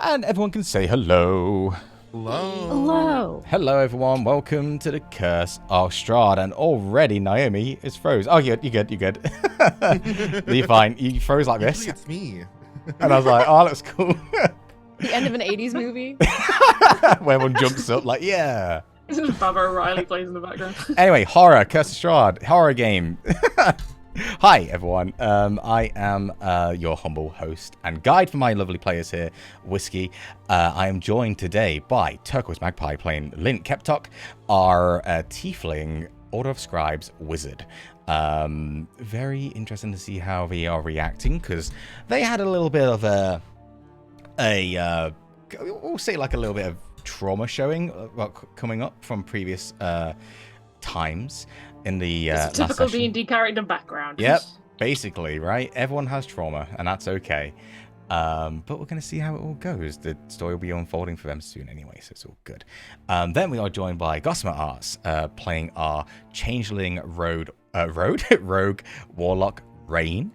And everyone can say hello. Hello. Hello. Hello, everyone. Welcome to the Curse of Strahd. And already Naomi is froze. Oh, you're good. You're fine. You froze like this. Usually it's me. And I was like, oh, that's cool. The end of an 80s movie. Where everyone jumps up like, yeah. This is Baba O'Reilly plays in the background. Anyway, horror, Curse of Strahd, horror game. Hi, everyone. I am your humble host and guide for my lovely players here, Whiskey. I am joined today by Turquoise Magpie playing Lint Keptok, our tiefling Order of Scribes wizard. Very interesting to see how they are reacting, because they had a little bit of we'll say like a little bit of trauma showing coming up from previous times in the It's a typical D&D character background. Yep, basically, right? Everyone has trauma, and that's okay. But we're going to see how it all goes. The story will be unfolding for them soon anyway, so it's all good. Then we are joined by Gossamer Arts, playing our changeling rogue warlock Rain.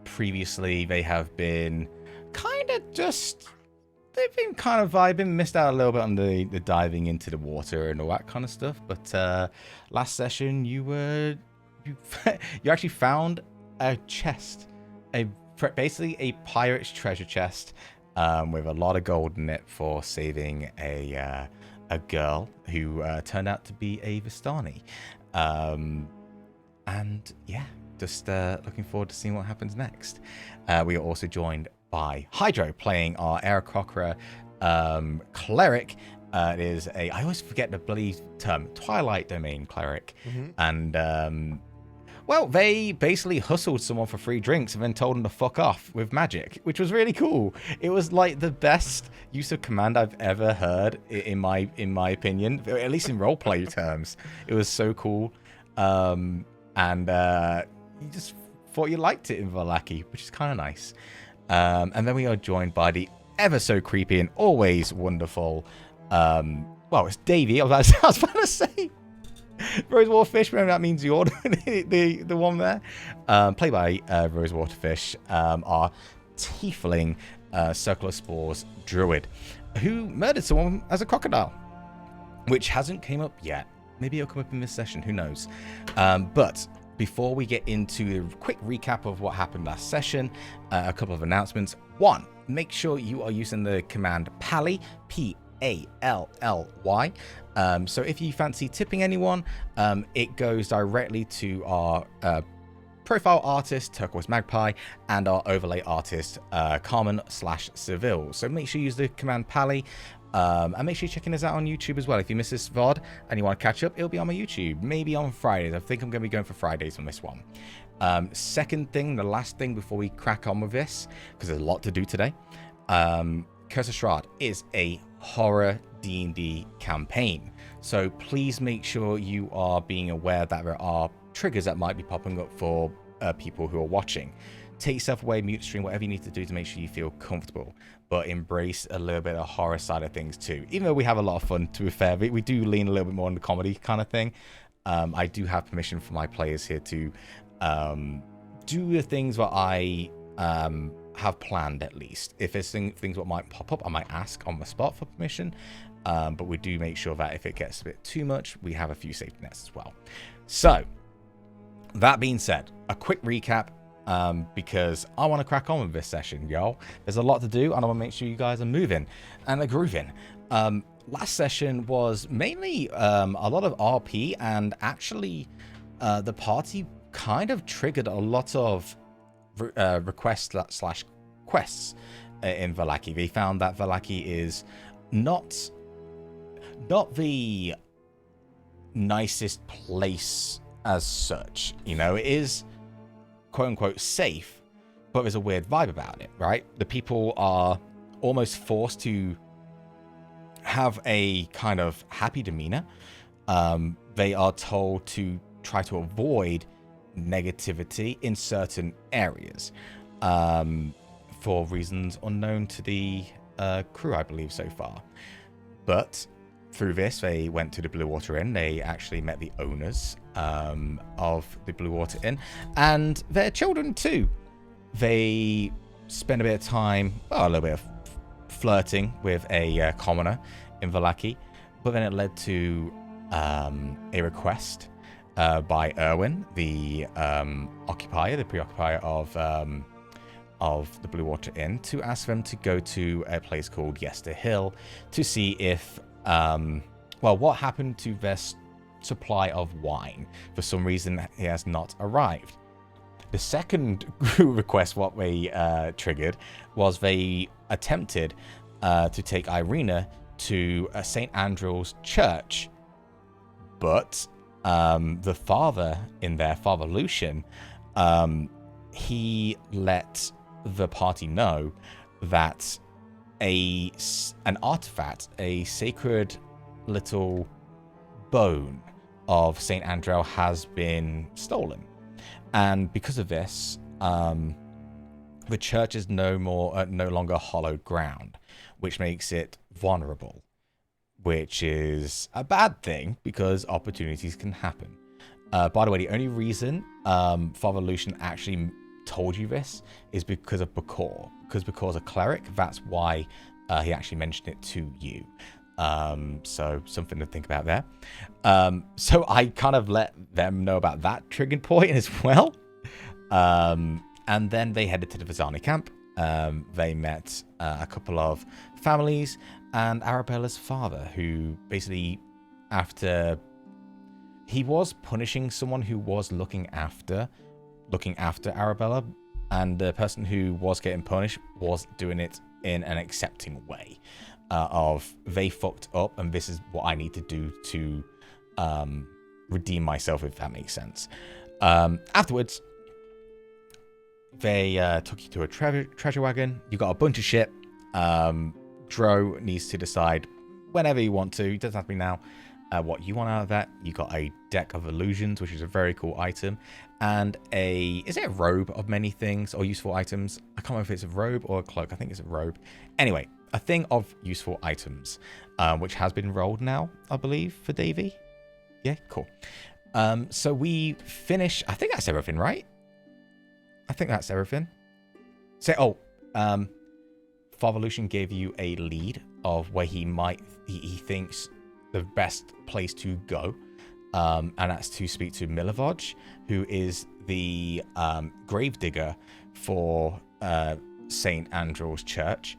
Previously, they have been kind of just... They've been kind of vibing, missed out a little bit on the diving into the water and all that kind of stuff. But last session, you actually found a chest, basically a pirate's treasure chest, with a lot of gold in it for saving a girl who turned out to be a Vistani. And yeah, just looking forward to seeing what happens next. We are also joined by Hydro, playing our Aarakocra cleric. It is I always forget the bloody term, Twilight Domain cleric. And well, they basically hustled someone for free drinks and then told them to fuck off with magic, which was really cool. It was like the best use of command I've ever heard, in my opinion, at least in roleplay terms. It was so cool. And you just thought you liked it in Vallaki, which is kind of nice. And then we are joined by the ever so creepy and always wonderful, well, it's Davey. I was about to say Rosewater Fish, but that means you're the one there. Played by Rosewater Fish, our tiefling Circle of Spores druid, who murdered someone as a crocodile, which hasn't came up yet. Maybe it'll come up in this session, who knows. But before we get into a quick recap of what happened last session, a couple of announcements. One, make sure you are using the command Pally, P-A-L-L-Y. So if you fancy tipping anyone, it goes directly to our profile artist, Turquoise Magpie, and our overlay artist, Carmen/Seville. So make sure you use the command Pally. And make sure you're checking us out on YouTube as well. If you miss this VOD and you want to catch up, it'll be on my YouTube, maybe on Fridays. I think I'm going to be going for Fridays on this one. Second thing, the last thing before we crack on with this, because there's a lot to do today. Curse of Strahd is a horror D&D campaign. So please make sure you are being aware that there are triggers that might be popping up for people who are watching. Take yourself away, mute stream, whatever you need to do to make sure you feel comfortable. But embrace a little bit of horror side of things too. Even though we have a lot of fun, to be fair, we do lean a little bit more on the comedy kind of thing. I do have permission from my players here to do the things that I have planned, at least. If there's things that might pop up, I might ask on the spot for permission. But we do make sure that if it gets a bit too much, we have a few safety nets as well. So, that being said, a quick recap. Because I want to crack on with this session, y'all. There's a lot to do, and I want to make sure you guys are moving and are grooving. Last session was mainly a lot of RP, and actually the party kind of triggered a lot of requests / quests in Vallaki. They found that Vallaki is not the nicest place as such. You know, it is quote-unquote safe, but there's a weird vibe about it, right? The people are almost forced to have a kind of happy demeanor. They are told to try to avoid negativity in certain areas, for reasons unknown to the crew, I believe, so far. But through this, they went to the Blue Water Inn. They actually met the owners of the Blue Water Inn and their children too. They spend a bit of time, well, a little bit of flirting with a commoner in Vallaki, but then it led to a request by Erwin, the preoccupier of the Blue Water Inn, to ask them to go to a place called Yester Hill to see if, what happened to their supply of wine. For some reason, it has not arrived. The second request, what they triggered, was they attempted to take Irina to St. Andrew's Church, but the father in there, Father Lucian, he let the party know that an artifact, a sacred little bone of St. Andrew has been stolen. And because of this, the church is no longer hallowed ground, which makes it vulnerable, which is a bad thing because opportunities can happen. By the way, the only reason Father Lucian actually told you this is because of Bakor. Because Bakor's a cleric, that's why he actually mentioned it to you. So something to think about there. So I kind of let them know about that triggered point as well. And then they headed to the Vazani camp. They met a couple of families and Arabella's father, who basically, after he was punishing someone who was looking after Arabella, and the person who was getting punished was doing it in an accepting way of they fucked up and this is what I need to do to redeem myself, if that makes sense. Afterwards, they took you to a treasure wagon. You got a bunch of shit. Dro needs to decide whenever you want to. It doesn't have to be now. What you want out of that. You got a deck of illusions, which is a very cool item, and is it a robe of many things or useful items? I can't remember if it's a robe or a cloak. I think it's a robe. Anyway, a thing of useful items, which has been rolled now, I believe, for Davey. Yeah, cool. So we finish. I think that's everything, right? I think that's everything. Father Lucian gave you a lead of where he thinks the best place to go, and that's to speak to Milivoje, who is the gravedigger for St. Andrew's Church.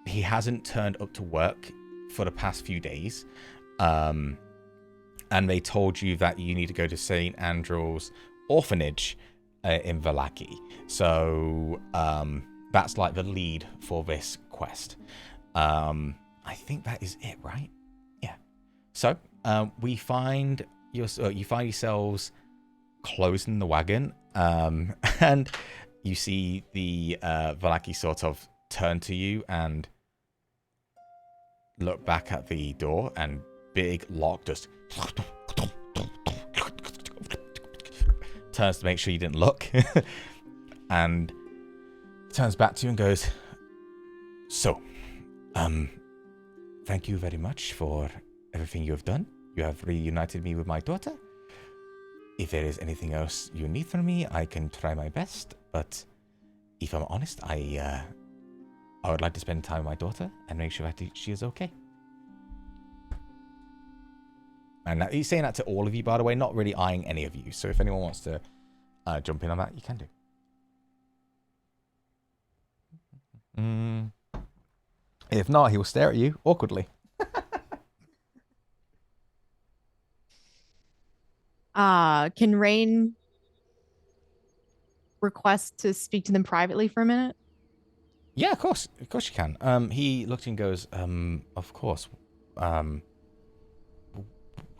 He hasn't turned up to work for the past few days, and they told you that you need to go to St. Andrew's orphanage in Vallaki. So that's like the lead for this quest. I think that is it, right? Yeah. So you find yourselves closing the wagon, and you see the Vallaki sort of turn to you and look back at the door, and big lock just turns to make sure you didn't look, and turns back to you and goes, "So, thank you very much for everything you have done. You have reunited me with my daughter. If there is anything else you need from me, I can try my best. But if I'm honest, I would like to spend time with my daughter and make sure that she is okay." And he's saying that to all of you, by the way, not really eyeing any of you. So if anyone wants to jump in on that, you can do. If not, he will stare at you awkwardly. Can Rain request to speak to them privately for a minute? Yeah, of course you can. He looked and goes, of course.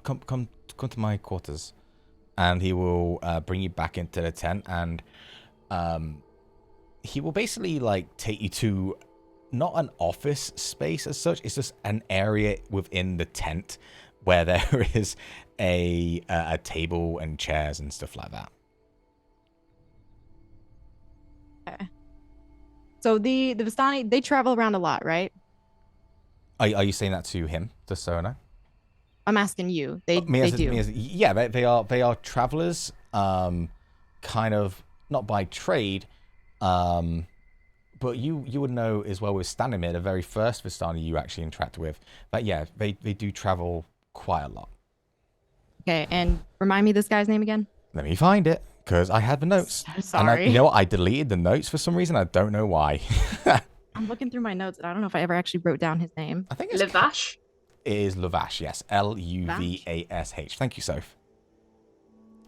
Come to my quarters, and he will bring you back into the tent, and he will basically like take you to not an office space as such. It's just an area within the tent where there is a table and chairs and stuff like that. Okay. So the Vistani, they travel around a lot, right? Are you saying that to him, just so I know? I'm asking you. They do. Yeah, they are travelers, kind of not by trade, but but you would know as well with Stanimir, the very first Vistani you actually interact with, that yeah, they do travel quite a lot. Okay, and remind me this guy's name again. Let me find it, because I had the notes. So sorry. And you know what? I deleted the notes for some reason. I don't know why. I'm looking through my notes, and I don't know if I ever actually wrote down his name. I think it's Levash? It is Luvash, yes. Luvash. Thank you, Soph.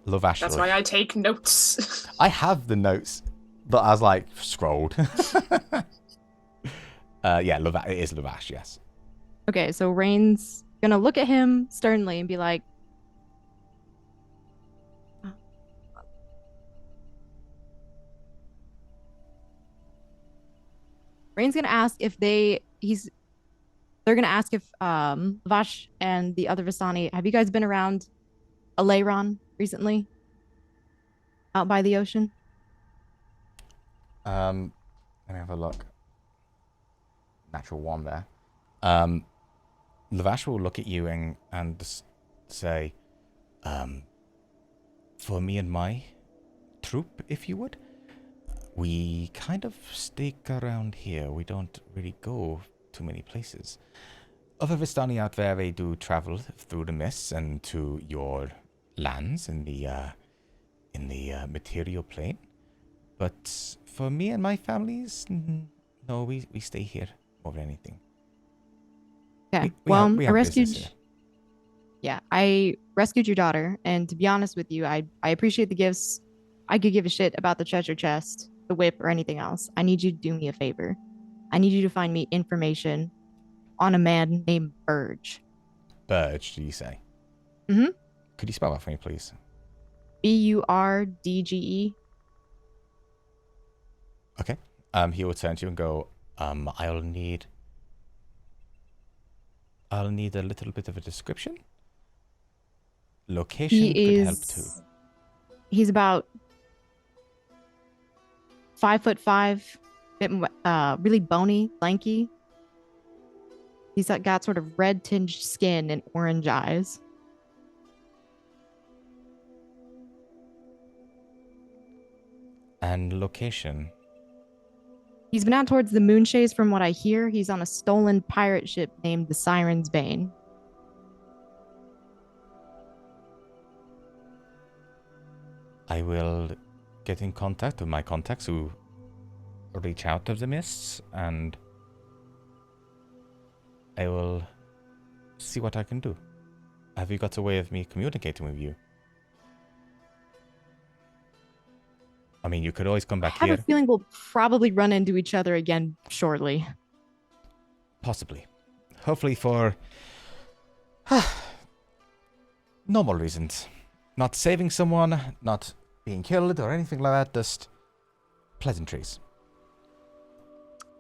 Luvash. That's why I take notes. I have the notes, but I was like, scrolled. Yeah, it is Luvash, yes. Okay, so Rain's gonna look at him sternly and be like, Rain's gonna ask if they're gonna ask if Vash and the other Vistani, have you guys been around Aleiron recently? Out by the ocean? Let me have a look. Natural one there. Lavash will look at you and say, for me and my troop, if you would, we kind of stick around here. We don't really go too many places. Other Vistani out there, they do travel through the mists and to your lands in the material plane. But for me and my families, no, we stay here more than anything. Okay. We I rescued. Yeah, I rescued your daughter, and to be honest with you, I appreciate the gifts. I could give a shit about the treasure chest, the whip, or anything else. I need you to do me a favor. I need you to find me information on a man named Burge. Burge, do you say? Mm-hmm. Could you spell that for me, please? Burdge. Okay. He will turn to you and go, I'll need a little bit of a description. Location could help too. He's about 5'5", really bony, lanky. He's got sort of red tinged skin and orange eyes. And location? He's been out towards the Moonshays from what I hear. He's on a stolen pirate ship named the Siren's Bane. I will get in contact with my contacts who reach out of the mists, and I will see what I can do. Have you got a way of me communicating with you? I mean, you could always come back here. I have a feeling we'll probably run into each other again shortly. Possibly. Hopefully for normal reasons. Not saving someone, not being killed or anything like that, just pleasantries.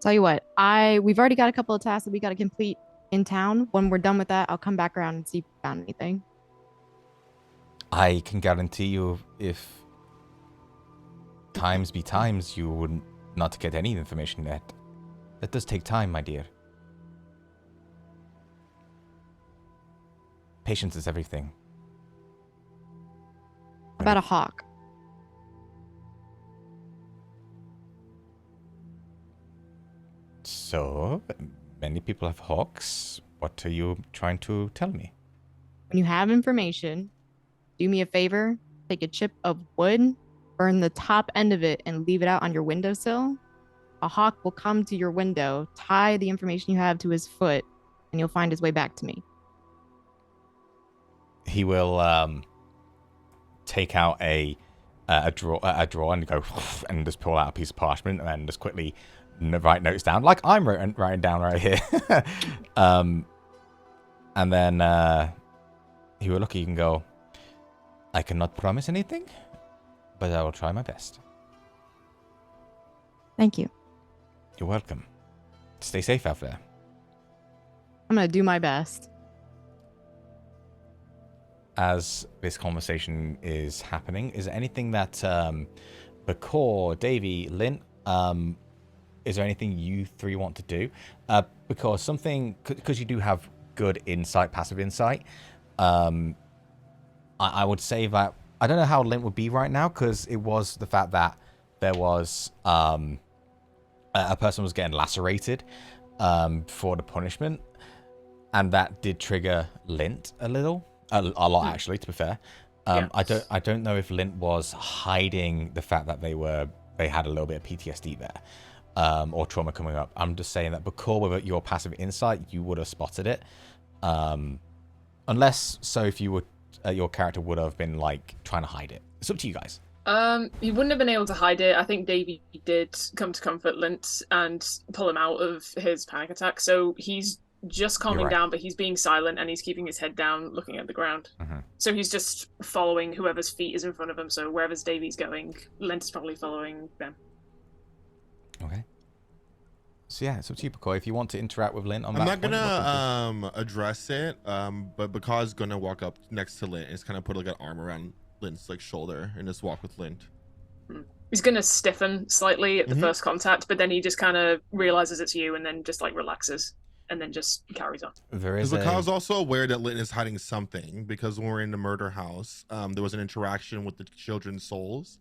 Tell you what, we've already got a couple of tasks that we got to complete in town. When we're done with that, I'll come back around and see if we found anything. I can guarantee you, if times be times, you would not get any information yet. That does take time, my dear. Patience is everything. About a hawk. So, many people have hawks. What are you trying to tell me? When you have information, do me a favor, take a chip of wood, burn the top end of it, and leave it out on your windowsill. A hawk will come to your window, tie the information you have to his foot, and you'll find his way back to me. He will take out a drawer and go and just pull out a piece of parchment and then just quickly write notes down, like I'm writing down right here. And then he will look at you and go, I cannot promise anything, but I will try my best. Thank you. You're welcome. Stay safe out there. I'm going to do my best. As this conversation is happening, is there anything that Bakor, Davey, Lint, is there anything you three want to do? Because you do have good insight, passive insight, I would say that, I don't know how Lint would be right now, because it was the fact that there was a person was getting lacerated for the punishment, and that did trigger Lint a lot actually, to be fair. I don't know if Lint was hiding the fact that they had a little bit of PTSD there, or trauma coming up. I'm just saying that because with your passive insight, you would have spotted it. Unless if you would, your character would have been like trying to hide it. It's up to you guys. He wouldn't have been able to hide it. I think Davy did come to comfort Lint and pull him out of his panic attack. So he's just calming down, but he's being silent and he's keeping his head down, looking at the ground. So he's just following whoever's feet is in front of him. So wherever's Davy's going, Lint is probably following them. Okay. So yeah, it's up to you, Bakoy. If you want to interact with Lint on I'm that not gonna address it, but Bakaw's gonna walk up next to Lint and just kind of put like an arm around Lint's like shoulder and just walk with Lint. He's gonna stiffen slightly at the first contact, but then he just kind of realizes it's you and then just like relaxes and then just carries on. Because Bakaw's also aware that Lint is hiding something, because when we're in the murder house, there was an interaction with the children's souls.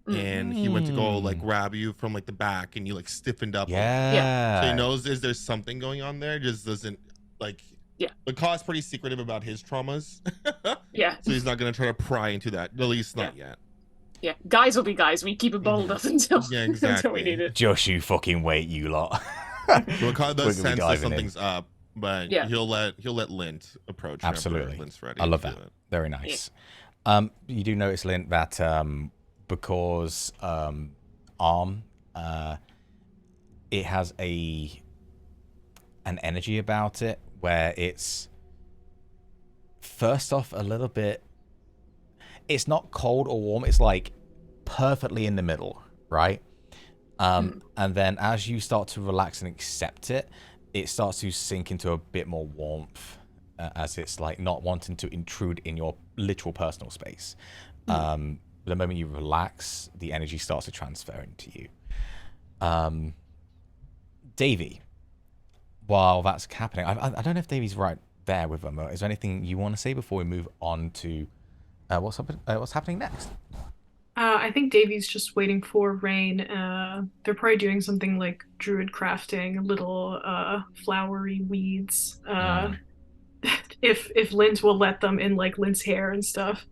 And he went to go like grab you from like the back, and you like stiffened up. Yeah. So he knows there's something going on there. Just doesn't like. Yeah. Bakaw's pretty secretive about his traumas. Yeah. So he's not gonna try to pry into that. At least not yet. Yeah. Guys will be guys. We keep it bottled up until until we need it. Just you fucking wait, you lot. Bakaw does sense that something's up, but he'll let Lint approach. Absolutely. Lint's ready. I love that. Very nice. You do notice, Lint, that because arm, it has an energy about it where it's first off a little bit, it's not cold or warm, it's like perfectly in the middle, right? And then as you start to relax and accept it, it starts to sink into a bit more warmth, as it's like not wanting to intrude in your literal personal space. The moment you relax, the energy starts to transfer into you. Davey, while that's happening, I don't know if Davey's right there with them. Is there anything you want to say before we move on to what's happening next? I think Davey's just waiting for Rain. They're probably doing something like druid crafting, little flowery weeds. If Lint will let them in, like Lint's hair and stuff.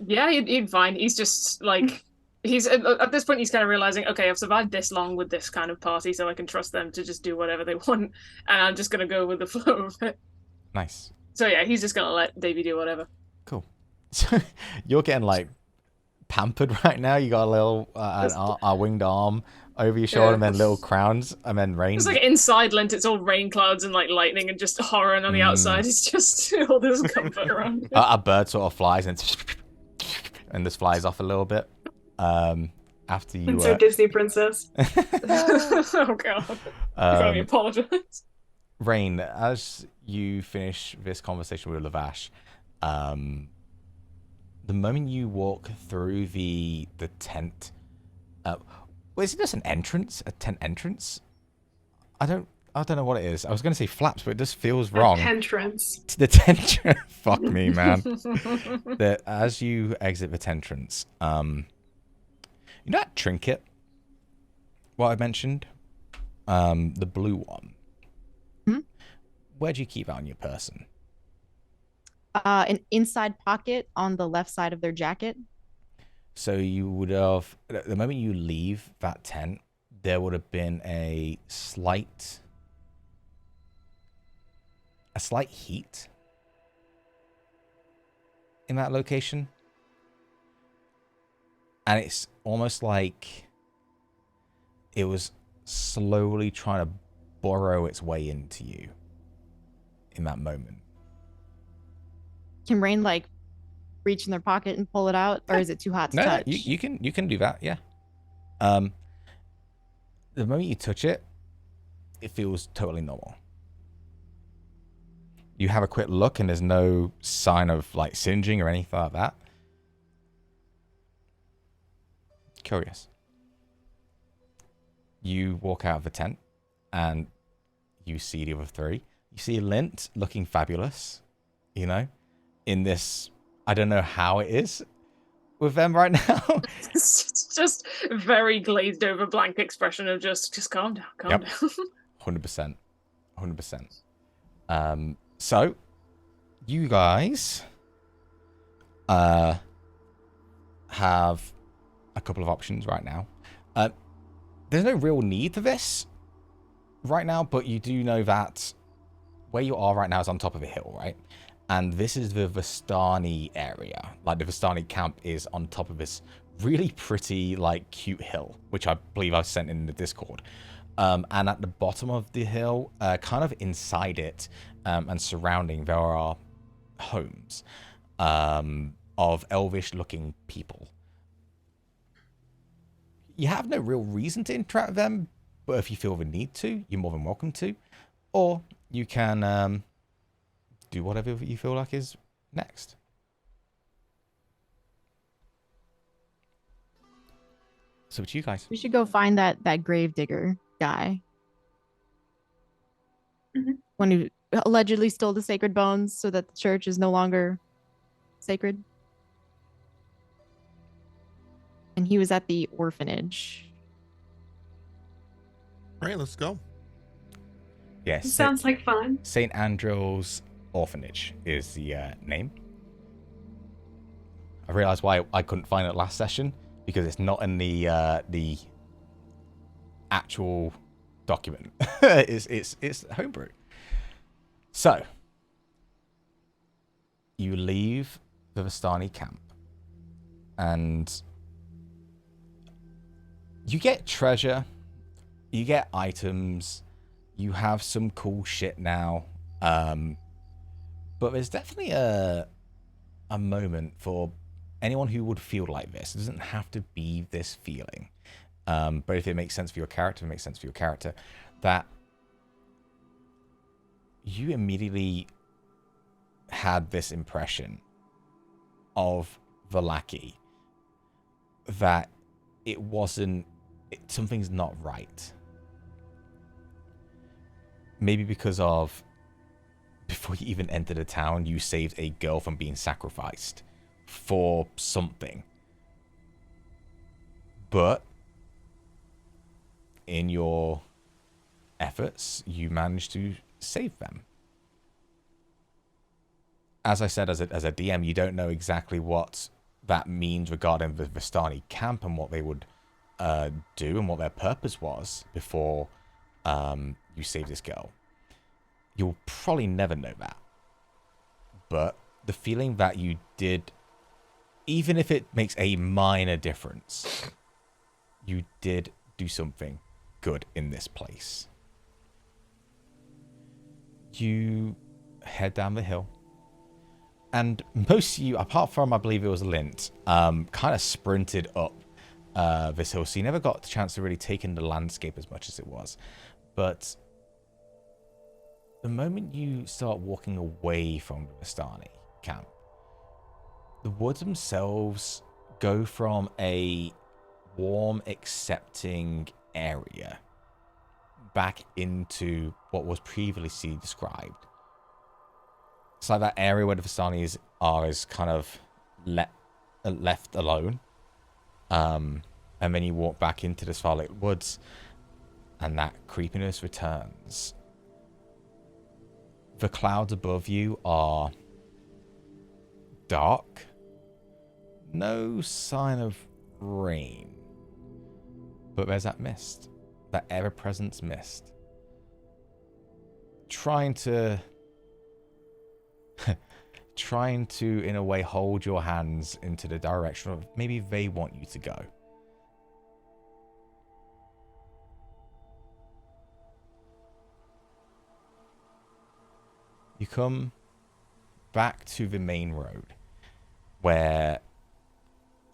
Yeah, he'd fine. He's just like, he's at this point he's kind of realizing, okay, I've survived this long with this kind of party, so I can trust them to just do whatever they want, and I'm just gonna go with the flow of it. Nice. So yeah, he's just gonna let Davey do whatever. Cool. So you're getting like pampered right now. You got a little a winged arm over your shoulder, and then little crowns, and then rain. It's like inside Lint, it's all rain clouds and like lightning and just horror, and on the outside it's just all this comfort around. A bird sort of flies and this flies off a little bit. After you. Lint's our Disney princess. Oh god. I apologize. Rain, as you finish this conversation with Lavash, the moment you walk through the tent, is it just an entrance? A tent entrance? I don't know what it is. I was going to say flaps, but it just feels wrong. Entrance. The tent. Fuck me, man. As you exit the entrance, you know that trinket? What I mentioned, the blue one. Where do you keep that on your person? An inside pocket on the left side of their jacket. So you would have, the moment you leave that tent, there would have been a slight heat in that location. And it's almost like it was slowly trying to burrow its way into you in that moment. Can Rain like reach in their pocket and pull it out, or is it too hot to touch? You can do that, yeah. The moment you touch it, it feels totally normal. You have a quick look and there's no sign of like singeing or anything like that. Curious. You walk out of the tent and you see the other three. You see Lint looking fabulous, you know, in this, I don't know how it is with them right now. It's just very glazed over blank expression of just calm down, calm down. 100%. 100%. So, you guys have a couple of options right now. There's no real need for this right now, but you do know that where you are right now is on top of a hill, right? And this is the Vistani area. Like, the Vistani camp is on top of this really pretty, like, cute hill, which I believe I've sent in the Discord. And at the bottom of the hill, kind of inside it and surrounding, there are homes of elvish-looking people. You have no real reason to interact with them, but if you feel the need to, you're more than welcome to. Or you can do whatever you feel like is next. So it's you guys. We should go find that grave digger guy. One who allegedly stole the sacred bones so that the church is no longer sacred. And he was at the orphanage. All right, let's go. Yes. Sounds like fun. St. Andrew's Orphanage is the name. I realized why I couldn't find it last session, because it's not in the actual document. it's homebrew. So you leave the Vistani camp and you get treasure, you get items, you have some cool shit now. But there's definitely a moment for anyone who would feel like this. It doesn't have to be this feeling. But if it makes sense for your character, it makes sense for your character. That you immediately had this impression of Vallaki. That it wasn't... something's not right. Maybe because of... before you even entered the town, you saved a girl from being sacrificed for something. But in your efforts, you managed to save them. As I said, as a DM, you don't know exactly what that means regarding the Vistani camp and what they would do and what their purpose was before you saved this girl. You'll probably never know that. But the feeling that you did, even if it makes a minor difference, you did do something good in this place. You head down the hill. And most of you, apart from, I believe it was Lint, kind of sprinted up this hill. So you never got the chance to really take in the landscape as much as it was. But the moment you start walking away from the Vistani camp, the woods themselves go from a warm, accepting area back into what was previously described. It's like that area where the Vistanis are is kind of left alone. And then you walk back into the Scarlet Woods, and that creepiness returns. The clouds above you are dark. No sign of rain. But there's that mist. That ever-present mist. Trying to, in a way, hold your hands into the direction of maybe they want you to go. You come back to the main road, where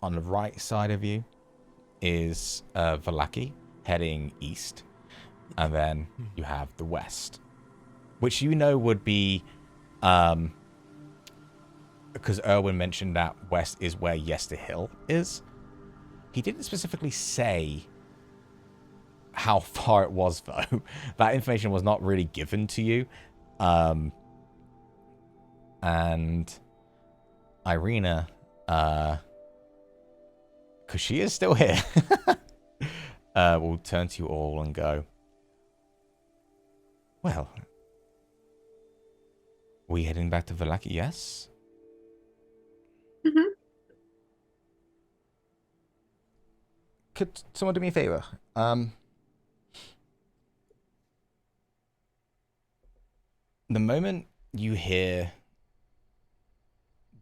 on the right side of you is Vallaki heading east, and then you have the west, which you know would be, because Erwin mentioned that west is where Yester Hill is. He didn't specifically say how far it was, though. That information was not really given to you. And Irina because she is still here, we'll turn to you all and go, well, we heading back to Vallaki, yes? Mm-hmm. Could someone do me a favor? The moment you hear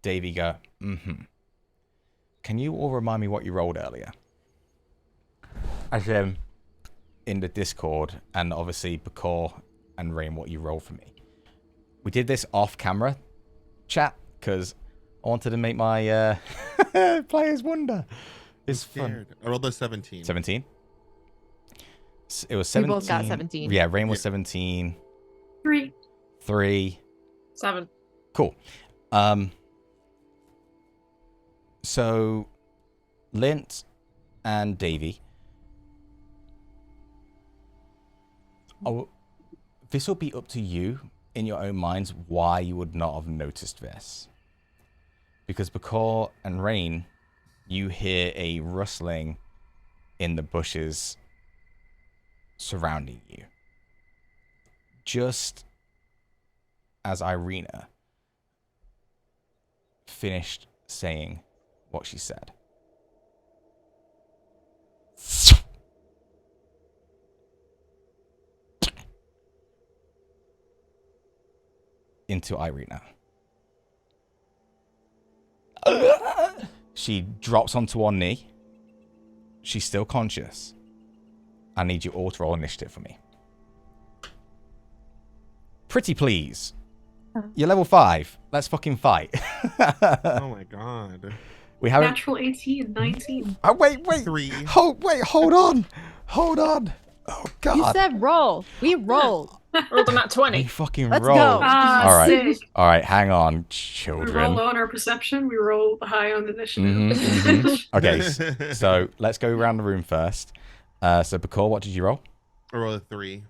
Davey go, can you all remind me what you rolled earlier? As in the Discord, and obviously Bakor and Rain, what you rolled for me. We did this off camera chat because I wanted to make my players wonder. It's fun. I rolled a 17. 17? It was We 17. both got 17. Yeah, Rain was 17. 3. 7. Cool. So, Lint and Davey. This will be up to you in your own minds why you would not have noticed this. Because Bakor and Rain, you hear a rustling in the bushes surrounding you. Just as Irina finished saying what she said. Into Irina. She drops onto one knee. She's still conscious. I need you all to roll initiative for me. Pretty please. You're level 5. Let's fucking fight. Oh my god. We haven't. Natural 18, 19. Oh, wait. 3. Hold on. Oh god. You said roll. We rolled. Rolled on that We 20. fucking Let's rolled. go. All right. Sick. All right, hang on, We roll children. low on our perception. We roll high on initiative. Okay, so let's go around the room first. So Bakor, what did you roll? I rolled a 3.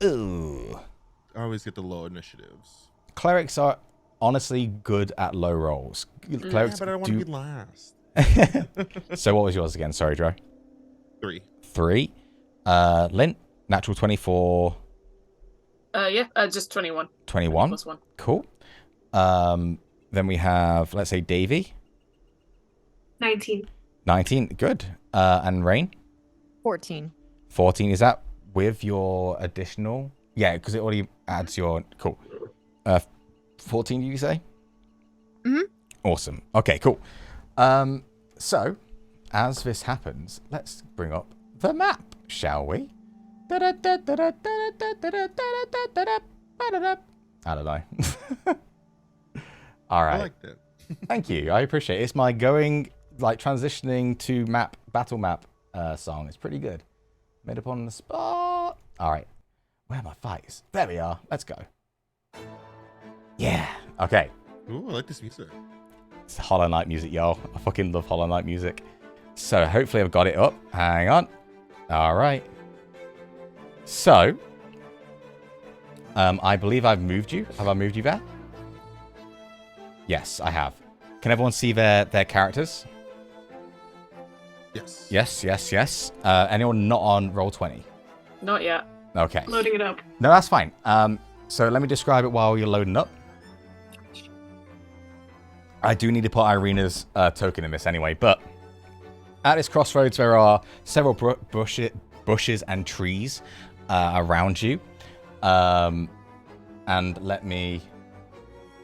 Ooh. I always get the low initiatives. Clerics are honestly good at low rolls. Clerics Yeah, but I don't want to be last. So what was yours again? Sorry, Dro. 3. 3. Lint, natural 24. Just 21. 21. Plus 1. Cool. Then we have, let's say, Davey. 19. 19. Good. And Rain. 14. 14. Is that with your additional? Yeah, because it already adds your. Cool. 14, you say? Mhm. Awesome. Okay, cool. So, as this happens, let's bring up the map, shall we? I don't know. All I right. like that. Thank you. I appreciate it. It's my going, like, transitioning to battle map song. It's pretty good. Made up on the spot. All right. Where are my fights? There we are. Let's go. Yeah. Okay. Ooh, I like this music. It's Hollow Knight music, y'all. I fucking love Hollow Knight music. So hopefully I've got it up. Hang on. All right. So, I believe I've moved you. Have I moved you there? Yes, I have. Can everyone see their characters? Yes. Yes. Anyone not on Roll20? Not yet. Okay. Loading it up. No, that's fine. So let me describe it while you're loading up. I do need to put Irina's token in this anyway, but at this crossroads there are several bushes and trees around you. And let me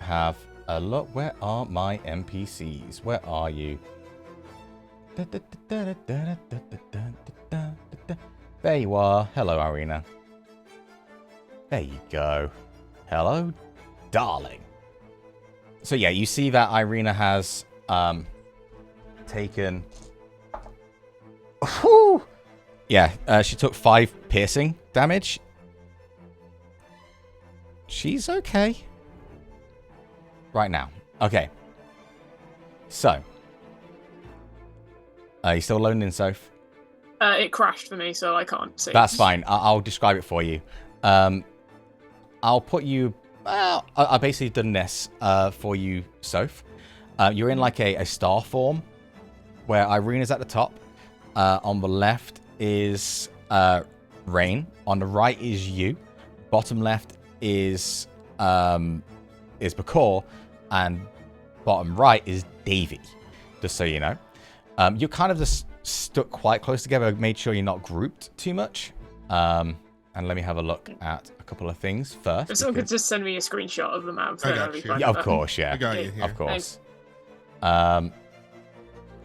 have a look. Where are my NPCs? Where are you? There you are. Hello, Irina. There you go. Hello, darling. So yeah, you see that Irina has taken... Whew! Yeah, she took 5 piercing damage. She's okay. Right now. Okay. So. Are you still loading in, Soph? It crashed for me, so I can't see. That's fine. I'll describe it for you. I'll put you... Well, I basically done this for you, Soph. You're in like a star form where Irina's at the top. On the left is Rain. On the right is you. Bottom left is Bakor, and bottom right is Davy. Just so you know, you're kind of just stuck quite close together. Made sure you're not grouped too much. And let me have a look at a couple of things first. If someone could just send me a screenshot of the map, I then got I'd be you. fine Yeah, with of that. course, yeah. I got you here. Of course.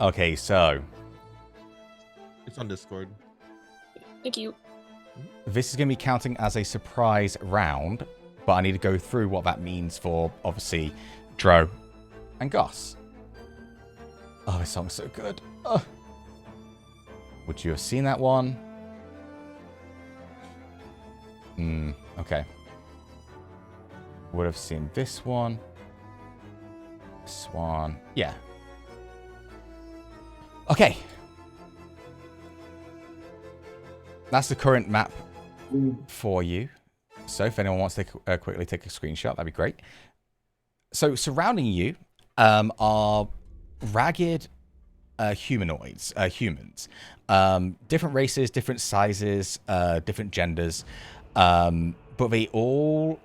Okay, so It's on Discord. Thank you. this is going to be counting as a surprise round, but I need to go through what that means for, obviously, Dro and Goss. Oh, this song's so good. Would you have seen that one? Okay. Would have seen this one. This one. Yeah. Okay. That's the current map for you. So if anyone wants to quickly take a screenshot, that'd be great. So surrounding you are ragged humanoids, humans. Different races, different sizes, different genders. But they all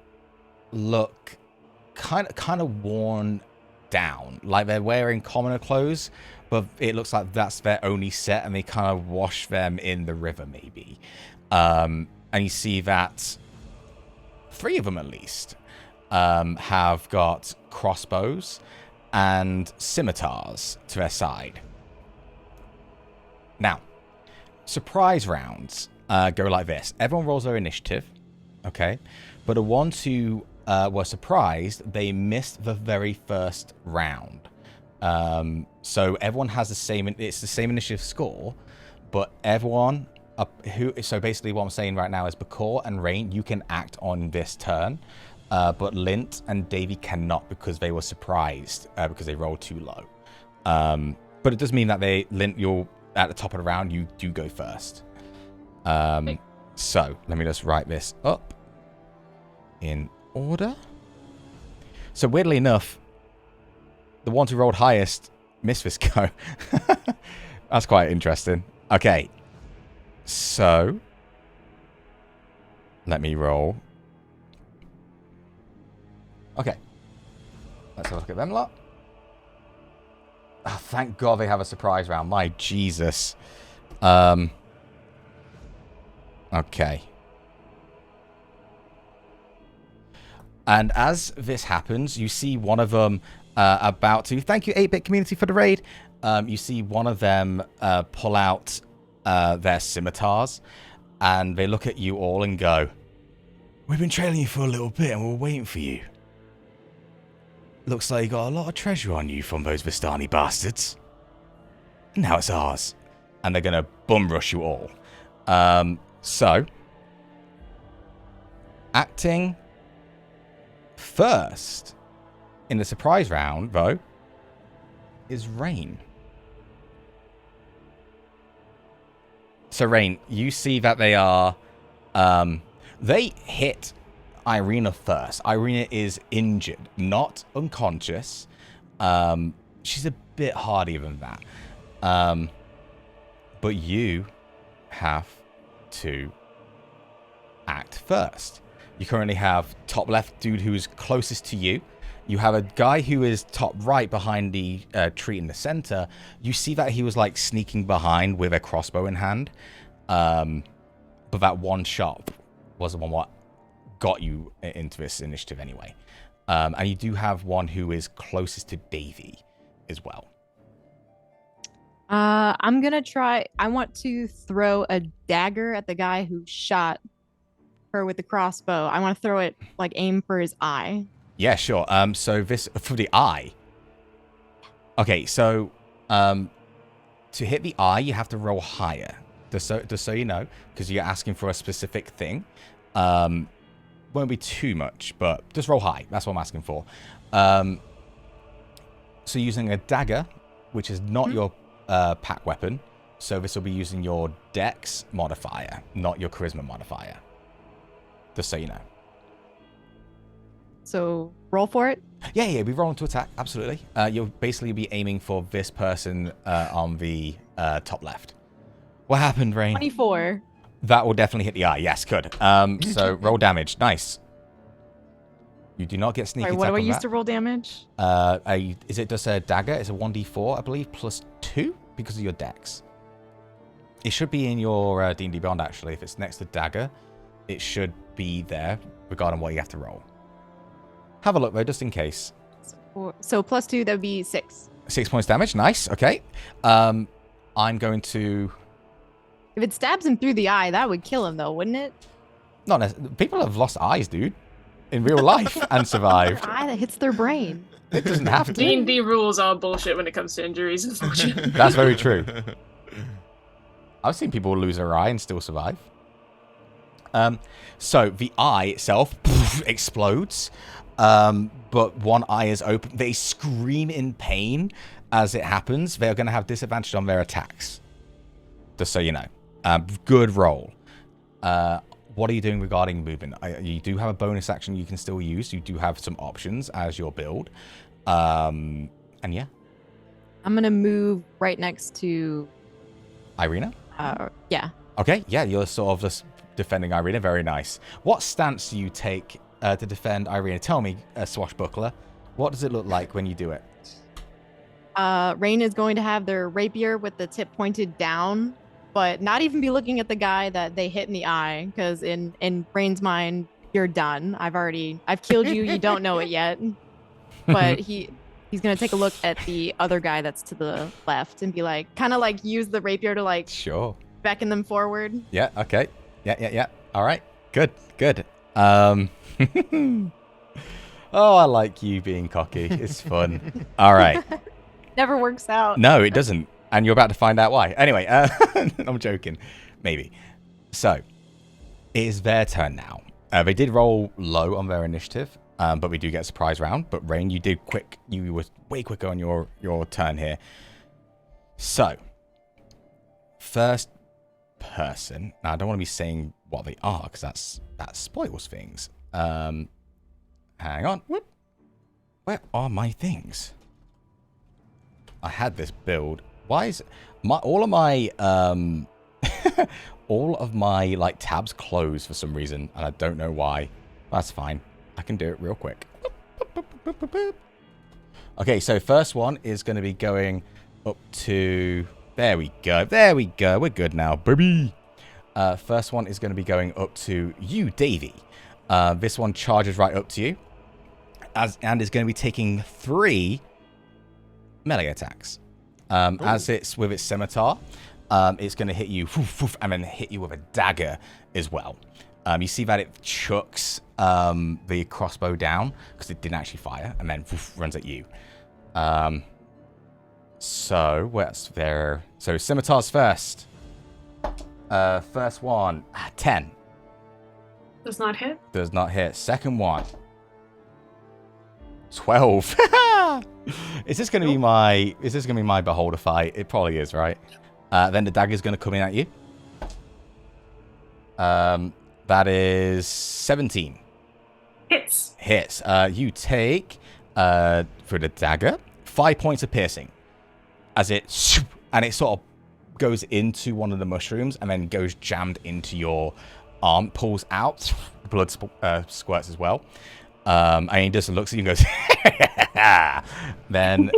look kind of worn down. Like they're wearing commoner clothes, but it looks like that's their only set, and they kind of wash them in the river, maybe. And you see that 3 of them, at least, have got crossbows and scimitars to their side. Now, surprise rounds go like this. Everyone rolls their initiative, okay? But the ones who were surprised, they missed the very first round. So everyone has the same, it's the same initiative score, but everyone so basically what I'm saying right now is Bakor and Rain, you can act on this turn, but Lint and Davy cannot because they were surprised because they rolled too low. But it does mean that Lint, you're at the top of the round, you do go first. So let me just write this up in order. So weirdly enough, the ones who rolled highest missed this go. That's quite interesting. Okay. So let me roll. Okay. Let's have a look at them lot. Oh, thank God they have a surprise round. My Jesus. Okay. And as this happens, you see one of them about to... Thank you, 8-Bit Community, for the raid. You see one of them pull out their scimitars, and they look at you all and go, "We've been trailing you for a little bit, and we're waiting for you. Looks like you got a lot of treasure on you from those Vistani bastards. And now it's ours." And they're going to bum rush you all. So, acting first in the surprise round, though, is Rain. So, Rain, you see that they are... they hit Irina first. Irina is injured, not unconscious. She's a bit hardier than that. But you have to act first. You currently have top left dude who's closest to you. You have a guy who is top right behind the tree in the center. You see that he was like sneaking behind with a crossbow in hand. But that one shot was the one what got you into this initiative anyway. And you do have one who is closest to Davy as well. I'm gonna try. I want to throw a dagger at the guy who shot her with the crossbow. I want to throw it, like, aim for his eye. Yeah, sure. So this for the eye. Okay, so to hit the eye, you have to roll higher. Just so you know, because you're asking for a specific thing. Won't be too much, but just roll high. That's what I'm asking for. So using a dagger, which is not your pack weapon, so this will be using your Dex modifier, not your Charisma modifier. Just so you know. So roll for it. Yeah, we roll to attack. Absolutely. You'll basically be aiming for this person on the top left. What happened, Rain? 24. That will definitely hit the eye. Yes, good. So roll damage. Nice. You do not get sneaky Sorry, attack what do I on use that. to roll damage? Is it just a dagger? It's a 1d4, I believe, plus 2 because of your dex. It should be in your D&D Beyond, actually. If it's next to dagger, it should be there, regarding what you have to roll. Have a look, though, just in case. So plus 2, that would be 6. 6 points damage. Nice. Okay. I'm going to... If it stabs him through the eye, that would kill him, though, wouldn't it? Not necessarily. People have lost eyes, dude, in real life and survived. Eye that hits their brain. It doesn't have to. D&D rules are bullshit when it comes to injuries, unfortunately. That's very true. I've seen people lose their eye and still survive. So the eye itself explodes, but one eye is open. They scream in pain as it happens. They're going to have disadvantage on their attacks. Just so you know. Good roll. What are you doing regarding movement? You do have a bonus action you can still use. You do have some options as your build. And yeah. I'm going to move right next to... Irina? Yeah. Okay, yeah, you're sort of just defending Irina. Very nice. What stance do you take to defend Irina? Tell me, Swashbuckler, what does it look like when you do it? Rain is going to have their rapier with the tip pointed down, but not even be looking at the guy that they hit in the eye, because in Rain's mind, you're done. I've killed you. You don't know it yet. But he's going to take a look at the other guy that's to the left and be like, kind of like use the rapier to like Sure. beckon them forward. Yeah, okay. Yeah. All right. Good. Oh, I like you being cocky. It's fun. All right. Never works out. No, it doesn't. And you're about to find out why. Anyway, I'm joking. Maybe. So, it is their turn now. They did roll low on their initiative, but we do get a surprise round. But Rain, you did quick. You were way quicker on your turn here. So, first person. Now, I don't want to be saying what they are, because that spoils things. Hang on. Whoop. Where are my things? I had this build. Why is all of my all of my like tabs closed for some reason, and I don't know why. That's fine. I can do it real quick. Okay, so first one is going to be going up to... There we go. We're good now, baby. First one is going to be going up to you, Davey. This one charges right up to you, and is going to be taking 3 melee attacks. As it's with its scimitar, it's going to hit you, and then hit you with a dagger as well. You see that it chucks the crossbow down because it didn't actually fire, and then runs at you. So what's there? So scimitars first. First one, 10. Does not hit. Does not hit. Second one, 12. Is this going to be my? Is this going to be my beholder fight? It probably is, right? Then the dagger's going to come in at you. That is 17. Hits. Hits. You take for the dagger 5 points of piercing, as it sort of goes into one of the mushrooms and then goes jammed into your arm, pulls out, blood squirts as well. And he just looks at you and goes, then,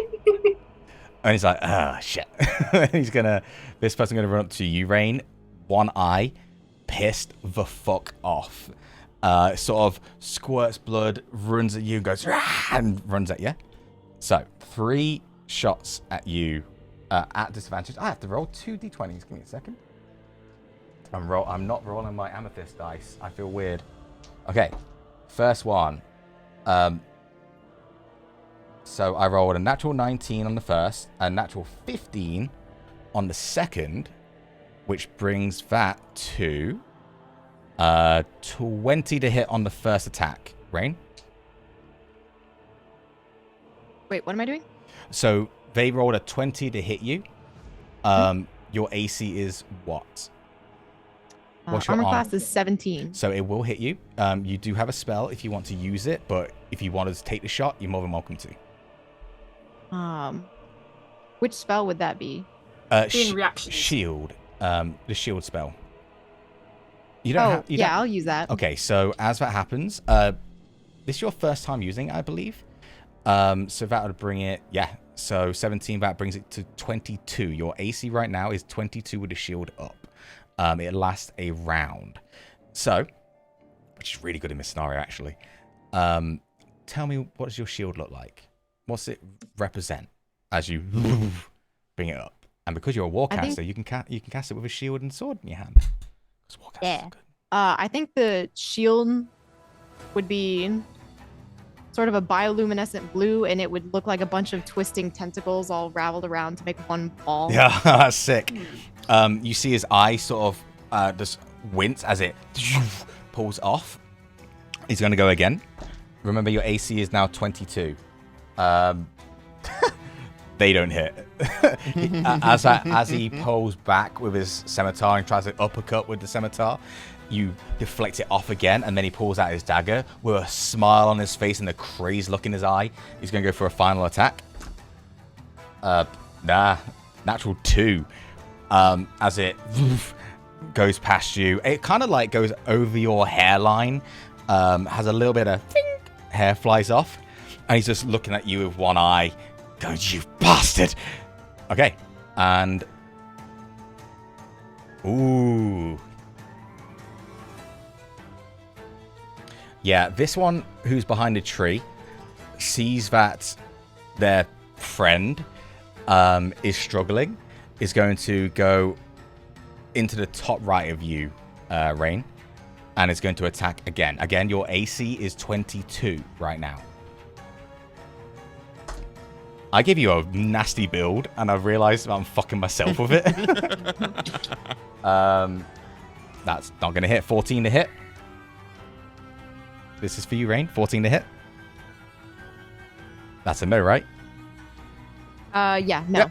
and he's like, oh shit. This person's gonna run up to you, Rain. One eye, pissed the fuck off. Sort of squirts blood, runs at you, and goes, and runs at you. So 3 shots at you at disadvantage. I have to roll 2 d20s. Give me a second. I'm not rolling my amethyst dice. I feel weird. Okay, first one. So I rolled a natural 19 on the first, a natural 15 on the second, which brings that to 20 to hit on the first attack. Rain? Wait, what am I doing? So they rolled a 20 to hit you. Your AC is what? What's your armor armor? class is 17. So it will hit you. You do have a spell if you want to use it, but if you wanted to take the shot, you're more than welcome to. Which spell would that be? Being reactions. Shield. The shield spell. You don't have. Yeah, I'll use that. Okay, so as that happens, this is your first time using it, I believe. So that would bring it. Yeah. So 17. That brings it to 22. Your AC right now is 22 with the shield up. It lasts a round. So, which is really good in this scenario, actually. Tell me, what does your shield look like? What's it represent as you bring it up? And because you're a warcaster, you can cast it with a shield and sword in your hand. Yeah. I think the shield would be sort of a bioluminescent blue, and it would look like a bunch of twisting tentacles all raveled around to make one ball. Yeah, that's sick. You see his eye sort of just wince as it pulls off. He's going to go again. Remember, your AC is now 22. They don't hit. As he pulls back with his scimitar and tries to uppercut with the scimitar, you deflect it off again, and then he pulls out his dagger with a smile on his face and a crazed look in his eye. He's going to go for a final attack. Natural 2. As it goes past you, it kind of like goes over your hairline, has a little bit of hair flies off, and he's just looking at you with one eye. Goes, you bastard! Okay, and ooh, yeah, this one who's behind a tree sees that their friend is struggling, is going to go into the top right of you, Rain, and is going to attack again. Again, your AC is 22 right now. I gave you a nasty build, and I've realized I'm fucking myself with it. That's not going to hit. 14 to hit. This is for you, Rain. 14 to hit. That's a no, right? Yeah, no.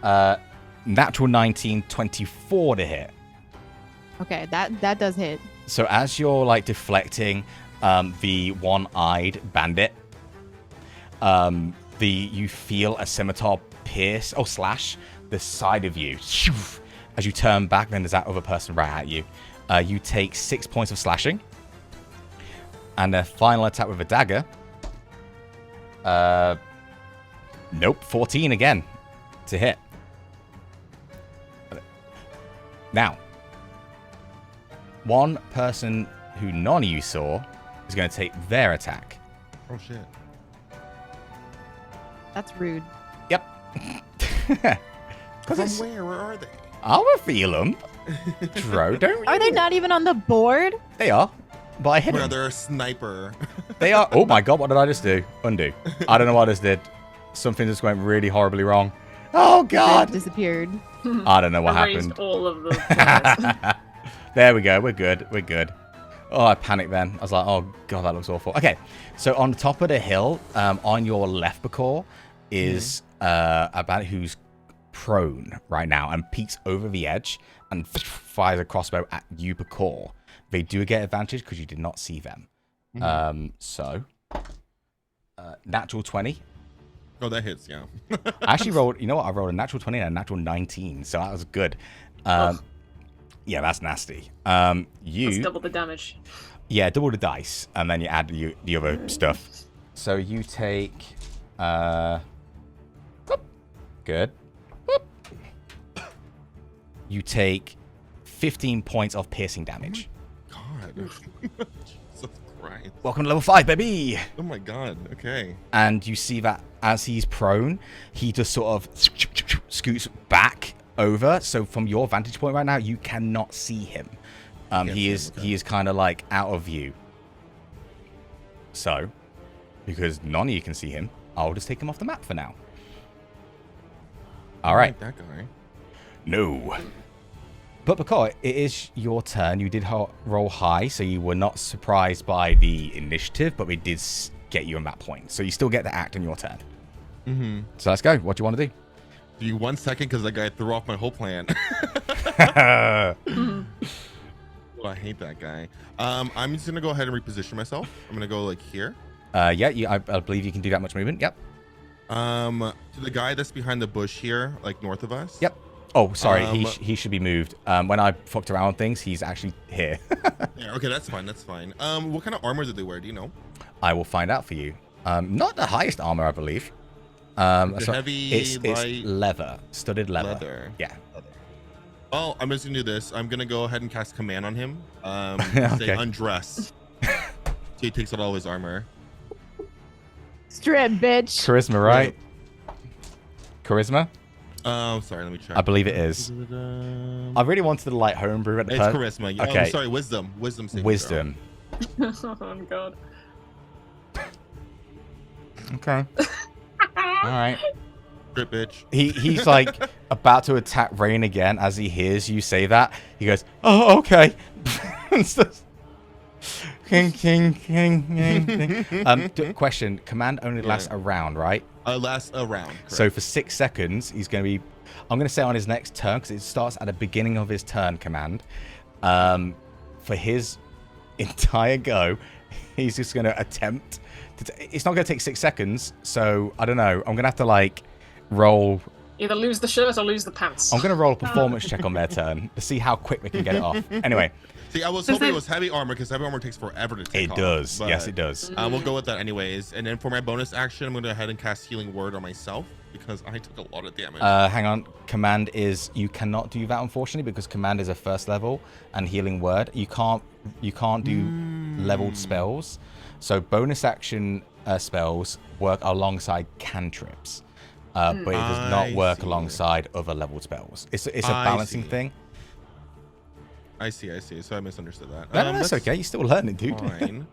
Yep. Natural 19, 24 to hit. Okay, that does hit. So as you're like deflecting the one-eyed bandit, you feel a scimitar pierce or slash the side of you. As you turn back, then there's that other person right at you. You take 6 points of slashing. And a final attack with a dagger. Nope, 14 again to hit. Now, one person who none of you saw is going to take their attack. Oh, shit. That's rude. Yep. From where? Where are they? I'll reveal them. Dro, don't Are they not even on the board? They are. But I hit Bro, them. they're a sniper. They are. Oh my god, what did I just do? Undo. I don't know what I just did. Something just went really horribly wrong. Oh god. They disappeared. I don't know what Erased happened. all of the players. There we go. We're good. We're good. Oh, I panicked then. I was like, oh god, that looks awful. Okay, so on the top of the hill, on your left Bakor, is a bandit who's prone right now and peeks over the edge and fires a crossbow at you, Bakor. They do get advantage because you did not see them. Natural 20. Oh, that hits, yeah. I actually rolled, you know what? I rolled a natural 20 and a natural 19, so that was good. Yeah, that's nasty. That's double the damage. Yeah, double the dice, and then you add the other stuff. So you take... good. You take 15 points of piercing damage. God. Jesus Christ. Welcome to level 5, baby! Oh my god, okay. And you see that as he's prone, he just sort of scoots back over. So from your vantage point right now, you cannot see him. He is kind of like out of view. So, because none of you can see him, I'll just take him off the map for now. All right. That guy. No. But Bakor, it is your turn. You did roll high, so you were not surprised by the initiative, but we did get you a map point. So you still get to act on your turn. Mm-hmm. So let's go. What do you want to do? Do you 1 second because that guy threw off my whole plan. Oh, I hate that guy. I'm just gonna go ahead and reposition myself. I'm gonna go like here. Yeah, I believe you can do that much movement. Yep. To the guy that's behind the bush here, like north of us. Yep. Oh, sorry. He should be moved. When I fucked around with things, he's actually here. Yeah. Okay, that's fine. That's fine. What kind of armor did they wear? Do you know? I will find out for you. Not the highest armor, I believe. Heavy, it's light, leather, studded leather. leather. Yeah. Oh, I'm just gonna do this. I'm gonna go ahead and cast command on him. Okay. Say undress. So he takes out all his armor. Strip, bitch. Charisma, right? Charisma? Sorry, let me check. I believe it is. I really wanted to like homebrew at the It's charisma. Okay. Oh, sorry, wisdom. Wisdom. saving Wisdom. Oh god. Okay. All right. throw. Strip, bitch. He's like about to attack Rain again as he hears you say that. He goes, "Oh, okay." Question: Command only lasts a round, right? Lasts a round. Correct. So for 6 seconds, he's going to be. I'm going to say on his next turn because it starts at the beginning of his turn. Command. For his entire go, he's just going to attempt. It's not going to take 6 seconds, so I don't know. I'm going to have to like roll. Either lose the shirt or lose the pants. I'm going to roll a performance check on their turn to see how quick they can get it off. Anyway. See, I was hoping it was heavy armor because heavy armor takes forever to take off. It does. But, Yes, it does. We'll go with that anyways. And then for my bonus action, I'm going to go ahead and cast Healing Word on myself because I took a lot of damage. Hang on. Command is you cannot do that unfortunately because command is a first level and Healing Word. You can't do leveled spells. So bonus action spells work alongside cantrips. But it does not work alongside other leveled spells. It's a balancing thing. I see. So I misunderstood that. No, that's okay. You're still learning, dude. Fine.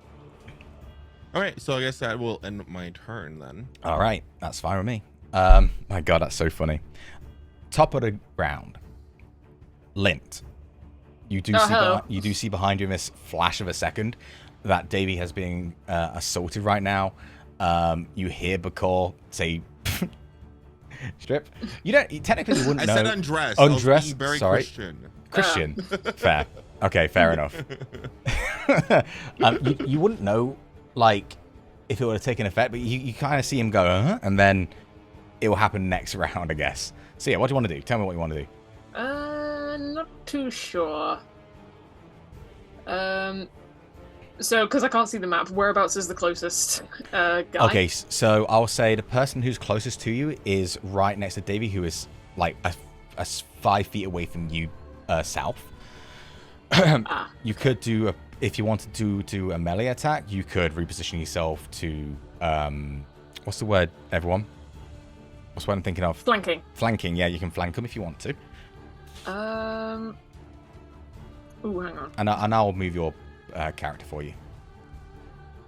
All right, so I guess that will end my turn then. All right, that's fine with me. My God, that's so funny. Top of the round, Lint. You do see behind you in this flash of a second that Davy has been assaulted right now. You hear Bakor say, "Strip." You technically wouldn't know. I said undress. Undress. I was being very Sorry. Christian. Fair. Okay, fair enough. You wouldn't know, like, if it would have taken effect, but you kind of see him go, and then it will happen next round, I guess. So yeah, what do you want to do? Tell me what you want to do. Not too sure. So, because I can't see the map, whereabouts is the closest guy? Okay, so I'll say the person who's closest to you is right next to Davy, who is like a 5 feet away from you, south. You could do if you wanted to do a melee attack, you could reposition yourself to what's the word, everyone? What's what I'm thinking of? Flanking. Flanking, yeah, you can flank them if you want to. Ooh, hang on. And I'll move your character for you.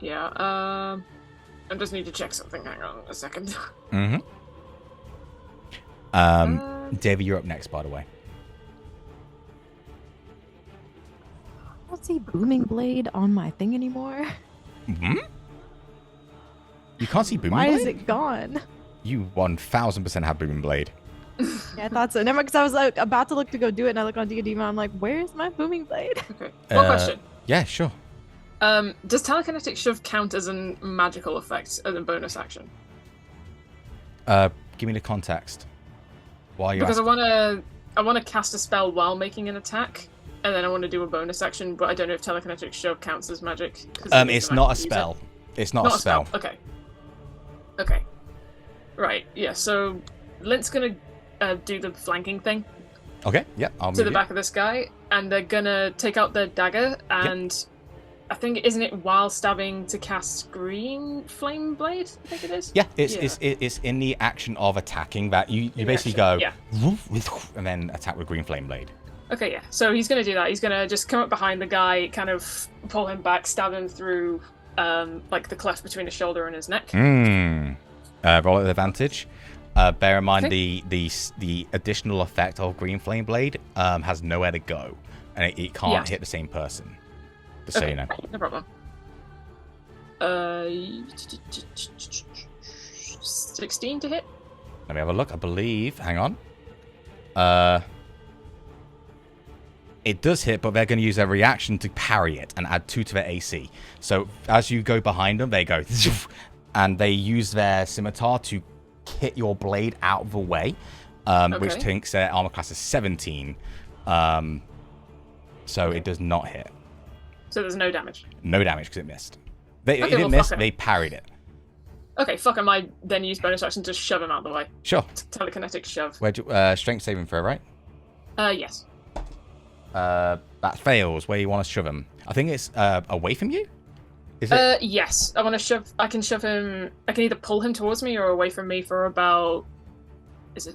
Yeah. I just need to check something. Hang on a second. Davey, you're up next, by the way. I don't see Booming Blade on my thing anymore. You can't see Booming Why Blade? is it gone? You 1000% have Booming Blade. Yeah, I thought so. Never, because I was like about to look to go do it, and I look on D&D, and I'm like, "Where's my Booming Blade?" Okay. One question. Yeah, sure. Does telekinetic shove count as a magical effect as a bonus action? Give me the context. Why you? Because I want to cast a spell while making an attack, and then I want to do a bonus action, but I don't know if telekinetic shove counts as magic. It's not a spell. It's not a spell. Okay. Right. Yeah. So Lint's gonna do the flanking thing. Okay. Yeah. I'll move to the back of this guy, and they're gonna take out their dagger, and I think isn't it while stabbing to cast Green Flame Blade? I think it is. Yeah. It's in the action of attacking that you basically go and then attack with Green Flame Blade. Okay, yeah. So he's going to do that. He's going to just come up behind the guy, kind of pull him back, stab him through, like the cleft between his shoulder and his neck. Roll at advantage. Bear in mind the additional effect of Green Flame Blade has nowhere to go, and it can't hit the same person. Just so you know. No problem. 16 to hit. Let me have a look. I believe. Hang on. It does hit, but they're going to use their reaction to parry it and add 2 to their AC. So as you go behind them, they go, and they use their scimitar to hit your blade out of the way, which thinks their armor class is 17. So it does not hit. So there's no damage? No damage because it missed. It didn't miss, they parried it. Okay, fuck him. I then use bonus action to shove him out of the way. Sure. Telekinetic shove. Strength saving throw, right? Yes. That fails. Where you want to shove him? I think it's away from you. Is it? Yes. I want to shove. I can shove him. I can either pull him towards me or away from me for about. Is it?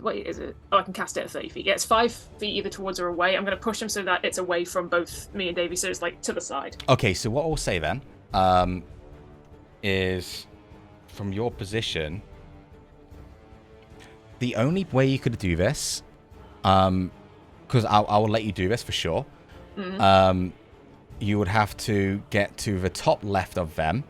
Oh, I can cast it at 30 feet. Yeah, it's 5 feet either towards or away. I'm going to push him so that it's away from both me and Davey, so it's like to the side. Okay, so what I'll say then is from your position, the only way you could do this, because I will let you do this for sure, you would have to get to the top left of them.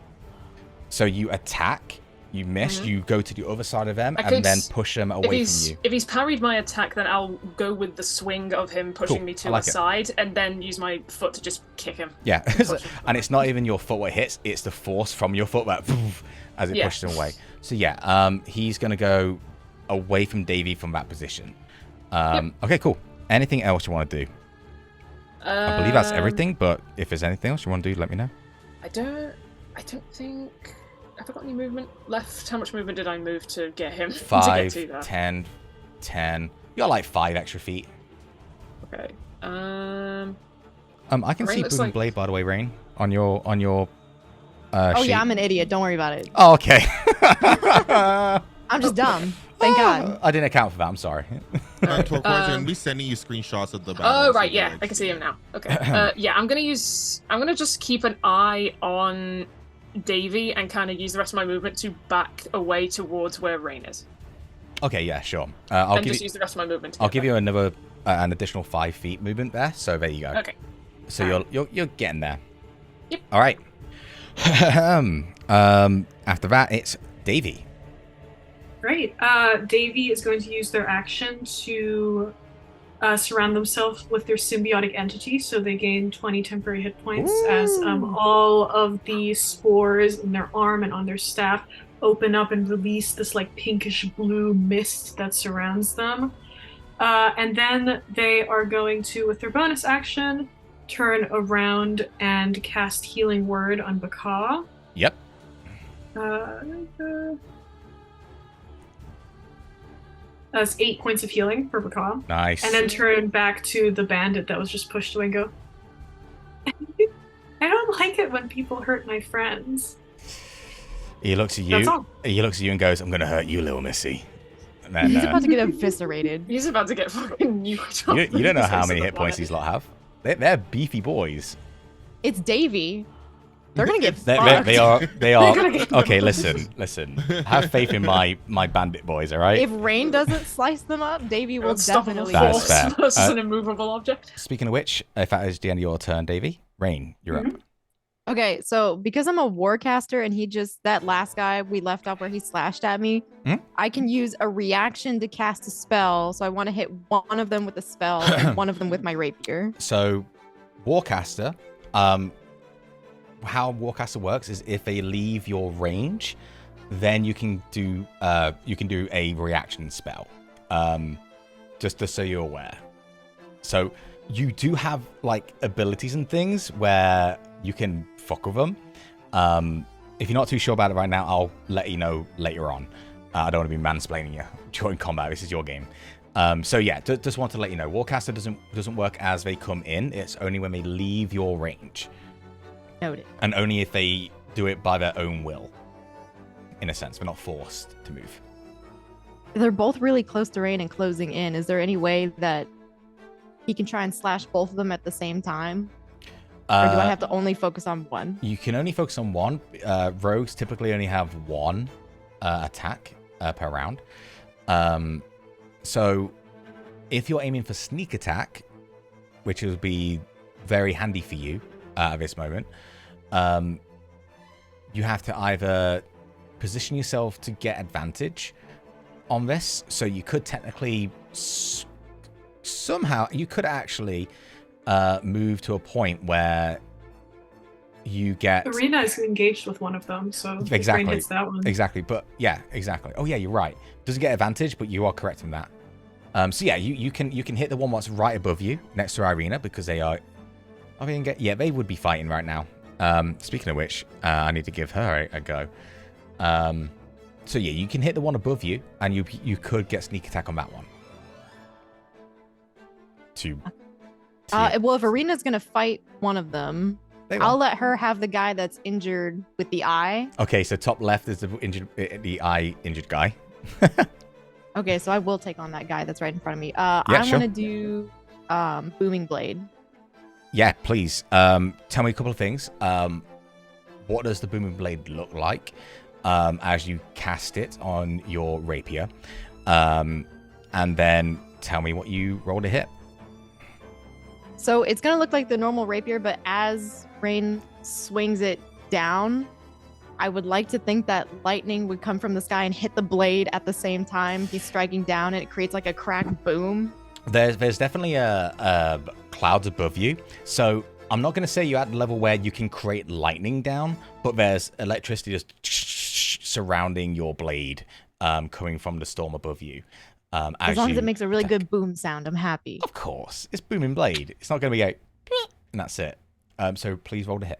So you attack. You miss, you go to the other side of them, and then push them away from you. If he's parried my attack, then I'll go with the swing of him pushing me to the side, and then use my foot to just kick him. Yeah, and it's not even your foot what hits, it's the force from your foot that as it pushes him away. So yeah, he's going to go away from Davey from that position. Okay, cool. Anything else you want to do? I believe that's everything, but if there's anything else you want to do, let me know. I don't think... Have I got any movement left? How much movement did I move to get him? 5, to get to 10, 10. You got like 5 extra feet. Okay. I can see Rain Boom like... Blade, by the way, Rain, on your oh sheet. yeah, I'm an idiot. Don't worry about it. Oh, okay. I'm just dumb. Thank God. I didn't account for that. I'm sorry. Turquoise, and we sending you screenshots of the battle. Oh right, yeah, I can see him now. Okay. Yeah, I'm gonna just keep an eye on Davey and kind of use the rest of my movement to back away towards where Rain is. Okay, yeah, sure. I'll just use the rest of my movement. I'll give you another an additional 5 feet movement there. So there you go. Okay. So you're getting there. Yep. All right. After that, it's Davey. Great. Davey is going to use their action to surround themselves with their symbiotic entity, so they gain 20 temporary hit points as all of the spores in their arm and on their staff open up and release this like pinkish blue mist that surrounds them. And then they are going to, with their bonus action, turn around and cast Healing Word on Baka. Yep. That's 8 points of healing for Baka. Nice. And then turn back to the bandit that was just pushed away and go, I don't like it when people hurt my friends. He looks at you. That's all. He looks at you and goes, "I'm going to hurt you, little missy." And then, He's about to get eviscerated. He's about to get fucking nuked. You don't know how many hit points these lot have. They're beefy boys. It's Davey. They're gonna get They fucked. they are. Okay, listen. Have faith in my bandit boys, all right? If Rain doesn't slice them up, Davey will definitely. That's fair. Versus an immovable object. Speaking of which, if that is the end of your turn, Davey, Rain, you're up. Okay, so because I'm a warcaster and that last guy we left off where he slashed at me, I can use a reaction to cast a spell. So I want to hit one of them with a spell and one of them with my rapier. So, warcaster, how warcaster works is if they leave your range, then you can do a reaction spell. Just so you're aware. So you do have like abilities and things where you can fuck with them. If you're not too sure about it right now, I'll let you know later on. I don't want to be mansplaining you during combat. This is your game. So yeah, just want to let you know, warcaster doesn't work as they come in. It's only when they leave your range. Noted. And only if they do it by their own will. In a sense, they're not forced to move. They're both really close to Rain and closing in. Is there any way that he can try and slash both of them at the same time? Or do I have to only focus on one? You can only focus on one. Rogues typically only have one attack per round. So if you're aiming for sneak attack, which would be very handy for you at this moment, you have to either position yourself to get advantage on this. So you could technically somehow, you could actually move to a point where you get... Arena is engaged with one of them, so his brain hits that one. Exactly, but yeah, exactly. Oh yeah, you're right. Doesn't get advantage, but you are correct in that. So yeah, you can hit the one that's right above you, next to Irina, because they are... Yeah, they would be fighting right now. Speaking of which, I need to give her a go. So yeah, you can hit the one above you, and you could get sneak attack on that one. Well, if Arena's gonna fight one of them, I'll let her have the guy that's injured with the eye. Okay, so top left is the eye injured guy. Okay, so I will take on that guy that's right in front of me. Yeah, I sure. want to do Booming Blade. Yeah, please. Tell me a couple of things. What does the Booming Blade look like as you cast it on your rapier? And then tell me what you roll to hit. So it's going to look like the normal rapier, but as Rain swings it down, I would like to think that lightning would come from the sky and hit the blade at the same time he's striking down, and it creates like a crack boom. There's definitely a clouds above you. So I'm not going to say you're at the level where you can create lightning down, but there's electricity just surrounding your blade coming from the storm above you. As long as it makes a really good boom sound, I'm happy. Of course. It's Booming Blade. It's not going to be and that's it. So please roll to hit.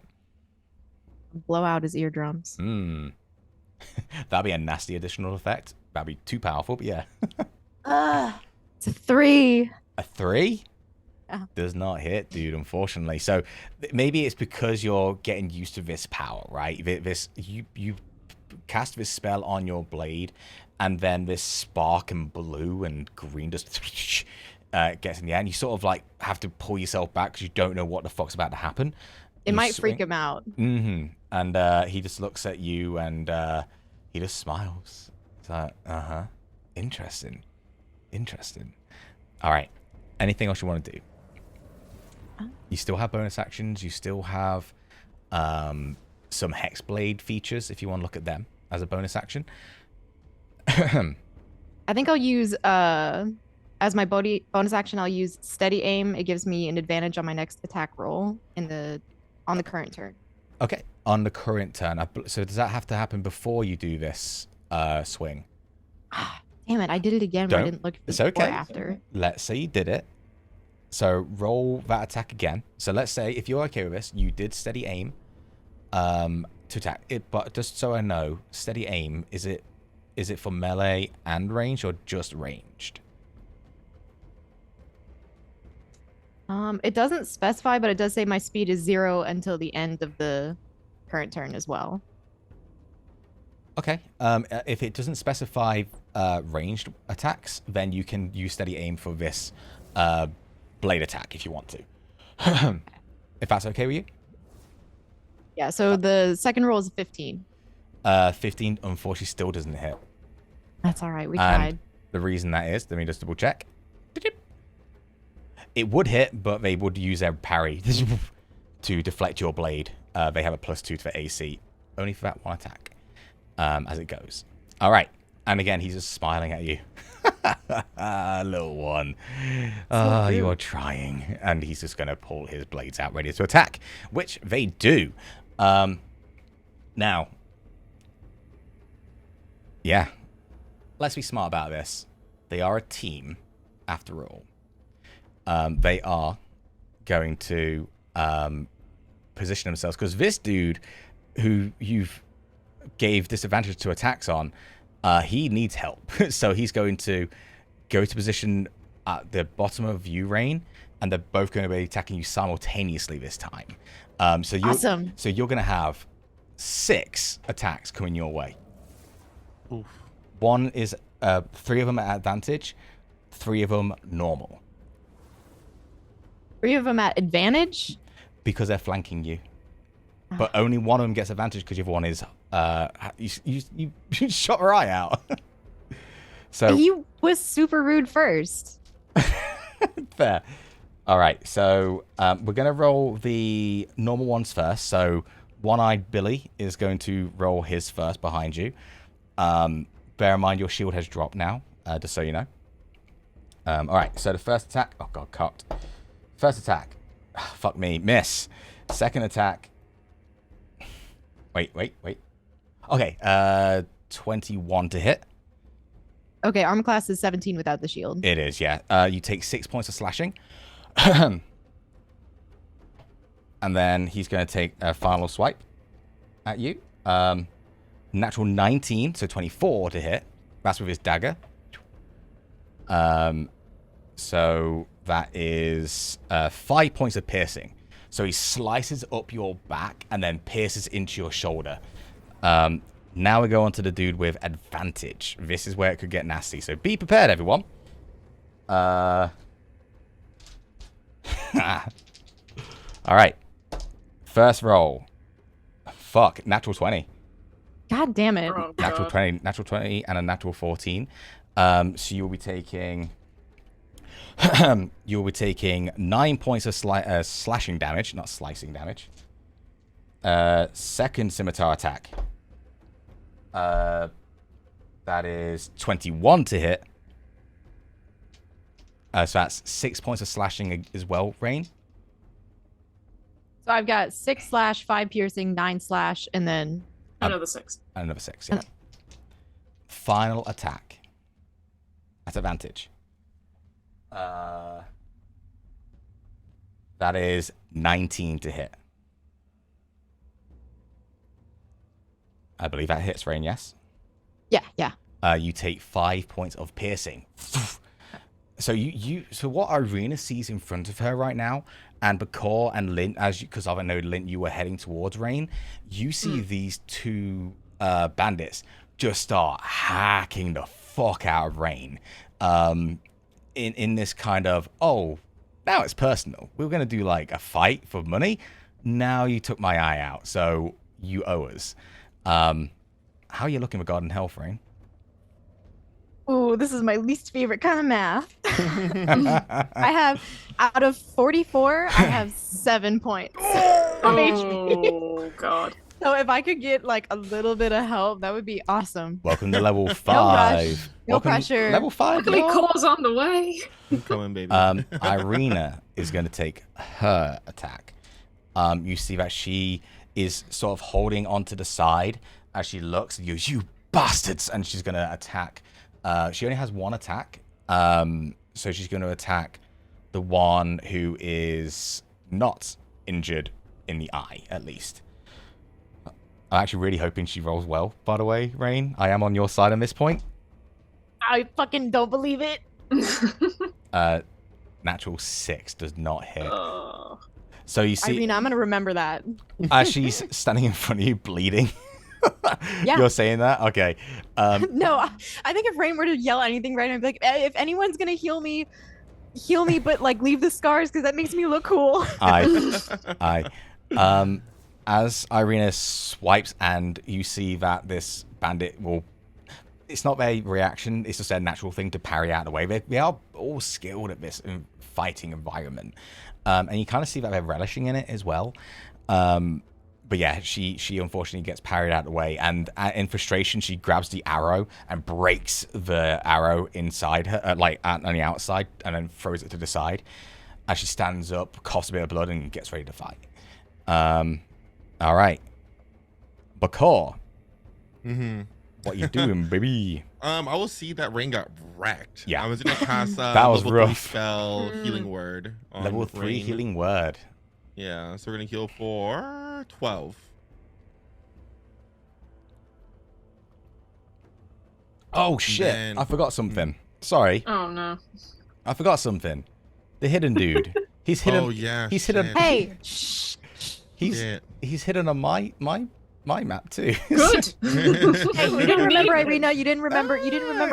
Blow out his eardrums. That'd be a nasty additional effect. That'd be too powerful, but yeah. It's a 3. A 3? Yeah. Does not hit, dude, unfortunately. So maybe it's because you're getting used to this power, right? You cast this spell on your blade, and then this spark and blue and green just gets in the air, and you sort of like have to pull yourself back because you don't know what the fuck's about to happen. It might freak him out. And he just looks at you and he just smiles. It's like, interesting. All right. Anything else you want to do? You still have bonus actions. You still have some Hexblade features if you want to look at them as a bonus action. I think I'll use, as my bonus action, I'll use Steady Aim. It gives me an advantage on my next attack roll on the current turn. Okay, on the current turn. So does that have to happen before you do this swing? Damn it, I did it again, but I didn't look it's okay. After. Let's say you did it. So roll that attack again. So let's say, if you're okay with this, you did Steady Aim to attack it. But just so I know, Steady Aim, is it for melee and range or just ranged? It doesn't specify, but it does say my speed is 0 until the end of the current turn as well. Okay. If it doesn't specify ranged attacks, then you can use Steady Aim for this blade attack if you want to. If that's okay with you? Yeah, so the second roll is 15. 15, unfortunately, still doesn't hit. That's all right. We tried. The reason that is, let me just double check. It would hit, but they would use their parry to deflect your blade. They have a +2 to the AC, only for that one attack, as it goes. All right. And again, he's just smiling at you. Little one. Oh, you are trying. And he's just going to pull his blades out, ready to attack, which they do. Now, yeah, let's be smart about this. They are a team, after all. They are going to position themselves, because this dude who you've gave disadvantage to attacks on, he needs help. So he's going to go to position at the bottom of you, Rain, and they're both going to be attacking you simultaneously this time. So awesome. So you're going to have 6 attacks coming your way. Oof. One is 3 of them at advantage, 3 of them normal. 3 of them at advantage? Because they're flanking you. But only one of them gets advantage because the other one is you shot her eye out. So he was super rude first. Fair. All right, so we're gonna roll the normal ones first. So One-Eyed Billy is going to roll his first behind you. Bear in mind your shield has dropped now, just so you know. All right, so the first attack. Oh god, cocked. First attack Fuck me. Miss. Second attack. Wait. Okay, 21 to hit. Okay, armor class is 17 without the shield. It is, yeah. You take 6 points of slashing. And then he's going to take a final swipe at you. Natural 19, so 24 to hit. That's with his dagger. So that is 5 points of piercing. So he slices up your back and then pierces into your shoulder. Now we go on to the dude with advantage. This is where it could get nasty. So be prepared, everyone. All right. First roll. Fuck. Natural 20. God damn it. Oh, Natural God. 20. Natural 20 and a natural 14. So you will be taking... you will be taking 9 points of slashing damage, not slicing damage. Second scimitar attack. That is 21 to hit. So that's 6 points of slashing as well, Rain. So I've got 6 slash, 5 piercing, 9 slash, and then Another 6. Another 6, yeah. Final attack. At advantage. That is 19 to hit. I believe that hits, Rain, yes? yeah. You take 5 points of piercing. So so what Irina sees in front of her right now, and Bakor and Lint, because I know Lint, you were heading towards Rain, you see these two bandits just start hacking the fuck out of Rain. In this kind of, oh, now it's personal. We were gonna do like a fight for money. Now you took my eye out, so you owe us. How are you looking regarding health, Rain? Ooh, this is my least favorite kind of math. I have, out of 44, I have 7 points of HP. Oh, God. So if I could get like a little bit of help, that would be awesome. Welcome to level 5. No Welcome, pressure. Level 5. Luckily, y'all. Core's on the way. I'm coming, baby. Irina is going to take her attack. You see that she is sort of holding onto the side as she looks and goes, "You bastards!" And she's going to attack. She only has 1 attack, so she's going to attack the one who is not injured in the eye, at least. I'm actually really hoping she rolls well, by the way, Rain. I am on your side on this point. I fucking don't believe it. Natural 6 does not hit. Oh. So you see, Irina, I'm gonna remember that. as she's standing in front of you bleeding. Yeah. You're saying that? Okay. No, I think if Rain were to yell anything right now, I'd be like, if anyone's gonna heal me, but like leave the scars because that makes me look cool. As Irina swipes and you see that this bandit will, it's not their reaction, it's just their natural thing to parry out of the way. They are all skilled at this fighting environment. And you kind of see that they're relishing in it as well. But yeah, she unfortunately gets parried out of the way, and in frustration, she grabs the arrow and breaks the arrow inside her, like on the outside, and then throws it to the side. As she stands up, coughs a bit of blood, and gets ready to fight. All right, Bakor. What you doing, baby? I will see that Rain got wrecked. Yeah. I was gonna cast That was level 3 rough. spell healing word. On Level 3 Rain. healing word. Yeah, so we're gonna heal for 12. Oh shit! Then- I forgot something. Sorry, Oh, no. I forgot something. The hidden dude. He's hidden. Oh yeah. He's hidden. shit. Hey, shh. He's hidden on my map too. Good. Hey, you didn't remember Irina. You didn't remember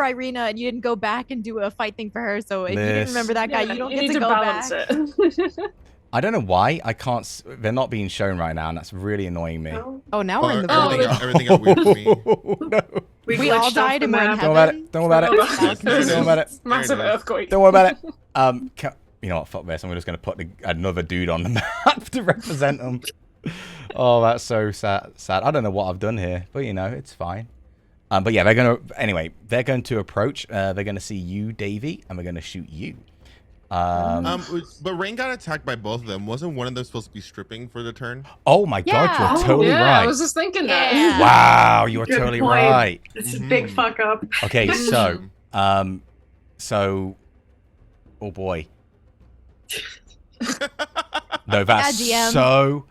Irina, and you didn't go back and do a fight thing for her. So if you didn't remember that guy, Yeah, you don't need get to go balance back. it. I don't know why I can't. They're not being shown right now, and that's really annoying me. No. Oh, now we're in the Oh, building. everything got weird for me. No. We all glitched off died the and we're in map. Don't worry about heaven. it. Don't worry about it. Oh, Don't worry about it. Massive There it is. earthquake. Don't worry about it. You know what? Fuck this. I'm just gonna put another dude on the map to represent him. Oh, that's so sad. I don't know what I've done here, but you know, it's fine. But yeah, they're going to approach. They're going to see you, Davey, and we're going to shoot you. But Rain got attacked by both of them. Wasn't one of them supposed to be stripping for the turn? Oh my god, Yeah. you're totally yeah, right. I was just thinking that. Yeah. Wow, you're Good totally point. right. It's a big fuck up. Okay, so, oh boy. No, that's Yeah, DM. so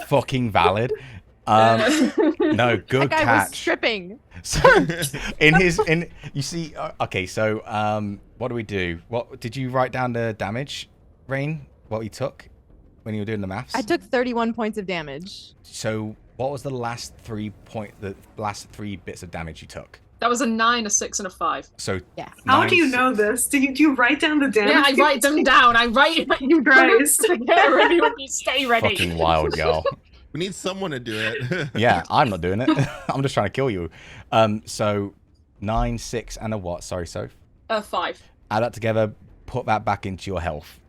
fucking valid. No, That good guy was catch. stripping. So, you see, okay, so, what do we do? What did you write down the damage, Rain? What you took when you were doing the maths? I took 31 points of damage. So, what was the last the last 3 bits of damage you took? That was a 9, a 6, and a 5. So, Yeah. How do you know this? Do you write down the damage? Yeah, I write them down. I write. You Christ. get ready when you stay ready. fucking wild, girl. We need someone to do it. Yeah, I'm not doing it. I'm just trying to kill you. So 9, 6, and a what? Sorry, Soph. 5. Add that together. Put that back into your health,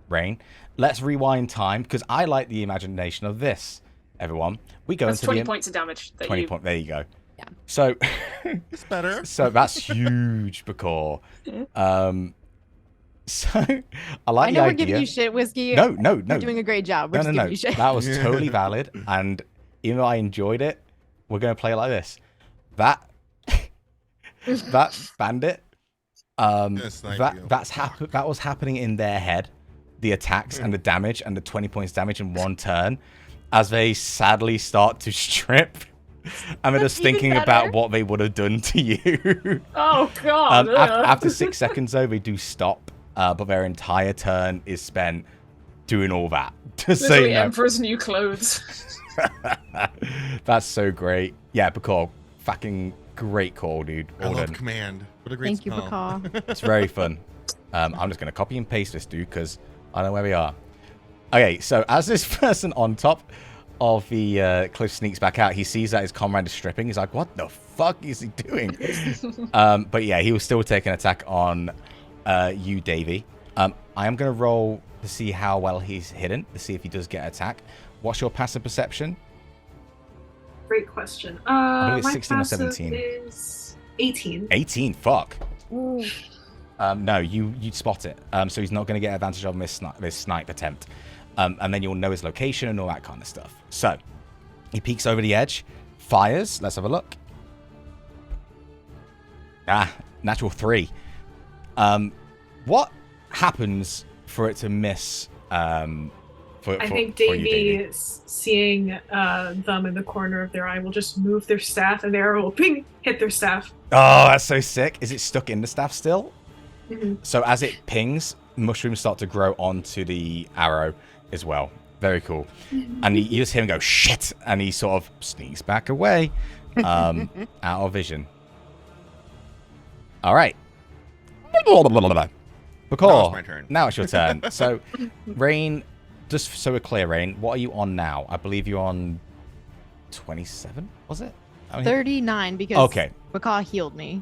Rain. Let's rewind time because I like the imagination of this. Everyone, we go That's into 20 the points of damage. 20 point. There you go. Yeah. So, It's better. so that's huge, Bakor. So I like I the know we're idea. giving you shit, Whiskey. No. We're doing a great job. We're No, just no, giving you shit. that was totally valid. And even though I enjoyed it, we're going to play it like this. That bandit, that was happening in their head. The attacks and the damage and the 20 points damage in one turn as they sadly start to strip. And they're just Even thinking better. about what they would have done to you. Oh god. After 6 seconds, though, they do stop. But their entire turn is spent doing all that. To say Literally no. Emperor's new clothes. That's so great. Yeah, Bakor, fucking great call, dude. I Well love done. command. What a great Thank you, spell. Bakar. It's very fun. I'm just going to copy and paste this, dude, because I know where we are. Okay, so as this person on top of the cliff sneaks back out, he sees that his comrade is stripping. He's like, what the fuck is he doing? But yeah, he will still take an attack on you, Davey. I am going to roll to see how well he's hidden, to see if he does get attack. What's your passive perception? Great question. I believe it's My 16 or passive 17. is 18. 18, fuck. Ooh. No, you spot it. So he's not going to get advantage of this snipe attempt. And then you'll know his location and all that kind of stuff. So he peeks over the edge, fires. Let's have a look. Natural 3. What happens for it to miss? I think for you, Davey, seeing them in the corner of their eye, will just move their staff and the arrow will ping, hit their staff. Oh, that's so sick. Is it stuck in the staff still? Mm-hmm. So as it pings, mushrooms start to grow onto the arrow as well. Very cool. And you just hear him go, shit! And he sort of sneaks back away out of vision. All right. Now it's my turn. Now it's your turn. So, Rain, just so we're clear, Rain, what are you on now? I believe you're on 27, was it? I mean, 39 because Okay. Bakar healed me.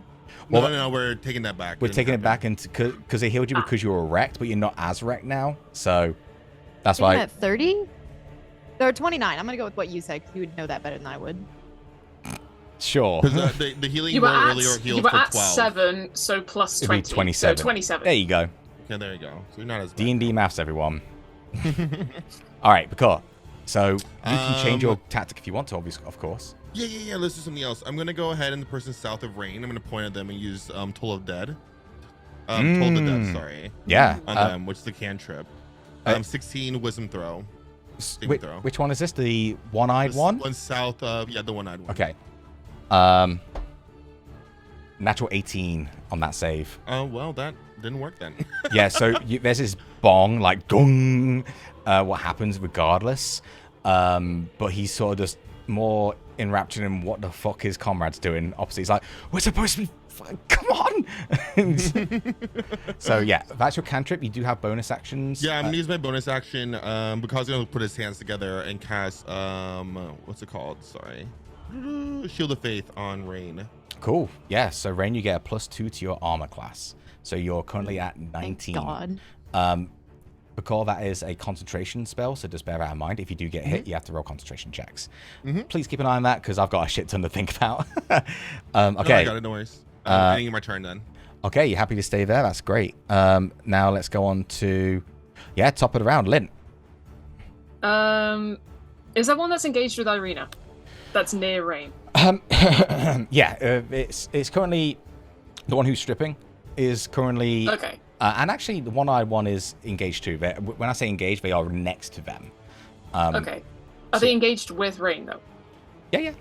Well, No, we're taking that back. We're Didn't taking it happen. back into because they healed you because you were wrecked, but you're not as wrecked now. So that's I'm why. at 30? Or 29. I'm going to go with what you said because you would know that better than I would. Sure. Because the healing You were word at, earlier you healed were for at 12. 7, so plus It'd be 20. 27. So 27. There you go. Okay, there you go. So you're not as bad. D&D maths, everyone. All right, Bakar. So you can change your tactic if you want to, obviously, of course. Yeah. Let's do something else. I'm gonna go ahead and the person south of Rain. I'm gonna point at them and use Toll of Dead. Toll the Dead. Sorry. Yeah. On them, which is the cantrip. 16 wisdom throw. Which one is this? The one-eyed one? One south of the one-eyed one. Okay. Natural 18 on that save. Oh well, that didn't work then. Yeah, so there's this bong, like, gong, what happens regardless. But he's sort of just more enraptured in what the fuck his comrade's doing. Opposite, he's like, we're supposed to be, come on! So, yeah, that's your cantrip. You do have bonus actions. Yeah, I'm gonna use my bonus action because he's gonna put his hands together and cast what's it called? Sorry, Shield of Faith on Rain. Cool. Yeah, so Rain, you get a +2 to your armor class. So you're currently at 19. Thank God. Because that is a concentration spell, so just bear that in mind. If you do get hit, you have to roll concentration checks. Please keep an eye on that, because I've got a shit ton to think about. Okay. No, I got it, no worries. Ending my turn then. Okay, you're happy to stay there? That's great. Now let's go on to, top of the round, Lynn. Is that one that's engaged with Irina? That's near Rain. It's currently the one who's stripping is currently Okay. And actually the one-eyed one is engaged too. When I say engaged, they are next to them. Okay. Are they engaged with Rain though? Yeah.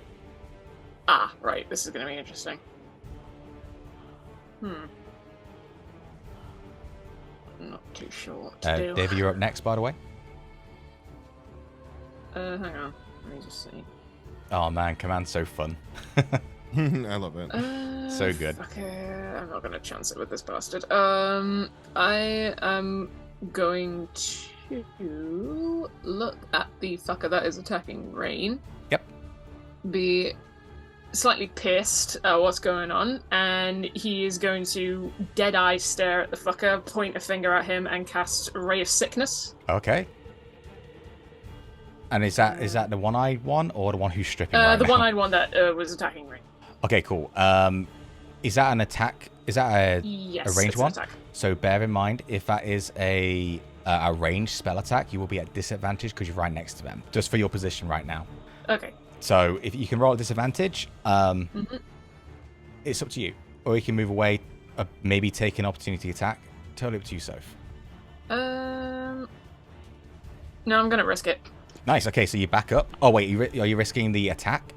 Ah, right. This is going to be interesting. I'm not too sure what to do. Davey, you're up next, by the way. Hang on. Let me just see. Oh man, Command's so fun. I love it. So good. Okay, I'm not going to chance it with this bastard. I am going to look at the fucker that is attacking Rain. Yep. Be slightly pissed at what's going on, and he is going to dead-eye stare at the fucker, point a finger at him, and cast Ray of Sickness. Okay. And is that the one-eyed one or the one who's stripping right the now? one-eyed one that was attacking Rain. Okay, cool. Is that an attack? Is that Yes, a ranged it's an one? attack. So bear in mind, if that is a ranged spell attack, you will be at disadvantage because you're right next to them, just for your position right now. Okay. So if you can roll at disadvantage, it's up to you. Or you can move away, maybe take an opportunity attack. Totally up to you, Soph. No, I'm gonna risk it. Nice. Okay, so you back up. Oh wait, are you risking the attack?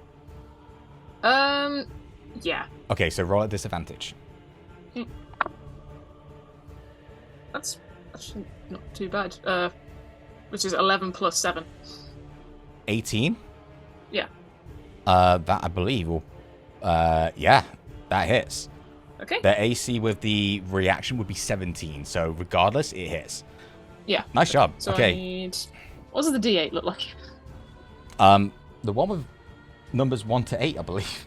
Yeah. Okay, so roll at disadvantage. That's actually not too bad. Which is 11 plus 7. 18. Yeah. That I believe will. That hits. Okay. The AC with the reaction would be 17, so regardless, it hits. Yeah. Nice job. So Okay. I need... What does the D8 look like? The one with numbers 1 to 8, I believe.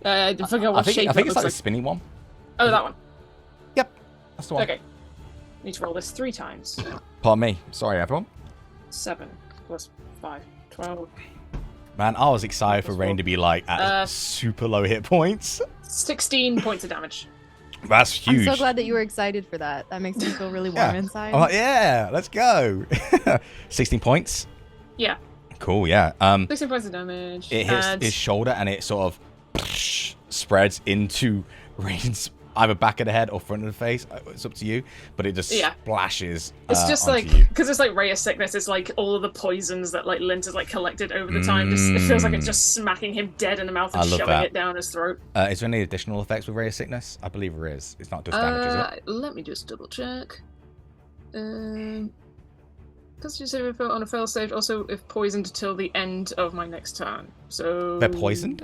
I forget what shape I think it it's looks like like. the spinny one. Oh, that one. Yep, that's the one. Okay. Need to roll this 3 times. Pardon me. Sorry, everyone. 7 plus 5. 12. Man, I was excited for Rain to be like at super low hit points. 16 points of damage. That's huge. I'm so glad that you were excited for that. That makes me feel really warm inside. I'm like, yeah, let's go. 16 points. Yeah. Cool, yeah. 16 points of damage. It hits his shoulder and it sort of spreads into Rain's either back of the head or front of the face. It's up to you, but it just splashes. It's just onto like, you. because it's like Ray of Sickness, it's like all of the poisons that like Lint has like collected over the time. Just, it feels like it's just smacking him dead in the mouth and shoving it down his throat. Is there any additional effects with Ray of Sickness? I believe there is. It's not just damage, is it? Let me just double check. Constitution saving throw on a fail save, also if poisoned till the end of my next turn. So They're poisoned?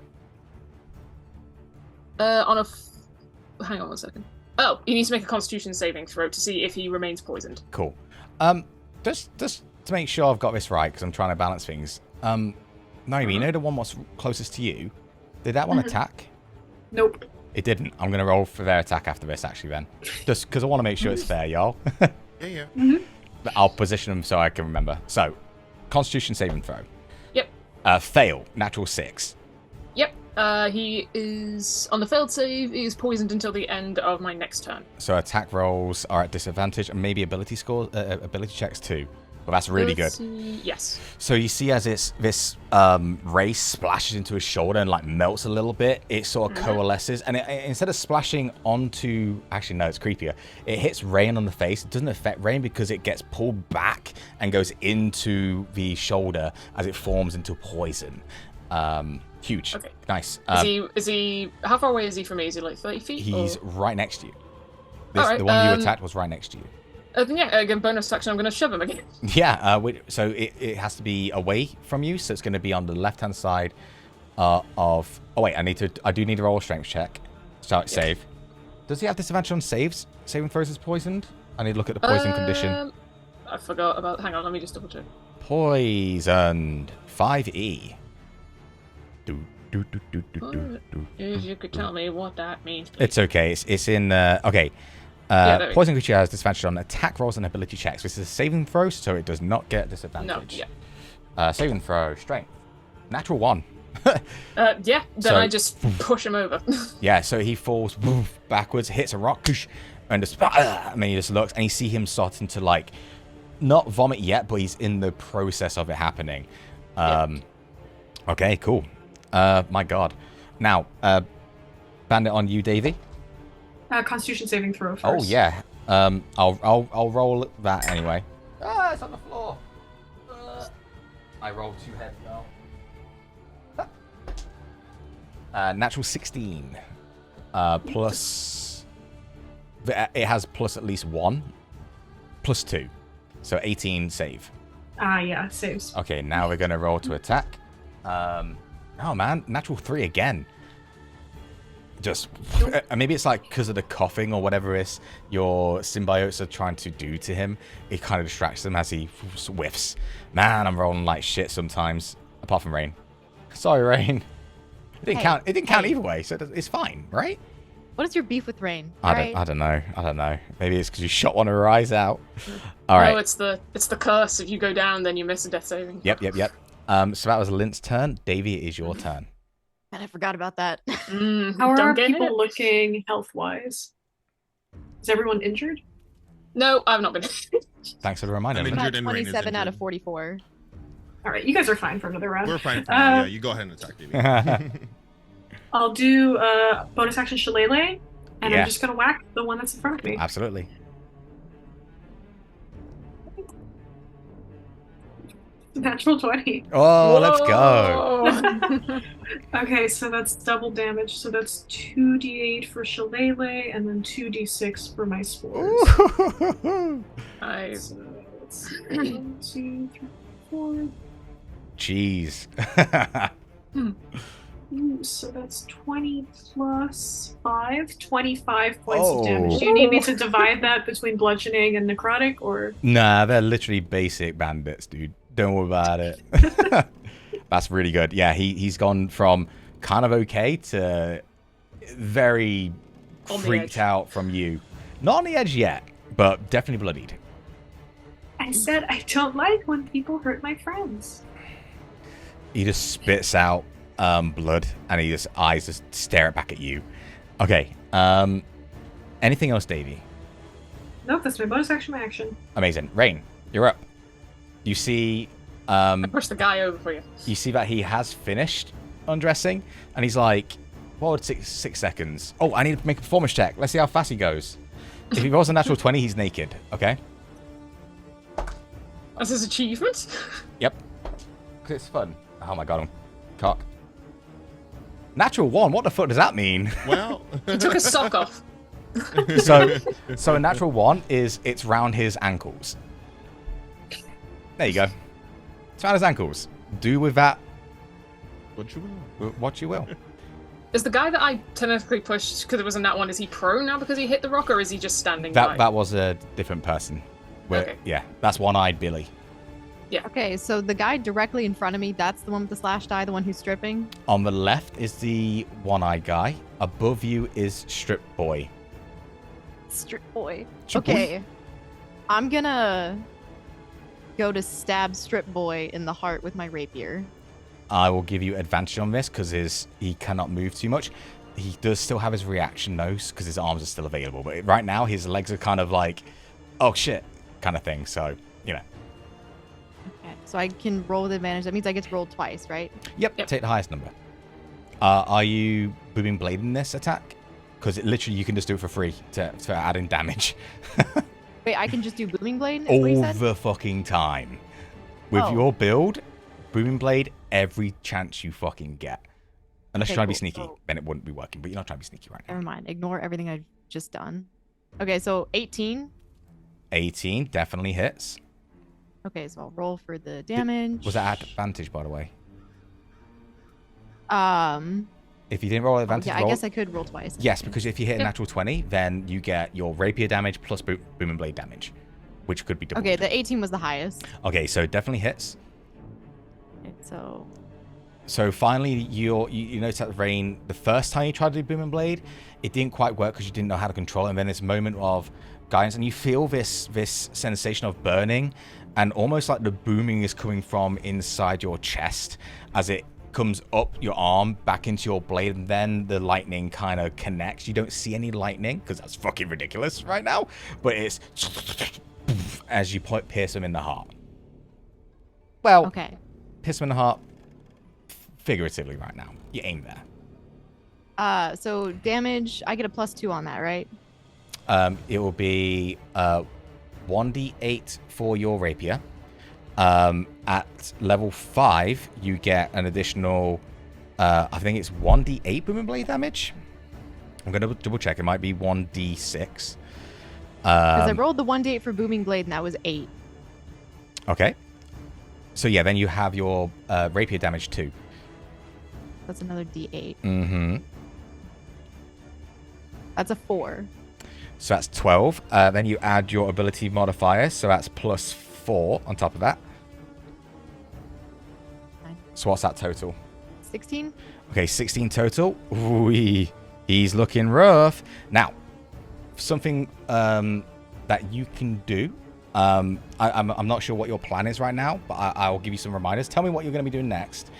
Hang on 1 second. Oh, he needs to make a Constitution saving throw to see if he remains poisoned. Cool. Just to make sure I've got this right, because I'm trying to balance things. Naomi, you know the one what's closest to you? Did that one attack? Nope. It didn't. I'm going to roll for their attack after this, actually, then. Just because I want to make sure it's fair, y'all. Yeah. I'll position them so I can remember. So, Constitution saving throw. Yep. Fail. Natural 6. Yep. He is on the failed save. He is poisoned until the end of my next turn. So attack rolls are at disadvantage, and maybe ability checks too. Well, that's really good. Yes. So you see, as this ray splashes into his shoulder and like melts a little bit, it sort of coalesces, and instead of splashing onto, actually no, it's creepier. It hits Rain on the face. It doesn't affect Rain because it gets pulled back and goes into the shoulder as it forms into poison. Huge. Okay. Nice. Is he? How far away is he from me? Is he like 30 feet? He's right next to you. The one you attacked was right next to you. Again, bonus action, I'm going to shove him again. Yeah, so it has to be away from you, so it's going to be on the left-hand side of... Oh, wait, I do need to roll a strength check. Save. Does he have disadvantage on saves? Saving throws is poisoned? I need to look at the poison condition. I forgot about... Hang on, let me just double check. Poisoned. 5E. If you could tell me what that means, please. It's okay. It's in... okay. Poison creature has disadvantage on attack rolls and ability checks. This is a saving throw, so it does not get disadvantage. No, yeah. Saving throw, strength. Natural 1. Yeah, then I just push him over. Yeah, so he falls backwards, hits a rock, and just, and then he just looks, and you see him starting to, like, not vomit yet, but he's in the process of it happening. Okay, cool. My God. Now, Bandit on you, Davey. Constitution saving throw first. Oh yeah. I'll roll that anyway. Ah, it's on the floor. I rolled too heavy now. Natural 16. Plus. It has plus at least 1. Plus 2. So 18 save. Yeah, saves. Okay, now we're gonna roll to attack. Oh man, natural 3 again. Just maybe it's like because of the coughing or whatever it is your symbiotes are trying to do to him. It kind of distracts him as he whiffs. Man, I'm rolling like shit sometimes. Apart from Rain. Sorry, Rain. It didn't count. It didn't count either way, so it's fine, right? What is your beef with Rain? I don't know. Maybe it's because you shot one of her eyes out. All right. No, it's the curse. If you go down, then you miss a death saving. Yep. So that was Lint's turn. Davey, it is your turn. And I forgot about that. How are people looking health-wise? Is everyone injured? No, I've not been. Thanks for the reminder. I'm About injured and Rain is 27 out of injured. 44. All right, you guys are fine for another round. We're fine for now. Yeah, you go ahead and attack, Davey. I'll do bonus action Shillelagh, and Yeah. I'm just gonna whack the one that's in front of me. Absolutely. Natural 20. Oh, let's go. Okay, so that's double damage. So that's 2d8 for Shillelagh, and then 2d6 for my spores. Nice. So let's see, 1, 2, 3, 4. Jeez. Ooh, so that's 20 plus 5, 25 points of damage. Do you need me to divide that between bludgeoning and necrotic, or? Nah, they're literally basic bandits, dude. Don't worry about it. That's really good. Yeah, he's gone from kind of okay to very freaked out from you. Not on the edge yet, but definitely bloodied. I said I don't like when people hurt my friends. He just spits out blood, and his eyes just stare back at you. Okay. Anything else, Davey? Nope, that's my bonus action, my action. Amazing. Rain, you're up. You see... I push the guy over for you. You see that he has finished undressing, and he's like, what would 6 seconds? Oh, I need to make a performance check. Let's see how fast he goes. If he rolls a natural 20, he's naked. Okay? That's his achievement? Yep. Because it's fun. Oh my god, I'm cock. Natural 1, what the fuck does that mean? Well, He took his sock off. So a natural 1 is it's round his ankles. There you go. It's round his ankles. Do with that what you will. Is the guy that I technically pushed because it was a nat 1, is he prone now because he hit the rock, or is he just standing by? That was a different person. Okay. Yeah, that's one-eyed Billy. Yeah. Okay, so the guy directly in front of me, that's the one with the slashed eye, the one who's stripping? On the left is the one-eyed guy. Above you is Strip Boy. Strip boy. Strip boy? Okay. I'm gonna go to stab Strip Boy in the heart with my rapier. I will give you advantage on this because he cannot move too much. He does still have his reaction nose because his arms are still available. But right now, his legs are kind of like, oh shit, kind of thing. So, you know. Okay, so I can roll with advantage. That means I get to roll twice, right? Yep. Take the highest number. Are you booming blade in this attack? Because literally you can just do it for free to add in damage. Wait, I can just do booming blade? Is what you All said? the fucking time. With Oh. your build, booming blade, every chance you fucking get. Unless Okay, you're trying to be cool. sneaky, So- then it wouldn't be working. But you're not trying to be sneaky right now. Never mind. Ignore everything I've just done. Okay, so 18. 18 definitely hits. Okay, so I'll roll for the damage. Was that at advantage, by the way? Oh, If you didn't roll advantage, yeah, I roll. guess I could roll twice. Yes, because if you hit a Yeah. natural 20, then you get your rapier damage plus booming blade damage, which could be doubled. Okay, the 18 was the highest. Okay, so definitely hits. Okay, so So finally, you notice that Rain, the first time you tried to do booming blade, it didn't quite work because you didn't know how to control it. And then this moment of guidance, and you feel this sensation of burning, and almost like the booming is coming from inside your chest as it comes up your arm back into your blade, and then the lightning kind of connects. You don't see any lightning because that's fucking ridiculous right now, but it's as you pierce him in the heart. Well, Okay. pierce him in the heart figuratively right now. You aim there. So damage, I get a +2 on that, right? It will be 1d8 for your rapier. At level 5, you get an additional, I think it's 1d8 boom and blade damage. I'm going to double check. It might be 1d6. Because I rolled the 1d8 for booming blade, and that was 8. Okay. So yeah, then you have your rapier damage too. That's another d8. Mm-hmm. That's a 4. So that's 12. Then you add your ability modifier, so that's +4 on top of that. Nine. So what's that total? 16? Okay, 16 total. Ooh, he's looking rough. Now, something that you can do. I'm not sure what your plan is right now, but I'll give you some reminders. Tell me what you're going to be doing next.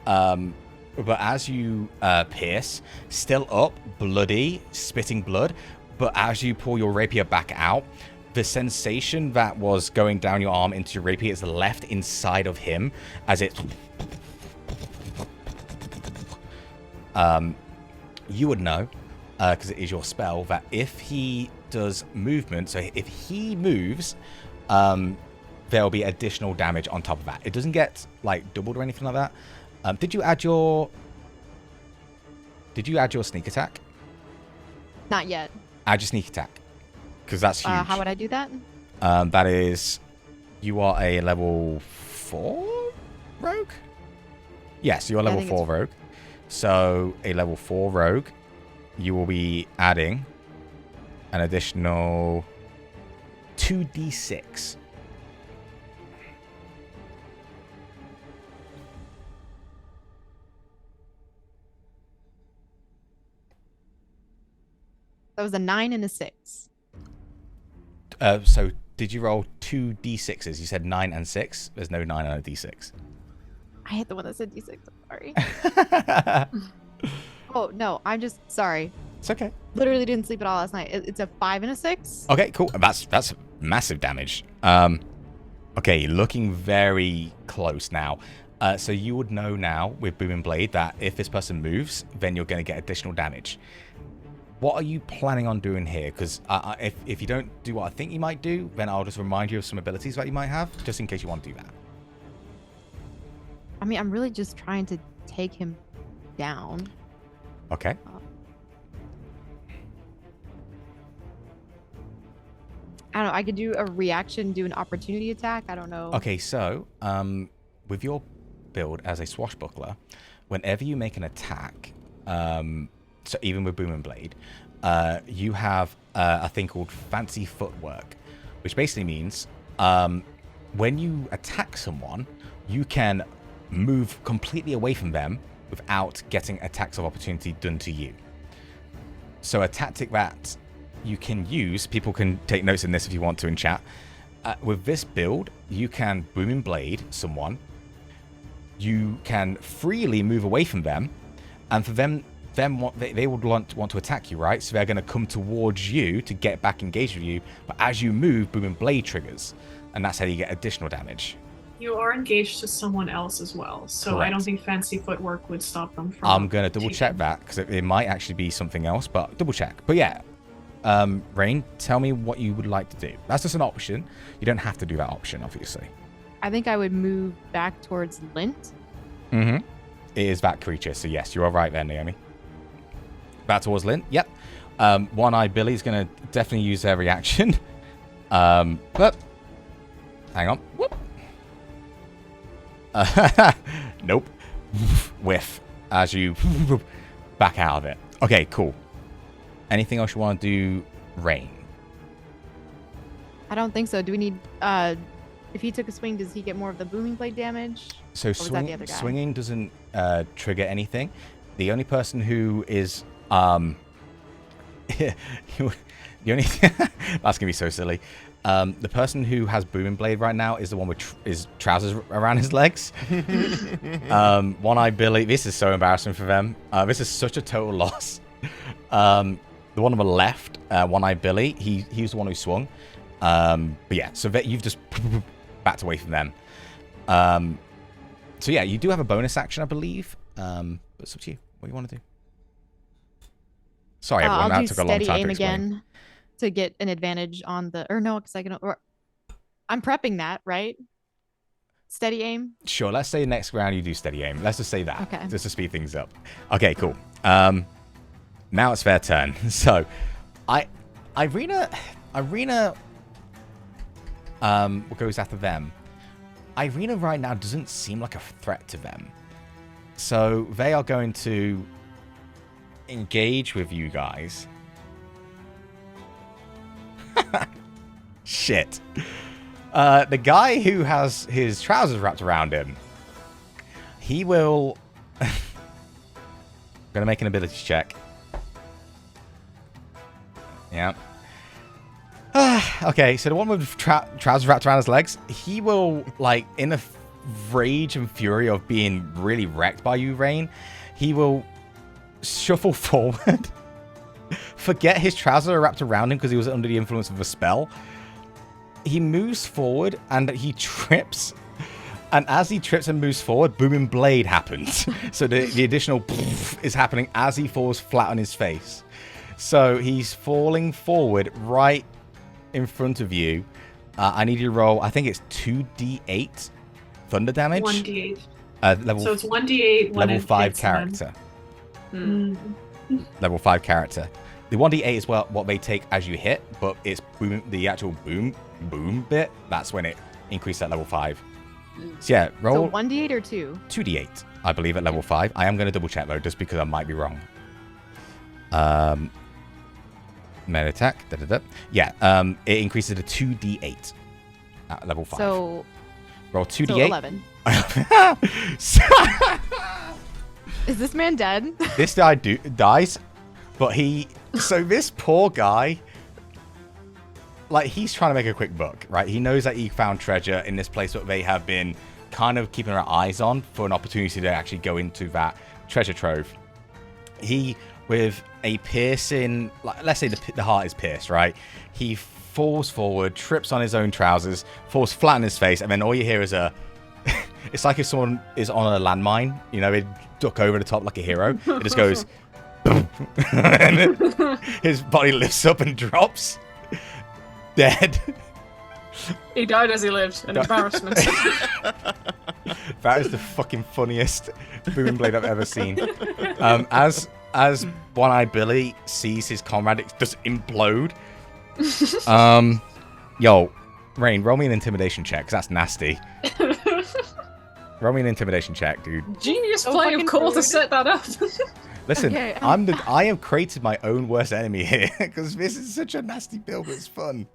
But as you pierce, still up, bloody, spitting blood, but as you pull your rapier back out, the sensation that was going down your arm into your rapier is left inside of him as it... you would know, because it is your spell, that if he does movement, so if he moves, there will be additional damage on top of that. It doesn't get, like, doubled or anything like that. Did you add your sneak attack? Not yet. Add your sneak attack, because that's huge. How would I do that? That is, you are a level 4 rogue? Yes, you're a level 4 rogue. So a level 4 rogue, you will be adding an additional 2d6. That was a 9 and a 6. So did you roll 2 d6s? You said 9 and 6. There's no 9 and a d6. I hate the one that said d6. I'm sorry. Oh, no. I'm just sorry. It's okay. Literally didn't sleep at all last night. It's a 5 and a 6. Okay, cool. That's massive damage. Okay, looking very close now. So you would know now with Booming Blade that if this person moves, then you're going to get additional damage. What are you planning on doing here? Because if you don't do what I think you might do, then I'll just remind you of some abilities that you might have, just in case you want to do that. I mean, I'm really just trying to take him down. Okay. I don't know. I could do a reaction, do an opportunity attack. I don't know. Okay, so with your build as a swashbuckler, whenever you make an attack, so even with Boom and Blade, you have a thing called fancy footwork, which basically means when you attack someone, you can move completely away from them without getting attacks of opportunity done to you. So a tactic that you can use, people can take notes in this if you want to in chat. With this build, you can Boom and Blade someone. You can freely move away from them, and for them they would want to attack you, right? So they're going to come towards you to get back engaged with you, but as you move, Boom and Blade triggers, and that's how you get additional damage. You are engaged to someone else as well, so Correct. I don't think fancy footwork would stop them from... I'm going to double check that, because it might actually be something else, but double check. But yeah, Rain, tell me what you would like to do. That's just an option. You don't have to do that option, obviously. I think I would move back towards Lint. Mm-hmm. It is that creature, so yes, you are right there, Naomi. Back towards Lint, yep. One-Eyed Billy's going to definitely use their reaction. But, hang on. Whoop. Nope. Whiff as you back out of it. Okay, cool. Anything else you want to do, Rain? I don't think so. Do we need... if he took a swing, does he get more of the booming blade damage? So Or was that the other guy? swinging doesn't trigger anything. The only person who is... the only that's going to be so silly. The person who has Booming Blade right now is the one with his trousers around his legs. One-Eyed Billy, this is so embarrassing for them. This is such a total loss. The one on the left, One-Eyed Billy, he's the one who swung. But yeah, so you've just backed away from them. So yeah, you do have a bonus action, I believe. But it's up to you. What do you want to do? Sorry, everyone. That took a long time to explain. I'll do steady aim again to get an advantage on the... Or no, because I'm prepping that, right? Steady aim? Sure, let's say next round you do steady aim. Let's just say that. Okay. Just to speed things up. Okay, cool. Now it's their turn. So, Irina what goes after them? Irina right now doesn't seem like a threat to them. So, they are going to engage with you guys. Shit. The guy who has his trousers wrapped around him, he will... Gonna make an ability check. Yeah. Okay, so the one with trousers wrapped around his legs, he will, like, in a rage and fury of being really wrecked by you, Rain, he will shuffle forward, forget his trousers are wrapped around him because he was under the influence of a spell. He moves forward and he trips. And as he trips and moves forward, Booming Blade happens. So the additional is happening as he falls flat on his face. So he's falling forward right in front of you. I need you to roll, I think it's 2d8 thunder damage. 1d8. Level, so it's 1d8. Level 5 character. Level 5 character. The 1d8 is what they take as you hit, but it's the actual boom bit. That's when it increases at level 5. So yeah, roll. So 1d8 or 2? 2d8, I believe, at level 5. I am going to double check though, just because I might be wrong. Melee attack. Yeah, it increases to 2d8 at level 5. So roll 2d8. So 11. Is this man dead? This guy dies, but so this poor guy, like, he's trying to make a quick buck, right? He knows that he found treasure in this place that they have been kind of keeping their eyes on for an opportunity to actually go into that treasure trove. He, with a piercing, like, let's say the heart is pierced, right? He falls forward, trips on his own trousers, falls flat on his face, and then all you hear is it's like if someone is on a landmine, you know, they duck over the top like a hero. It just goes, and his body lifts up and drops, dead. He died as he lived. An embarrassment. That is the fucking funniest Booming Blade I've ever seen. As One-Eyed Billy sees his comrade just implode. Yo, Rain, roll me an intimidation check, because that's nasty. Roll me an intimidation check, dude. Genius play of Cole to set that up. Listen, Okay. I have created my own worst enemy here, because this is such a nasty build, but it's fun.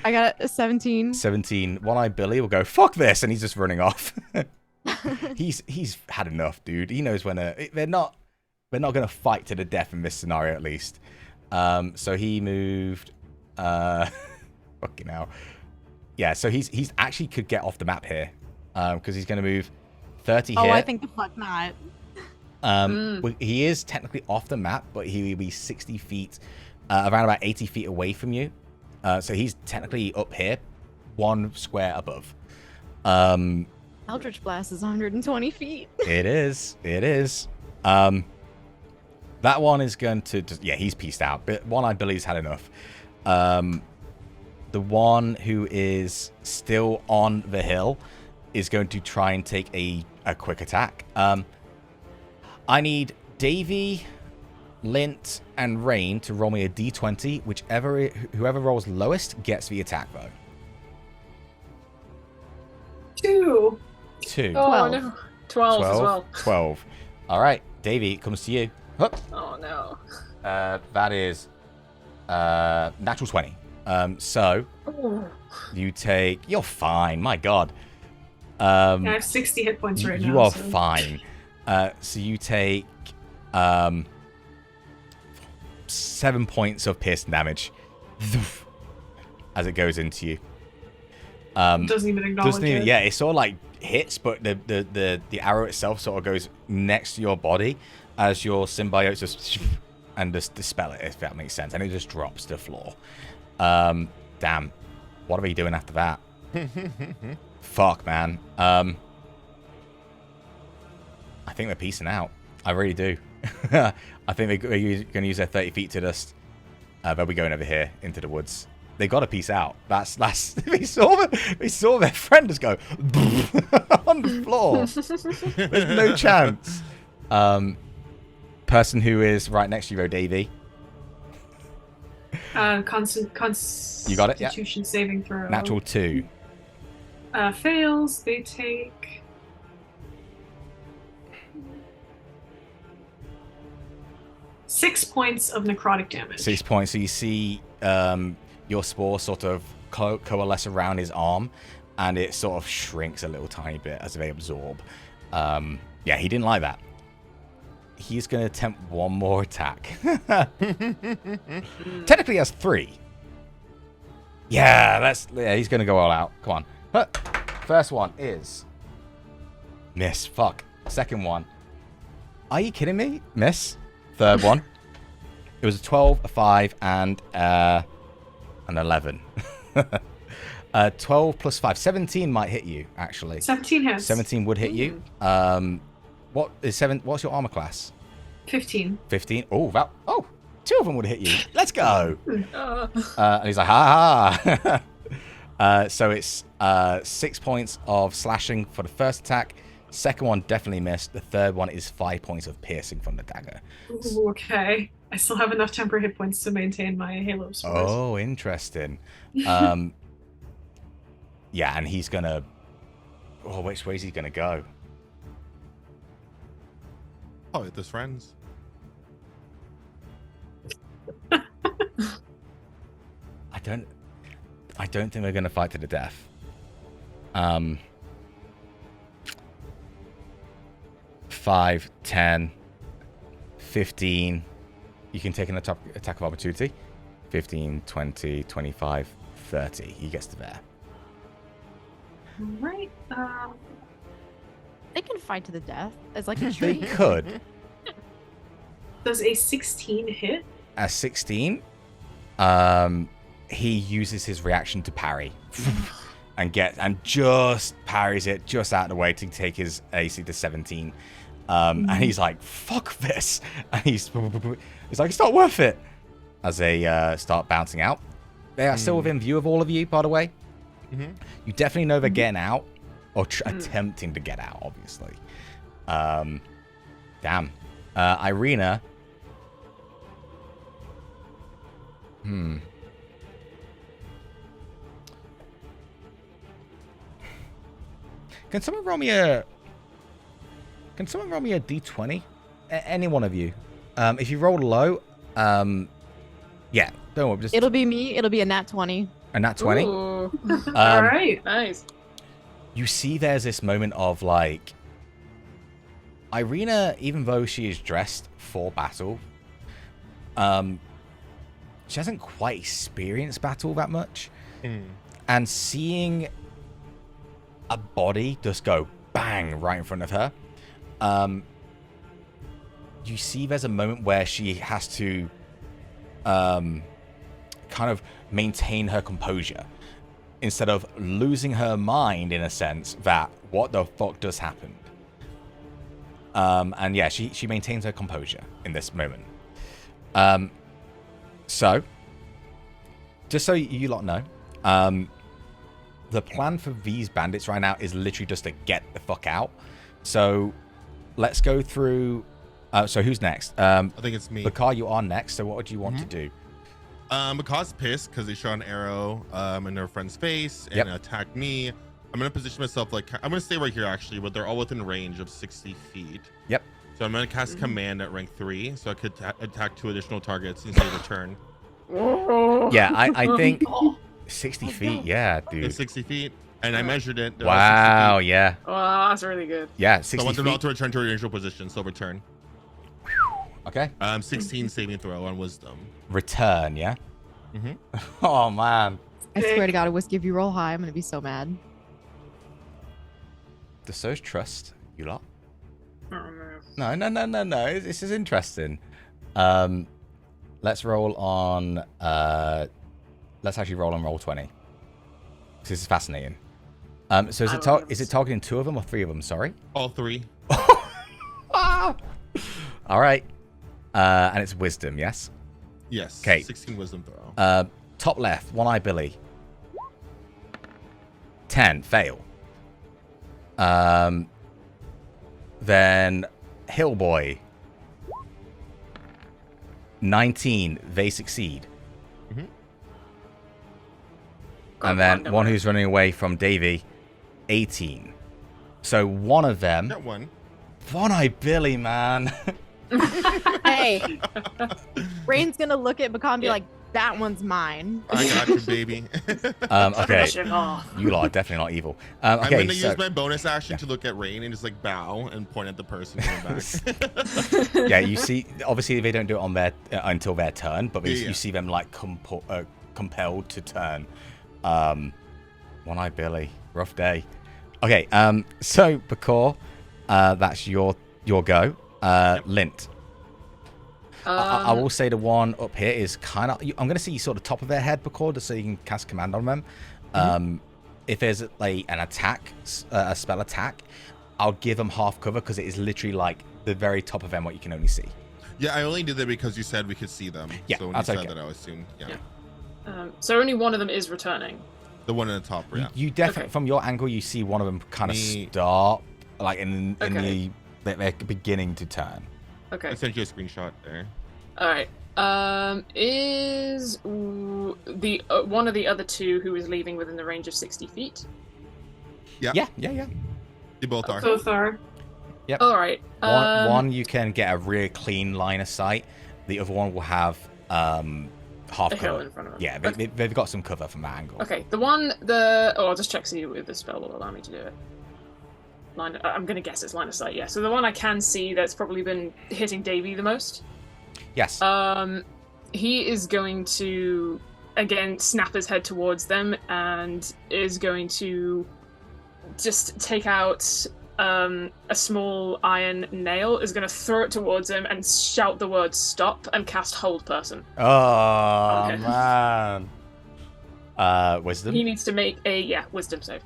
I got a 17. 17. One-Eyed Billy will go, fuck this, and he's just running off. He's had enough, dude. He knows when they're not gonna fight to the death in this scenario, at least. So he moved. Fucking hell. Yeah. So he's actually could get off the map here, because he's gonna move 30 here. Oh, I think the fuck not. Well, he is technically off the map, but he will be 60 feet, around about 80 feet away from you. So he's technically up here, 1 square above. Eldritch Blast is 120 feet. It is. That one is going to just, yeah, he's pieced out. But One-Eyed Billy's had enough. The one who is still on the hill is going to try and take a quick attack. I need Davey, Lint, and Rain to roll me a d20. Whoever rolls lowest gets the attack, though. 2. 2. Oh 12. no. 12 as well. 12. All right, Davey, it comes to you. Hup. Oh no. That is natural 20. So Ooh. you're fine. My God. I have 60 hit points right now. You are so. fine. So you take 7 points of piercing damage as it goes into you. Doesn't even acknowledge it. Yeah, it sort of like hits, but the arrow itself sort of goes next to your body as your symbiote just and just dispel it, if that makes sense, and it just drops to the floor. Damn, what are we doing after that? Fuck, man. I think they're peacing out. I really do. I think they're going to use their 30 feet to just. They'll be going over here into the woods. They got to peace out. That's. We saw their friend just go on the floor. There's no chance. Person who is right next to you, Davey. You got it. Yeah. Constitution saving throw. Natural 2. Fails. They take 6 points of necrotic damage. 6 points. So you see your spore sort of coalesce around his arm, and it sort of shrinks a little tiny bit as they absorb. Yeah, he didn't like that. He's going to attempt one more attack. Technically, he has 3. Yeah, he's going to go all out. Come on. First one is miss. Fuck. Second one. Are you kidding me? Miss. Third one. It was a 12, a 5, and an 11. 12 plus 5. 17 might hit you, actually. 17 hits. 17 would hit you. What's your armor class? 15. 15. Oh, 2 of them would hit you. Let's go. And he's like, ha ha. So it's 6 points of slashing for the first attack. Second one definitely missed. The third one is 5 points of piercing from the dagger. Ooh, okay. I still have enough temper hit points to maintain my Halo scores. Oh, interesting. Yeah, and he's gonna. Oh, which way is he gonna go? Oh, with his friends. I don't think we're gonna fight to the death. 5, 10, 15. You can take an attack of opportunity. 15, 20, 25, 30. He gets to there. Right. They can fight to the death. It's like a tree. They could. Does a 16 hit? A 16. He uses his reaction to parry. and just parries it just out of the way to take his AC to 17. And he's like, fuck this. And he's like, it's not worth it. As they start bouncing out. They are still within view of all of you, by the way. You definitely know they're getting out. Or attempting to get out, obviously. Damn. Irina. Can someone roll me a d20? Any one of you. If you roll low, yeah, don't worry. It'll be me. It'll be a nat 20. A nat 20? All right. Nice. You see there's this moment of like Irina, even though she is dressed for battle, she hasn't quite experienced battle that much. And seeing a body just go bang right in front of her, you see there's a moment where she has to kind of maintain her composure instead of losing her mind, in a sense that what the fuck just happened. And yeah, she maintains her composure in this moment. So just so you lot know, the plan for these bandits right now is literally just to get the fuck out. So let's go through. So who's next? I think it's me. Bakar, you are next. So what would you want to do? Bakar's pissed because they shot an arrow in their friend's face and attacked me. I'm gonna position myself like I'm gonna stay right here actually, but they're all within range of 60 feet. Yep. So I'm gonna cast command at rank 3, so I could attack 2 additional targets and save a turn. Yeah, I think 60 feet. Yeah, dude. It's 60 feet, and I measured it. Wow. Yeah. Wow, that's really good. Yeah, 60 So I want them feet. all to return to their initial position, so return. Okay. 16 saving throw on wisdom. Return. Yeah. Oh man. I swear to God, Whiskey, if you roll high, I'm gonna be so mad. Does So's trust you lot? Oh, no. No. This is interesting. Let's roll on. Let's actually roll on roll 20. This is fascinating. So is it targeting 2 of them or 3 of them? Sorry. All 3. Ah! All right. And it's wisdom, yes. Yes. Okay. 16 wisdom throw. Top left, One-Eye Billy. 10, fail. Then Hillboy. 19, they succeed. Mhm. And then one who's running away from Davy, 18. So one of them. Got one. One-Eye Billy, man. Hey, Rain's gonna look at Bakan and be like, "That one's mine." I got you, baby. Okay. Finish him off. You lot are definitely not evil. I'm Okay, going to so, use my bonus action to look at Rain and just like bow and point at the person in the back. yeah, you see, obviously they don't do it on their until their turn, but Yeah. you see them like compelled to turn. One-Eye Billy, rough day. Okay, so Bakor, that's your go. Lint. I will say the one up here is kind of. I'm going to see sort of top of their head, Bakor, just so you can cast command on them. If there's like an attack, a spell attack, I'll give them half cover because it is literally like the very top of them, what you can only see. Yeah, I only did that because you said we could see them. Yeah, so when that's you said okay. that, I assumed. Yeah. So only one of them is returning. The one in the top, yeah. You definitely, Okay. from your angle, you see one of them kind of start, like in they're beginning to turn. Okay. I sent you a screenshot there. All right. Is the one of the other 2 who is leaving within the range of 60 feet? Yeah. They both are. Both are. All right. One you can get a real clean line of sight. The other one will have half a hill cover. in front of them. Yeah, they've got some cover from that angle. Okay. I'll just check see if the spell will allow me to do it. I'm gonna guess it's line of sight. Yeah. So the one I can see that's probably been hitting Davy the most. Yes. He is going to again snap his head towards them and is going to just take out a small iron nail, is going to throw it towards him and shout the word stop and cast hold person. Oh, Okay. man. Wisdom? He needs to make a wisdom save.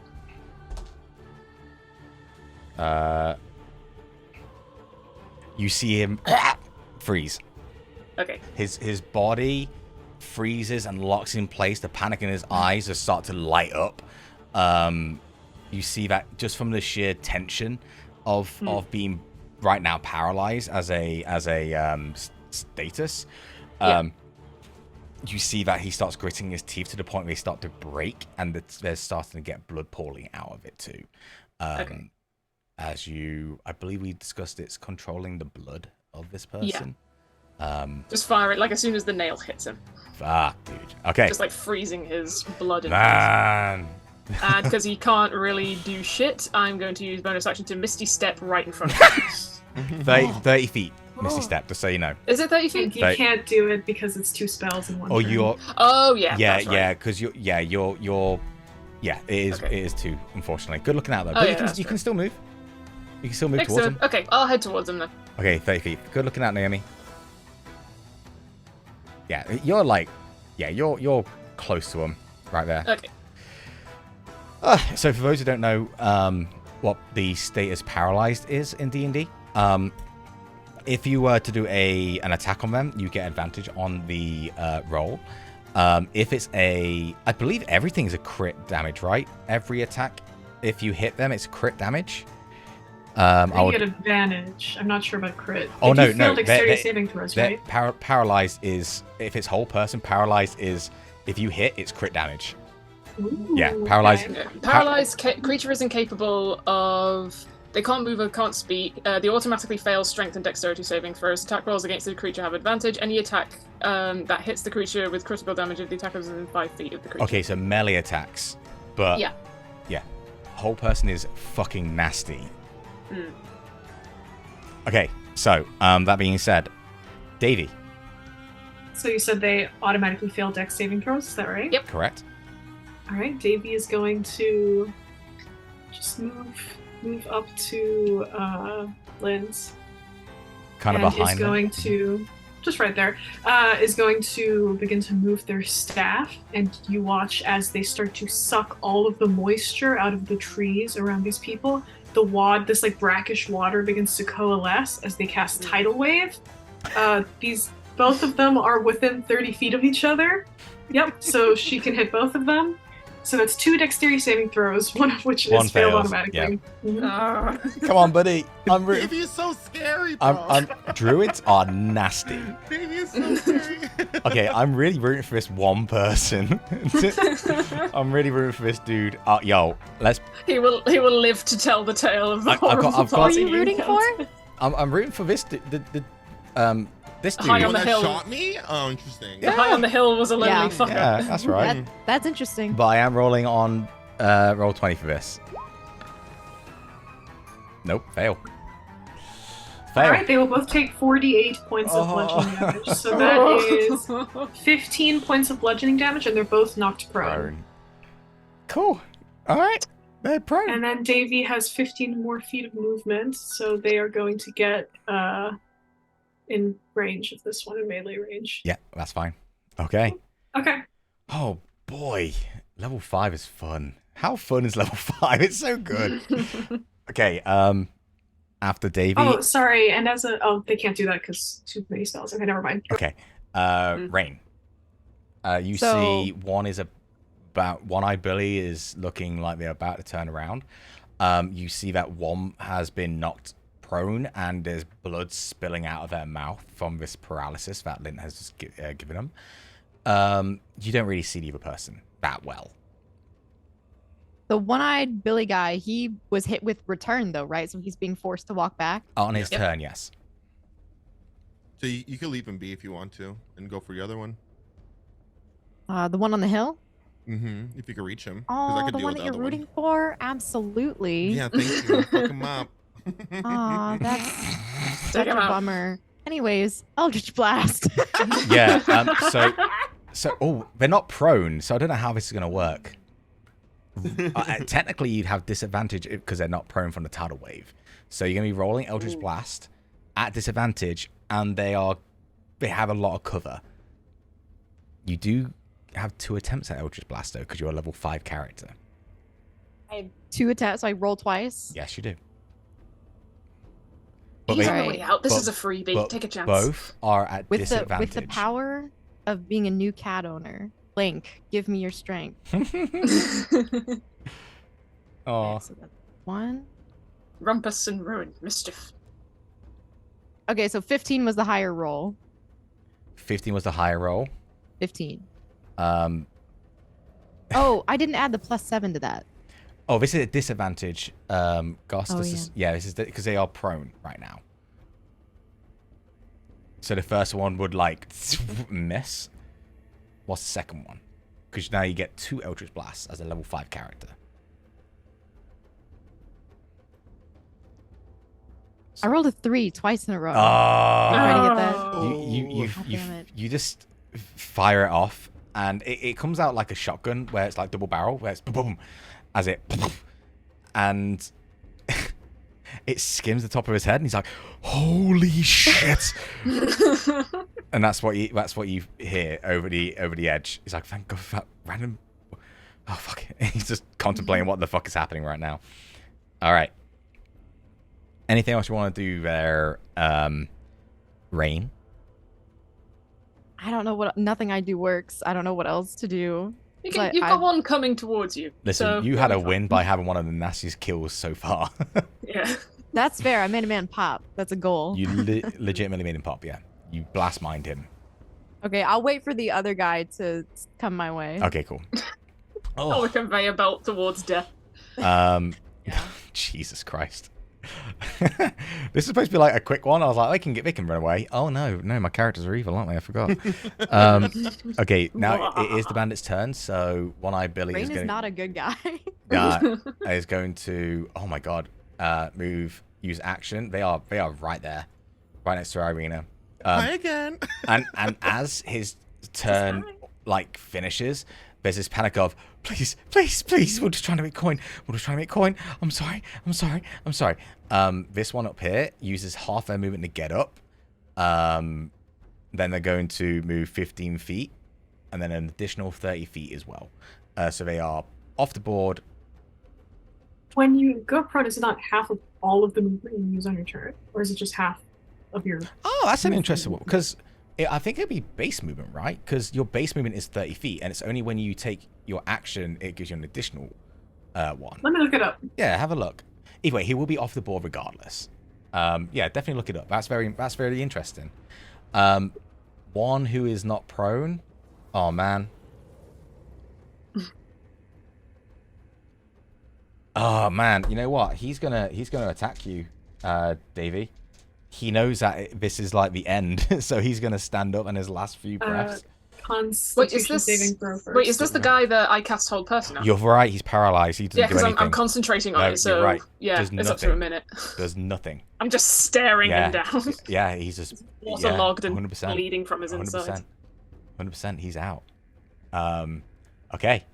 You see him freeze. Okay. His body freezes and locks in place. The panic in his eyes just start to light up. You see that just from the sheer tension of being right now paralyzed as a status. You see that he starts gritting his teeth to the point where they start to break, and they're starting to get blood pouring out of it too. Okay. I believe we discussed it's controlling the blood of this person. Just fire it like as soon as the nail hits him. Dude. Okay. Just like freezing his blood in Man. And because he can't really do shit, I'm going to use bonus action to Misty Step right in front of him. 30 feet, Misty Step, just so you know. Is it 30 And feet? you can't do it because it's 2 spells in one Oh, turn. you're... Oh, yeah. Yeah, that's right. yeah, because you're... Yeah, it is Okay. It is 2, unfortunately. Good looking out, though. Oh, But yeah, that's you true. can still move. You can still move towards Excellent. him. Okay, I'll head towards him then. Okay, 30 feet. Good looking out, Naomi. Yeah, you're like... Yeah, you're close to him right there. Okay. So for those who don't know what the status paralyzed is in D&D, if you were to do an attack on them, you get advantage on the roll. If it's I believe everything is a crit damage, right? Every attack, if you hit them, it's crit damage. You get advantage. I'm not sure about crit. Oh, They no. fail dexterity saving throws, right? Paralyzed is, if it's whole person, paralyzed is, if you hit, it's crit damage. Ooh, Yeah, paralyzed. okay. Paralyzed creature is incapable of... They can't move or can't speak. They automatically fail strength and dexterity saving throws. Attack rolls against the creature have advantage. Any attack that hits the creature with critical damage if the attacker is within 5 feet of the creature. Okay, so melee attacks. But, Yeah. whole person is fucking nasty. Mm. Okay, so, that being said, Davey, So you said they automatically fail dex saving throws, is that right? Yep. correct? All right, Davy is going to just move up to Lynn's. Kind of and behind is them. going to just right there is going to begin to move their staff, and you watch as they start to suck all of the moisture out of the trees around these people. This like brackish water begins to coalesce as they cast Tidal Wave. Both of them are within 30 feet of each other. Yep, so she can hit both of them. So that's 2 dexterity saving throws, one of which One is failed fails, automatically. Mhm. Come on, buddy. Davy is so scary, bro. Druids are nasty. Davy is so scary. Okay, I'm really rooting for this one person. I'm really rooting for this dude. Yo, let's. He will live to tell the tale of the horrible I've got- Who are party you he rooting for? encountered. I'm rooting for this. This dude. High The on one the that hill. shot me? Oh, interesting. The high on the hill was a lonely Yeah. fucker. Yeah, that's right. That's interesting. But I am rolling on roll 20 for this. Nope, fail. All right, they will both take 48 points of bludgeoning damage. So that is 15 points of bludgeoning damage, and they're both knocked prone. Prone. Cool. All right, they're prone. And then Davy has 15 more feet of movement, so they are going to get in range of this one, in melee range. Yeah, that's fine. Okay. Okay. Oh boy, level 5 is fun. How fun is level 5? It's so good. Okay. After Davy. Oh, sorry. And they can't do that because too many spells. Okay, never mind. Okay. Rain. You So- see One-Eyed Billy is looking like they're about to turn around. You see that one has been knocked prone and there's blood spilling out of their mouth from this paralysis that Lynn has just given them. You don't really see the other person that well. The one-eyed Billy guy, he was hit with return though, right? So he's being forced to walk back. On his Yep. turn, yes. So you can leave him be if you want to, and go for the other one. The one on the hill. Mm-hmm. If you can reach him, 'cause I Oh, could the deal one with that the you're other rooting for? Absolutely. Yeah, thank you. Fuck him up. Aw, that's such Take a him out. bummer. Anyways, Eldritch Blast. Yeah. They're not prone, so I don't know how this is gonna work. Technically, you'd have disadvantage because they're not prone from the tidal wave. So you're gonna be rolling Eldritch Blast at disadvantage, and they have a lot of cover. You do have 2 attempts at Eldritch Blast though, because you're a level 5 character. I have 2 attacks, so I roll twice. Yes, you do. He's they- on the way out. This but- is a freebie. but Take a chance. Both are at With disadvantage. the power of being a new cat owner. Link, give me your strength. Oh, Okay, so that's 1. Rumpus and ruin. Mischief. Okay, so 15 was the higher roll. 15 was the higher roll. 15. Oh, Oh, I didn't add the +7 to that. this is a disadvantage. Goss, Oh, this is because they are prone right now. So the first one would like miss. What's the second one? Because now you get 2 Eldritch Blasts as a level 5 character. I rolled a 3 twice in a row. Oh, Trying to get that. you damn it. you just fire it off, and it comes out like a shotgun where it's like double barrel, where it's boom, as it, and it skims the top of his head, and he's like, "Holy shit!" And that's what you hear over the edge. He's like, "Thank God for that random." Oh fuck! He's just contemplating what the fuck is happening right now. All right. Anything else you want to do there, Rain? I don't know nothing I do works. I don't know what else to do. You've But got one coming towards you. Listen, so you you'll had be a fine. win by having one of the nastiest kills so far. Yeah. That's fair. I made a man pop. That's a goal. You legitimately made him pop, yeah. You blast mined him. Okay, I'll wait for the other guy to come my way. Okay, cool. Oh, the conveyor belt towards death. Yeah. Jesus Christ. This is supposed to be like a quick one. I was like, they can run away. Oh no, my characters are evil, aren't they? I forgot. Okay, now it is the bandit's turn, so One-Eyed Billy Rain is is going not a good guy. is going to, oh my god, use action. They are right there, right next to Irina. Hi again. And as his turn like finishes, there's this panic of, please, please, please, we're just trying to make coin. We're just trying to make coin. I'm sorry. I'm sorry. I'm sorry. This one up here uses half their movement to get up. Then they're going to move 15 feet. And then an additional 30 feet as well. So they are off the board. When you go prone, is it not half of all of the movement you use on your turn? Or is it just half of your... Oh, that's an interesting one. Because I think it'd be base movement, right? Because your base movement is 30 feet. And it's only when you take your action, it gives you an additional one. Let me look it up. Yeah, have a look. Either way, he will be off the board regardless. Yeah, definitely look it up. That's very interesting. One who is not prone. Oh, man. Oh, man. You know what? He's gonna attack you, Davey. He knows that this is like the end, so he's gonna stand up in his last few breaths. Constitution saving throw first. Wait, is this the guy that I cast Hold Person on? You're right. He's paralyzed. He doesn't do anything. I'm concentrating on it, so right. yeah, it's up to a minute. There's nothing. I'm just staring him down. Yeah, he's just waterlogged and 100%, bleeding from his inside. 100%. He's out. Okay.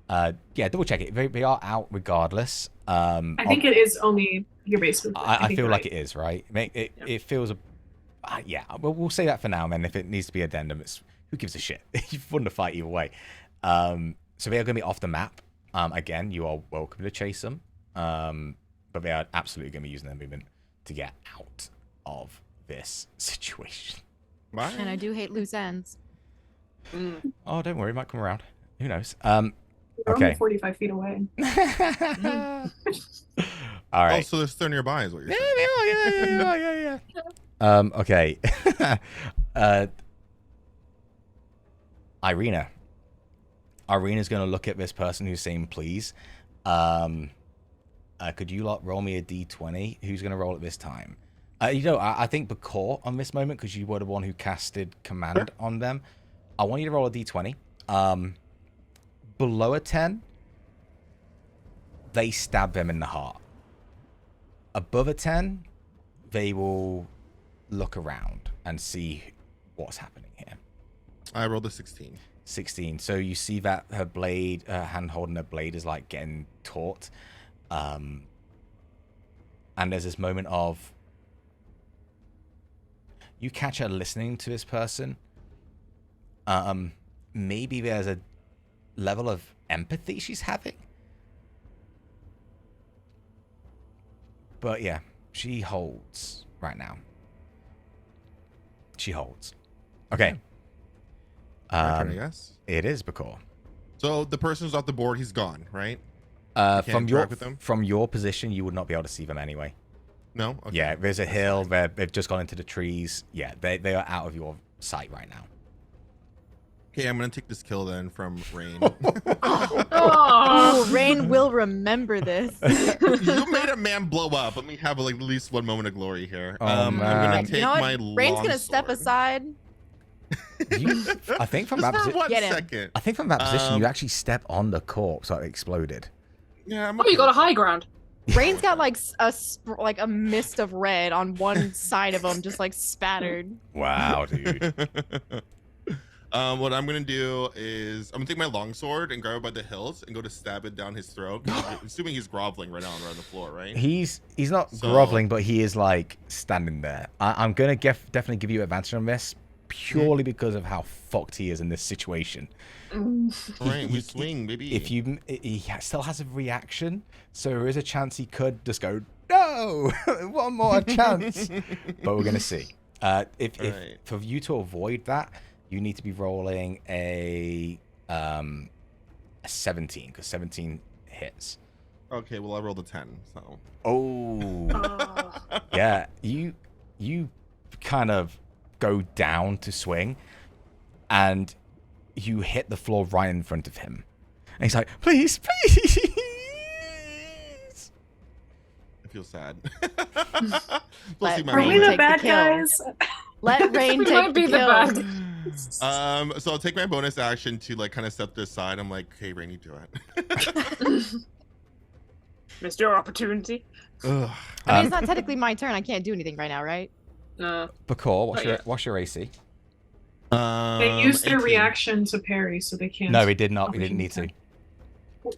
Yeah, double check it. They are out regardless. I think it is only your base movement. I feel like it is, right? It feels yeah, we'll say that for now, man. If it needs to be addendum, it's who gives a shit? You've won the fight either way. So they are going to be off the map. Again, you are welcome to chase them. But they are absolutely going to be using their movement to get out of this situation. Bye. And I do hate loose ends. Oh, don't worry, it might come around. Who knows? We're okay. only 45 feet away. All right. Oh, so they're still nearby, is what you're saying. Yeah. Okay. Irina. Irina's going to look at this person who's saying please. Could you lot roll me a d20? Who's going to roll at this time? I think Bakor on this moment, because you were the one who casted command on them. I want you to roll a d20. Below a 10, they stab them in the heart. Above a 10, they will look around and see what's happening here. I rolled a 16. 16. So you see that her blade, her hand holding her blade is like getting taut. And there's this moment of... You catch her listening to this person. Maybe there's a level of empathy she's having. But yeah, she holds right now. She holds. Okay. My turn, I guess. It is Bakor. So the person's off the board, he's gone, right? From your position, you would not be able to see them anyway. No? Okay. Yeah, there's a hill. They've just gone into the trees. Yeah, they are out of your sight right now. Okay, I'm going to take this kill then from Rain. Oh, Rain will remember this. You made a man blow up. Let me have like at least one moment of glory here. Oh, I'm going to take my Rain's going to step aside. I think from that position, you actually step on the corpse that exploded. Yeah, you got a high ground. Rain's got like a mist of red on one side of him, just like spattered. Wow, dude. What I'm gonna do is I'm gonna take my longsword and grab it by the hills and go to stab it down his throat. I'm assuming he's groveling right now on the floor, right? He's not groveling, but he is like standing there. I'm gonna definitely give you advantage on this purely because of how fucked he is in this situation. Right, we swing, baby. If he still has a reaction, so there is a chance he could just go no, one more chance. But we're gonna see. If for you to avoid that, you need to be rolling a 17 because 17 hits. Okay, well I rolled a 10, so. Oh. Yeah, you kind of go down to swing, and you hit the floor right in front of him. And he's like, please, please. I feel sad. Are we the bad guys? Let Rain take the kill. So I'll take my bonus action to like kind of step this side. I'm like, hey, Rain, you do it. Missed your opportunity. I mean, it's not technically my turn. I can't do anything right now, right? Bakor, what's your AC? They used their 18. reaction to parry, so they can't. No, it did not. We didn't need to.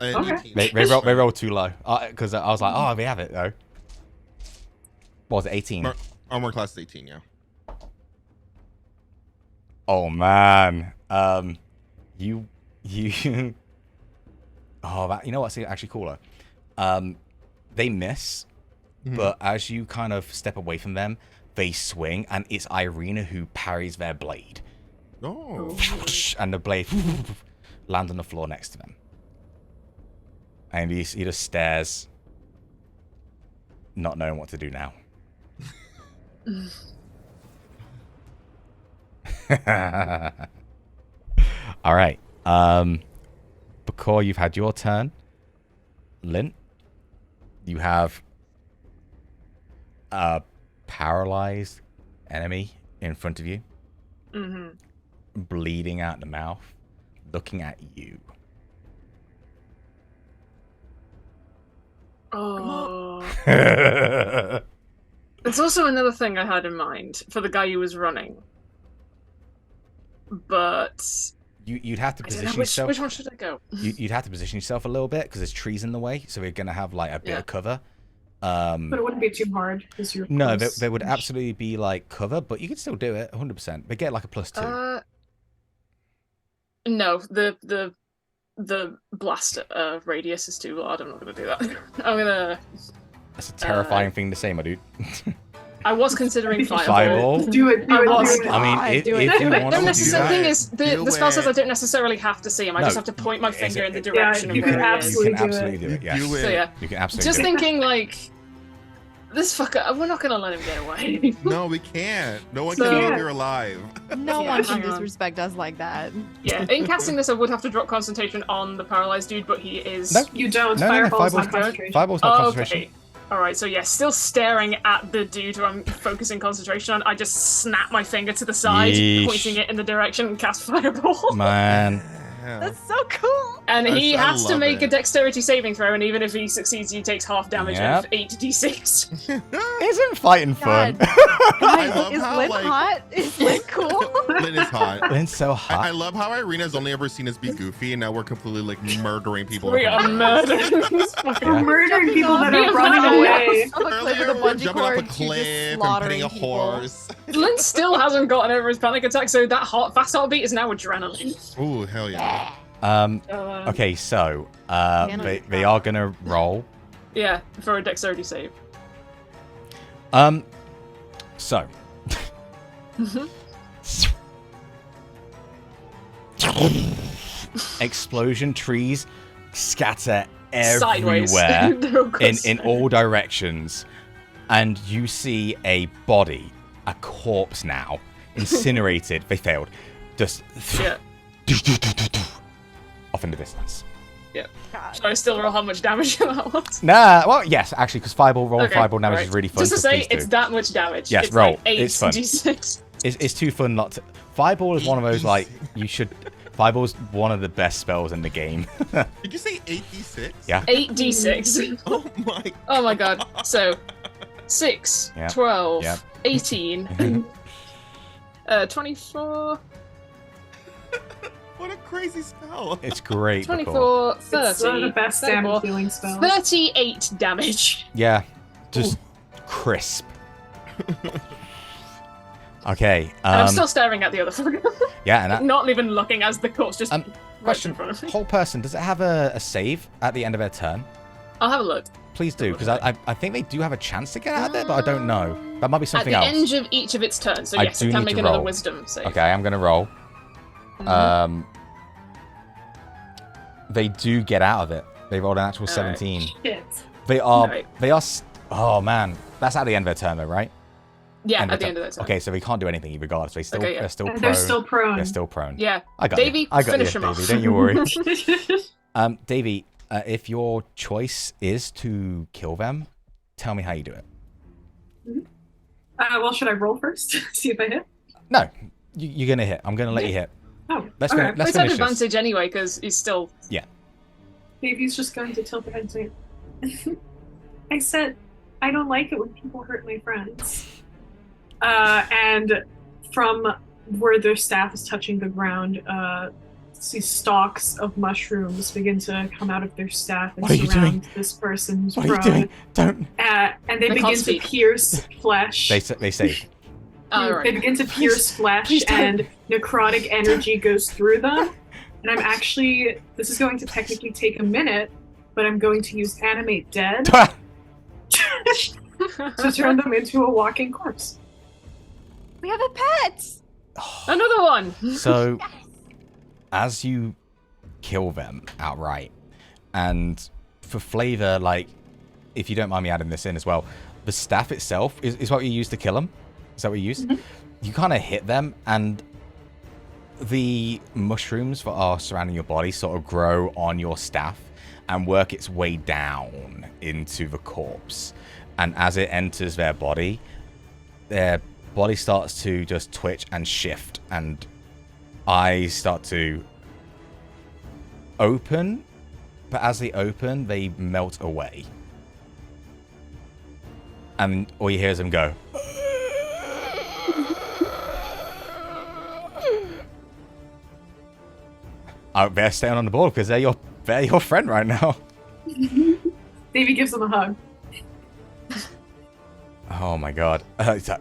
Okay. 18. They rolled too low. Because I was like, oh, they have it, though. What was it, 18? Armor class is 18, yeah. Oh, man. You... Oh, you know what's actually cooler? They miss, but as you kind of step away from them, they swing, and it's Irina who parries their blade. Oh. And the blade lands on the floor next to them. And he just stares, not knowing what to do now. All right. Bakor, you've had your turn. Lint, you have a paralyzed enemy in front of you, bleeding out the mouth, looking at you. Oh. It's also another thing I had in mind for the guy who was running. But you'd have to position which yourself. Which one should I go? You'd have to position yourself a little bit because there's trees in the way, so we're gonna have like a bit of cover. But it wouldn't be too hard because you're No, close. there would absolutely be like cover, but you could still do it 100%. They get like a +2. No, the blast radius is too large. I'm not gonna do that. I'm gonna. That's a terrifying thing to say, my dude. I was considering fireball. Fireball? Do it. I was. Do it. I mean, if you want The to do that, thing is, the spell says I don't necessarily have to see him. I just have to point my finger in the direction you of can where he is. absolutely you can absolutely do it. Yes. Do it. So yeah, You can absolutely just do it. thinking like, this fucker. We're not gonna let him get away. No, we can't. No one So- can know if you're alive. No Yeah, one can hang on. disrespect us like that. Yeah, in casting this, I would have to drop concentration on the paralyzed dude, but he is. No. You don't. No, Fireball's not fireball's- concentration. Fireball's not Oh, concentration. okay. All right. So yeah, still staring at the dude who I'm focusing concentration on. I just snap my finger to the side, Yeesh. pointing it in the direction, and cast fireball. Man. Yeah. That's so cool. And he I has to love make a it. dexterity saving throw, and even if he succeeds, he takes half damage Yep. of 8d6. Isn't fighting fun? God. I love Is how, Lynn like- hot? Is Lynn cool? Lynn is hot. Lynn's so hot. I love how Irina's only ever seen us be goofy, and now we're completely like murdering people. We are murdering this fucking. We're murdering people that Yeah. are running away. On a cliff Earlier, with a we were bungee jumping off cord, a you just cliff and slaughtering petting a people. horse. Lynn still hasn't gotten over his panic attack, so that fast heartbeat is now adrenaline. Ooh, hell yeah. Okay, so Can I- they are gonna roll. Yeah, for a dexterity save. So explosion, trees scatter Sideways. everywhere They're all good in sideways. all directions, and you see a body, a corpse now, incinerated. They failed. Just Yeah. off in the distance. God. Should I still roll how much damage that was? Nah, well, yes, actually, because fireball Okay, damage alright. is really fun. Just to so say, please do. it's that much damage. Yes, it's roll. Like 8 It's fun. d6. It's too fun not to. Fireball is one of those like you should. Fireball's one of the best spells in the game. Did you say 8d6? Yeah. 8d6. Oh my. Oh my god. So, 6, Yeah. 12, Yeah. 18, 24, What a crazy spell. It's great. Bakor. 24, 30, It's one of the best 34, damage dealing spells. 38 damage. Yeah, just crisp. Okay. And I'm still staring at the other fucker. Yeah, and that Not even looking as the corpse just right question: in front of me. whole person, does it have a save at the end of their turn? I'll have a look. Please do, because I think they do have a chance to get out of there, but I don't know. That might be At something the else. end of each of its turns, so I yes, do it can need make to another roll. wisdom save. Okay, I'm gonna roll. Mhm. They do get out of it. They rolled an actual 17. Shit. They are. Alright. They are. Oh man, that's at the end of their turn, though, right? Yeah, End at the turn. end of that turn. Okay, so we can't do anything regardless. They still. Okay, yeah. They're still prone. They're still prone. They're still prone. Yeah. I got Davey, you. I got finish you, him off. Davey. Don't you worry. Davey, if your choice is to kill them, tell me how you do it. Well, should I roll first? See if I hit? No, you're gonna hit. I'm gonna let you hit. Oh, Let's okay. go. Let's It's at finish this. advantage anyway, because he's still. Davey's just going to tilt her head and say, I said, I don't like it when people hurt my friends. And from where their staff is touching the ground, see stalks of mushrooms begin to come out of their staff and surround this person's What are you doing? Don't. And they begin to pierce flesh. They say. They begin to pierce flesh, and necrotic energy goes through them. And I'm actually, this is going to technically take a minute, but I'm going to use Animate Dead to turn them into a walking corpse. We have a pet! Another one! So, as you kill them outright, and for flavor, like, if you don't mind me adding this in as well, the staff itself is what you use to kill them. Is that what you use? Mm-hmm. You kind of hit them, and the mushrooms that are surrounding your body sort of grow on your staff and work its way down into the corpse. And as it enters their body starts to just twitch and shift, and eyes start to open, but as they open, they melt away. And all you hear is them go. They're staying on the board because they're your friend right now. Davey gives them a hug. Oh my god. Yeah,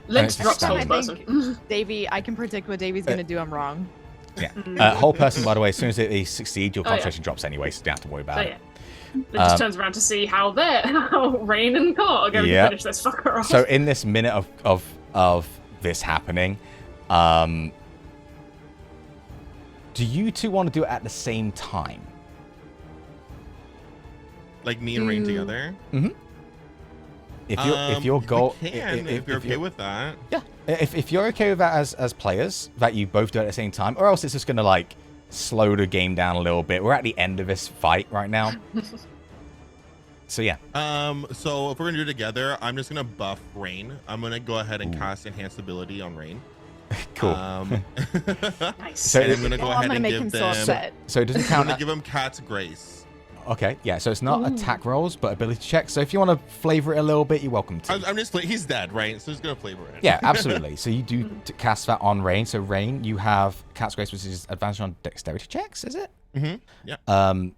let's drop whole person. Davey, I can predict what Davey's gonna do. I'm wrong. Yeah. Whole person, by the way, as soon as they succeed, your concentration drops anyway, so you don't have to worry about it. It just turns around to see how Rain and Cart are going to finish this fucker off. So in this minute of this happening, do you two want to do it at the same time? Like me and Rain together? Mm-hmm. If your goal, if you're okay with that, yeah. If you're okay with that as players, that you both do it at the same time, or else it's just gonna like slow the game down a little bit. We're at the end of this fight right now. So yeah. So if we're gonna do it together, I'm just gonna buff Rain. I'm gonna go ahead and cast Enhanced Ability on Rain. Cool. Nice. So I'm gonna go ahead and give them. So it doesn't count. I'm gonna give them Cat's Grace. Okay, yeah. So it's not attack rolls, but ability checks. So if you want to flavor it a little bit, you're welcome to. I'm just he's dead, right? So he's gonna flavor it. Yeah, absolutely. So you do cast that on Rain. So Rain, you have Cat's Grace, which is advantage on dexterity checks, is it? Mm-hmm. Yeah.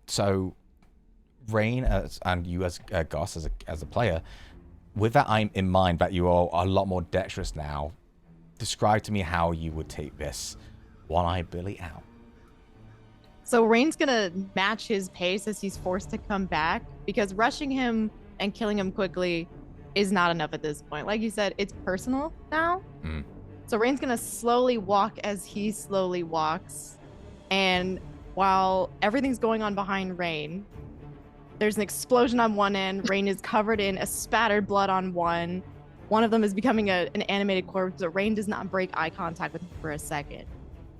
So Rain, and you as Goss as a player, with that in mind, that you are a lot more dexterous now. Describe to me how you would take this One-Eyed Billy out. So Rain's gonna match his pace as he's forced to come back, because rushing him and killing him quickly is not enough at this point. Like you said, it's personal now. So Rain's gonna slowly walk as he slowly walks, and while everything's going on behind Rain, there's an explosion on one end. Rain is covered in a spattered blood on one. One of them is becoming an animated corpse, but Rain does not break eye contact with him for a second.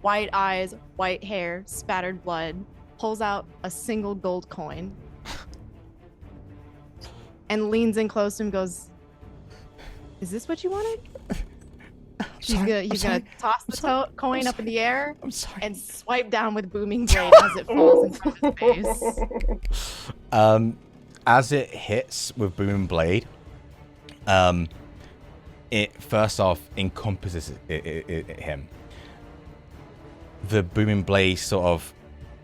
White eyes, white hair, spattered blood, pulls out a single gold coin and leans in close to him and goes, "Is this what you wanted?" He's gonna toss the coin up in the air and swipe down with booming blade as it falls in front of his face. As it hits with booming blade, it first off encompasses him. The booming blade sort of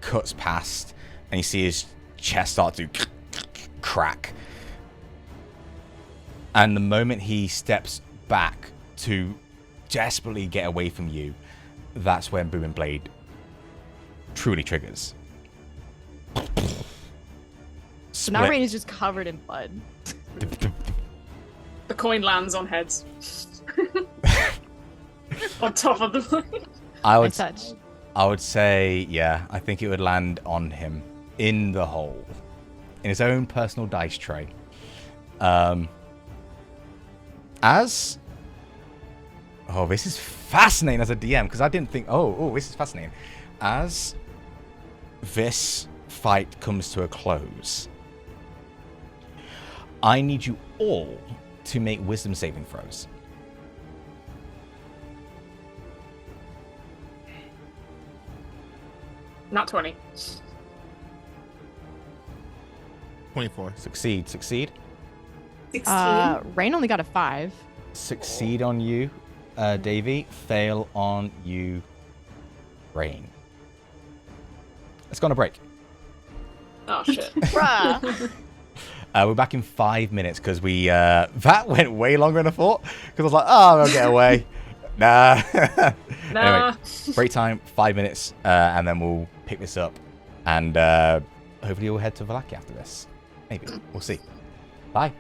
cuts past, and you see his chest start to crack. And the moment he steps back to desperately get away from you, that's when booming blade truly triggers. So now Rain is just covered in blood. The coin lands on heads. On top of the blade. I would say, yeah, I think it would land on him in the hole, in his own personal dice tray. This is fascinating as a DM, because I didn't think, this is fascinating. As this fight comes to a close, I need you all to make wisdom saving throws. Not 20. 24. Succeed. 16. Rain only got a 5. Succeed on you. Davey. Fail on you, Rain. Let's go on a break. Oh shit. Bruh. We're back in 5 minutes because we that went way longer than I thought. Because I was like, oh, I'll get away. Nah. Nah. Anyway, break time, 5 minutes, and then we'll pick this up, and hopefully we'll head to Vallaki after this. Maybe we'll see. Bye.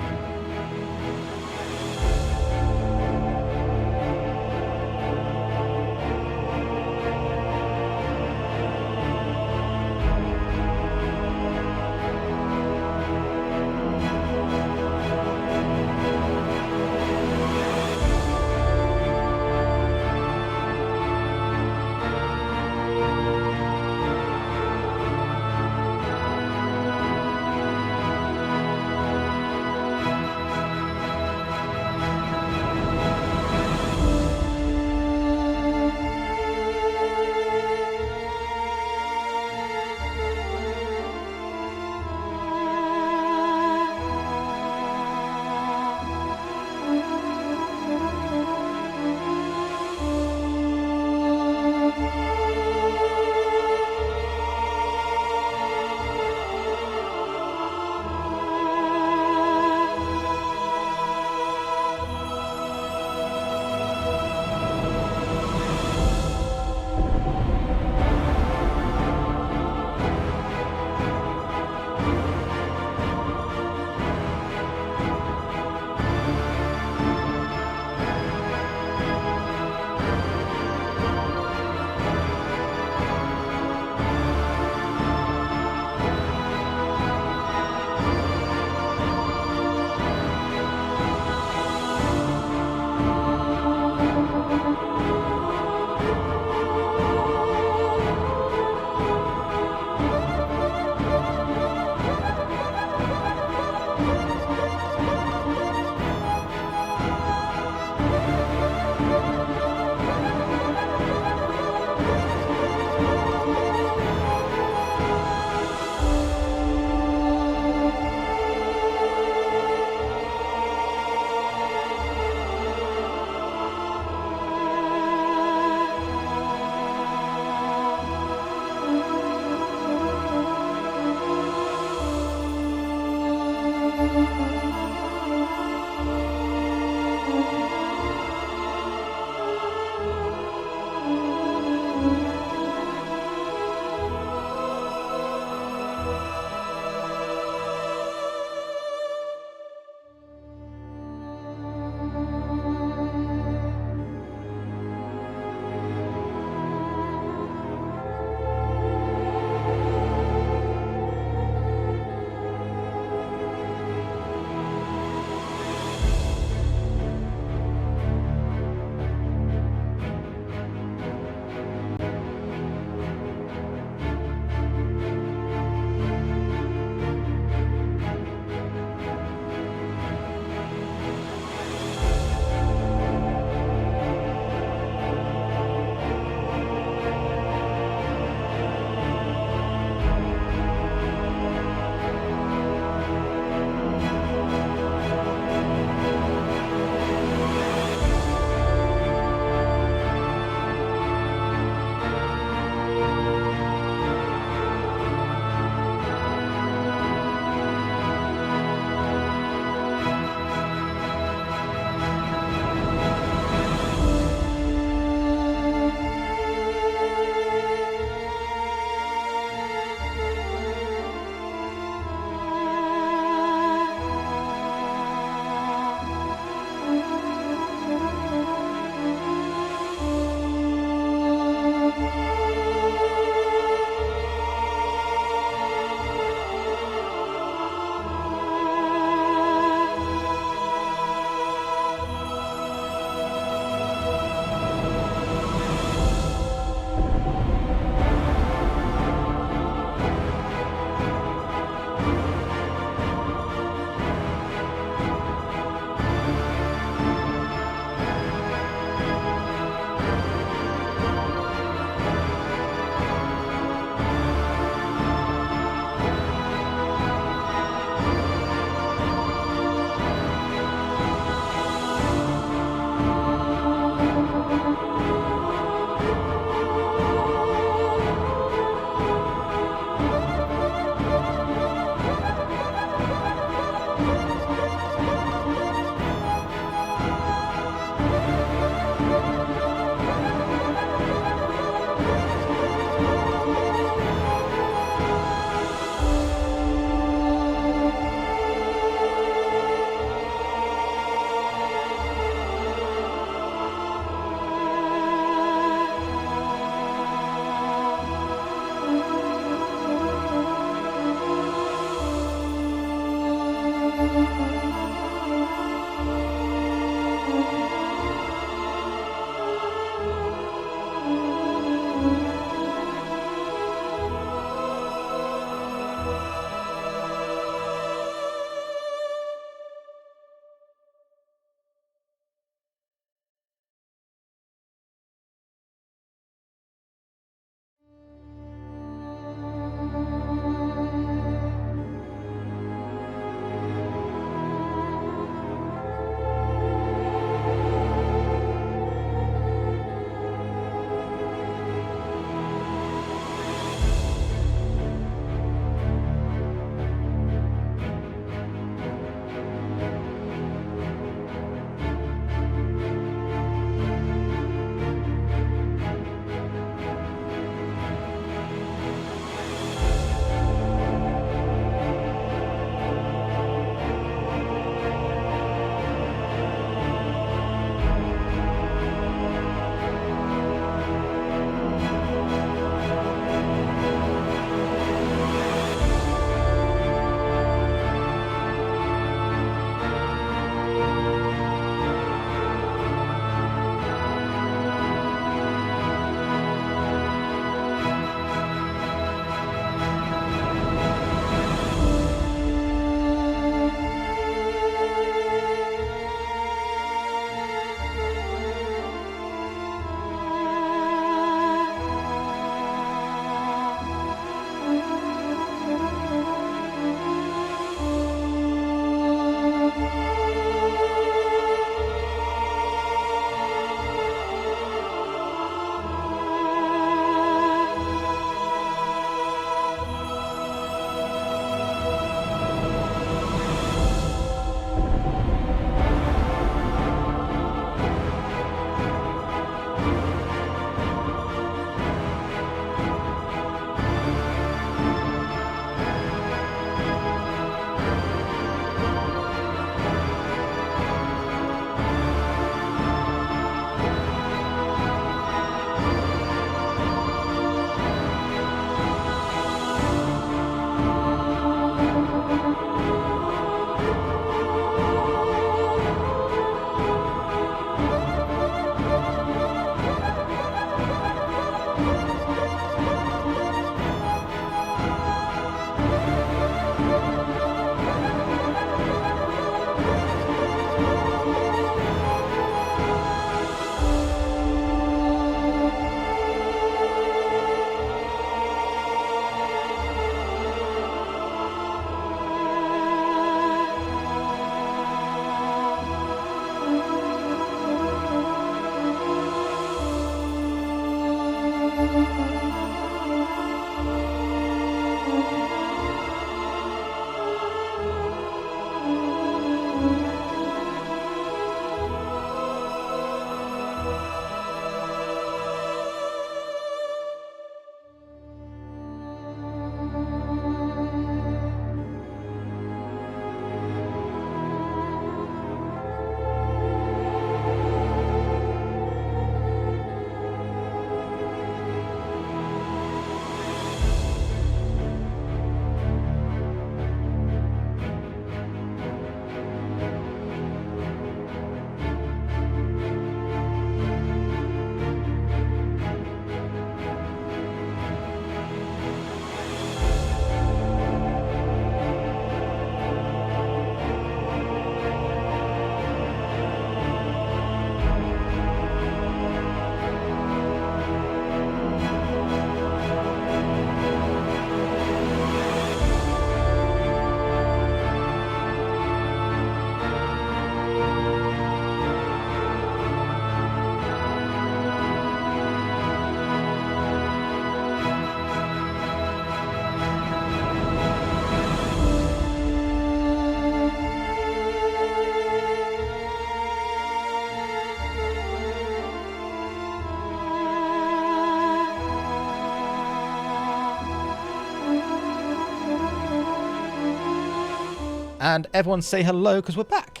And everyone say hello because we're back.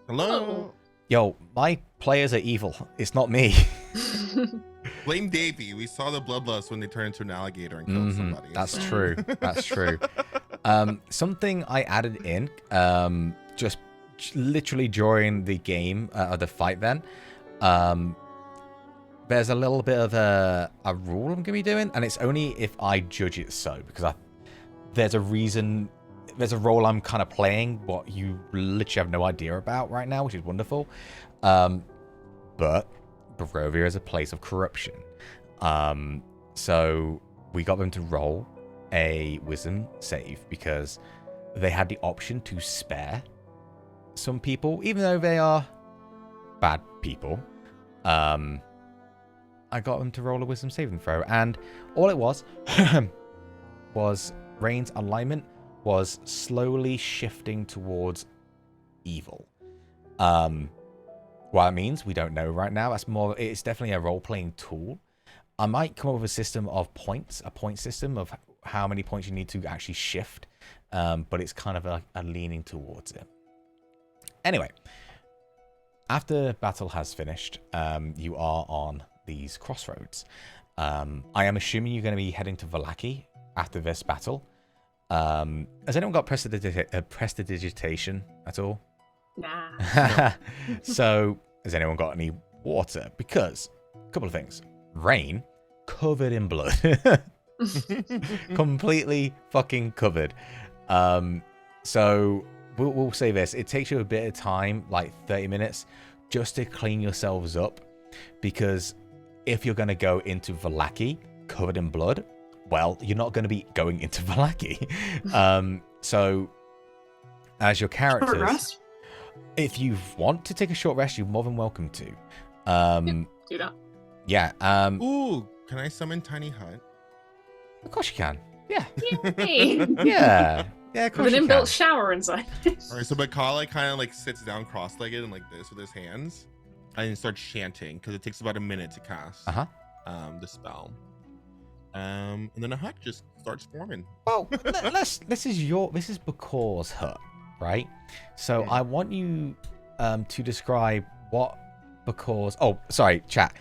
Hello. Yo, my players are evil. It's not me. Blame Davey. We saw the bloodlust when they turned into an alligator and killed somebody. That's so. true. That's true. Something I added in, just literally during the game, the fight then, there's a little bit of a rule I'm going to be doing, and it's only if I judge it so, because there's a reason, there's a role I'm kind of playing, what you literally have no idea about right now, which is wonderful. But Barovia is a place of corruption. So we got them to roll a wisdom save because they had the option to spare some people, even though they are bad people. I got them to roll a wisdom saving throw, and all it was was Rain's alignment was slowly shifting towards evil. What that means, we don't know right now. That's more, it's definitely a role-playing tool. I might come up with a system of points, a point system of how many points you need to actually shift, but it's kind of a leaning towards it. Anyway, after battle has finished, you are on these crossroads. I am assuming you're going to be heading to Vallaki after this battle. Has anyone got prestidigitation at all? Nah. So, has anyone got any water? Because, a couple of things. Rain, covered in blood. Completely fucking covered. So, we'll say this. It takes you a bit of time, like 30 minutes, just to clean yourselves up. Because if you're going to go into Vallaki covered in blood, well, you're not going to be going into Vallaki. So, as your characters... Short rest? If you want to take a short rest, you're more than welcome to. Do that. Yeah. Ooh, can I summon Tiny Hut? Of course you can. Yeah. Yay. Yeah. Yeah, of course With you an can. inbuilt shower inside. All right, so Bakala kind of like sits down cross-legged and like this with his hands, and starts chanting because it takes about a minute to cast the spell. And then a hut just starts forming. Well, this is Bakor's hut, right? So I want you to describe what Bakor's... Oh, sorry, chat.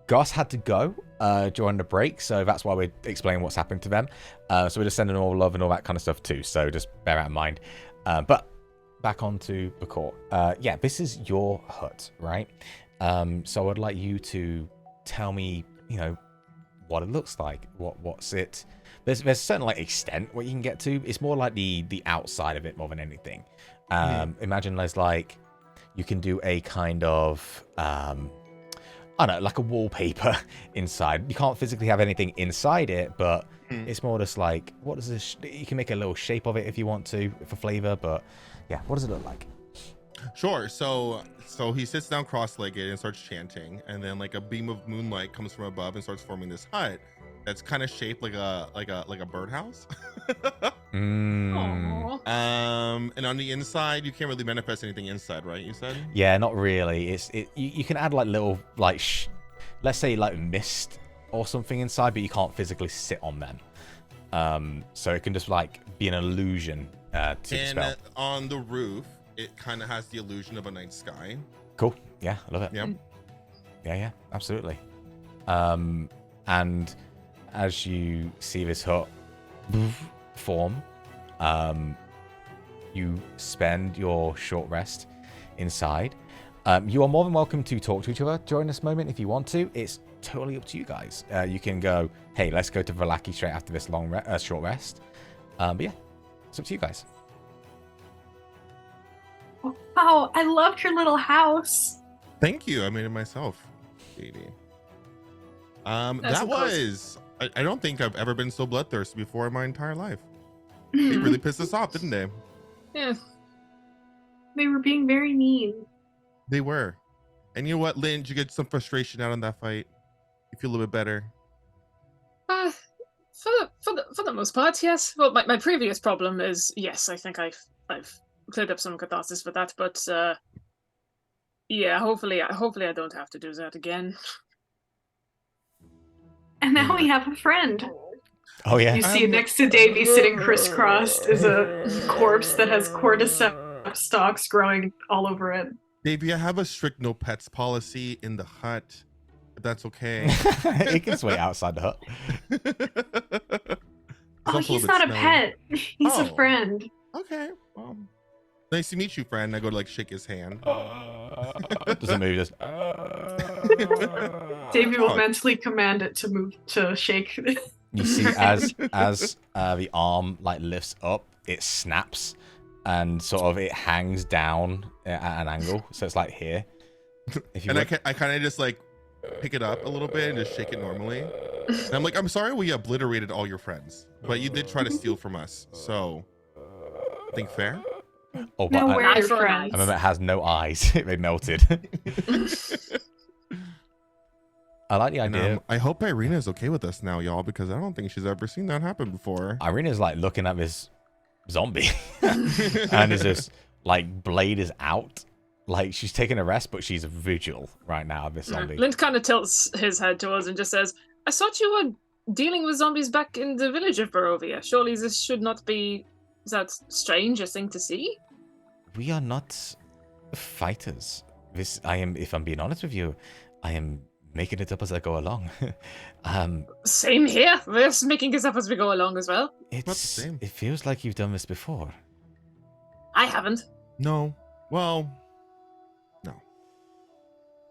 Goss had to go during the break, so that's why we're explaining what's happened to them. So we're just sending all love and all that kind of stuff too, so just bear that in mind. But back on to Bakor. Yeah, this is your hut, right? So I'd like you to tell me, what it looks like. What's it... There's a certain like extent what you can get to. It's more like the outside of it more than anything. Imagine there's like you can do a kind of I don't know, like a wallpaper inside. You can't physically have anything inside it, but it's more just like what does this? You can make a little shape of it if you want to for flavor, but yeah, what does it look like? Sure. So he sits down cross-legged and starts chanting, and then like a beam of moonlight comes from above and starts forming this hut. That's kind of shaped like a birdhouse. Aww. And on the inside, you can't really manifest anything inside, right? You said? Yeah, not really. You can add like little like let's say like mist or something inside, but you can't physically sit on them. So it can just like be an illusion to the spell. And on the roof, it kind of has the illusion of a night sky. Cool. Yeah, I love it. Yeah. Yeah, absolutely. And as you see this hut form, you spend your short rest inside. You are more than welcome to talk to each other during this moment if you want to. It's totally up to you guys. You can go, hey, let's go to Vallaki straight after this long short rest. But yeah, it's up to you guys. Wow, I loved your little house. Thank you. I made it myself, baby. That was... I don't think I've ever been so bloodthirsty before in my entire life. They really pissed us off, didn't they? Yeah. They were being very mean. They were. And you know what, Lynn? Did you get some frustration out on that fight? You feel a little bit better? For the most part, yes. Well, my previous problem is, yes, I think I've cleared up some catharsis for that, but yeah, hopefully I don't have to do that again. And now we have a friend. Oh yeah. You see next to Davy sitting crisscrossed is a corpse that has cordyceps stalks growing all over it. Davey, I have a strict no pets policy in the hut. If that's okay. It can sway outside the hut. Oh, he's not a pet. He's a friend. Okay. Well, nice to meet you, friend. I go to like shake his hand. Doesn't move. Just. Davey will mentally command it to move to shake. You see, as the arm like lifts up, it snaps, and sort of it hangs down at an angle. So it's like here. If you and I kind of just like pick it up a little bit and just shake it normally. And I'm like, I'm sorry we obliterated all your friends, but you did try to steal from us. So, I think fair. Oh, but No, where are your for an friends? I remember it has no eyes. They melted. I like the And, idea. I hope Irina's okay with us now, y'all, because I don't think she's ever seen that happen before. Irina's like looking at this zombie, and is just like blade is out. Like she's taking a rest, but she's vigil right now. This zombie. Lint kind of tilts his head towards and just says, I thought you were dealing with zombies back in the village of Barovia. Surely this should not be that strange a thing to see? We are not fighters. I am, if I'm being honest with you, I am making it up as I go along. Same here. We're making this up as we go along as well. Not the same. It feels like you've done this before. I haven't. No. Well, no.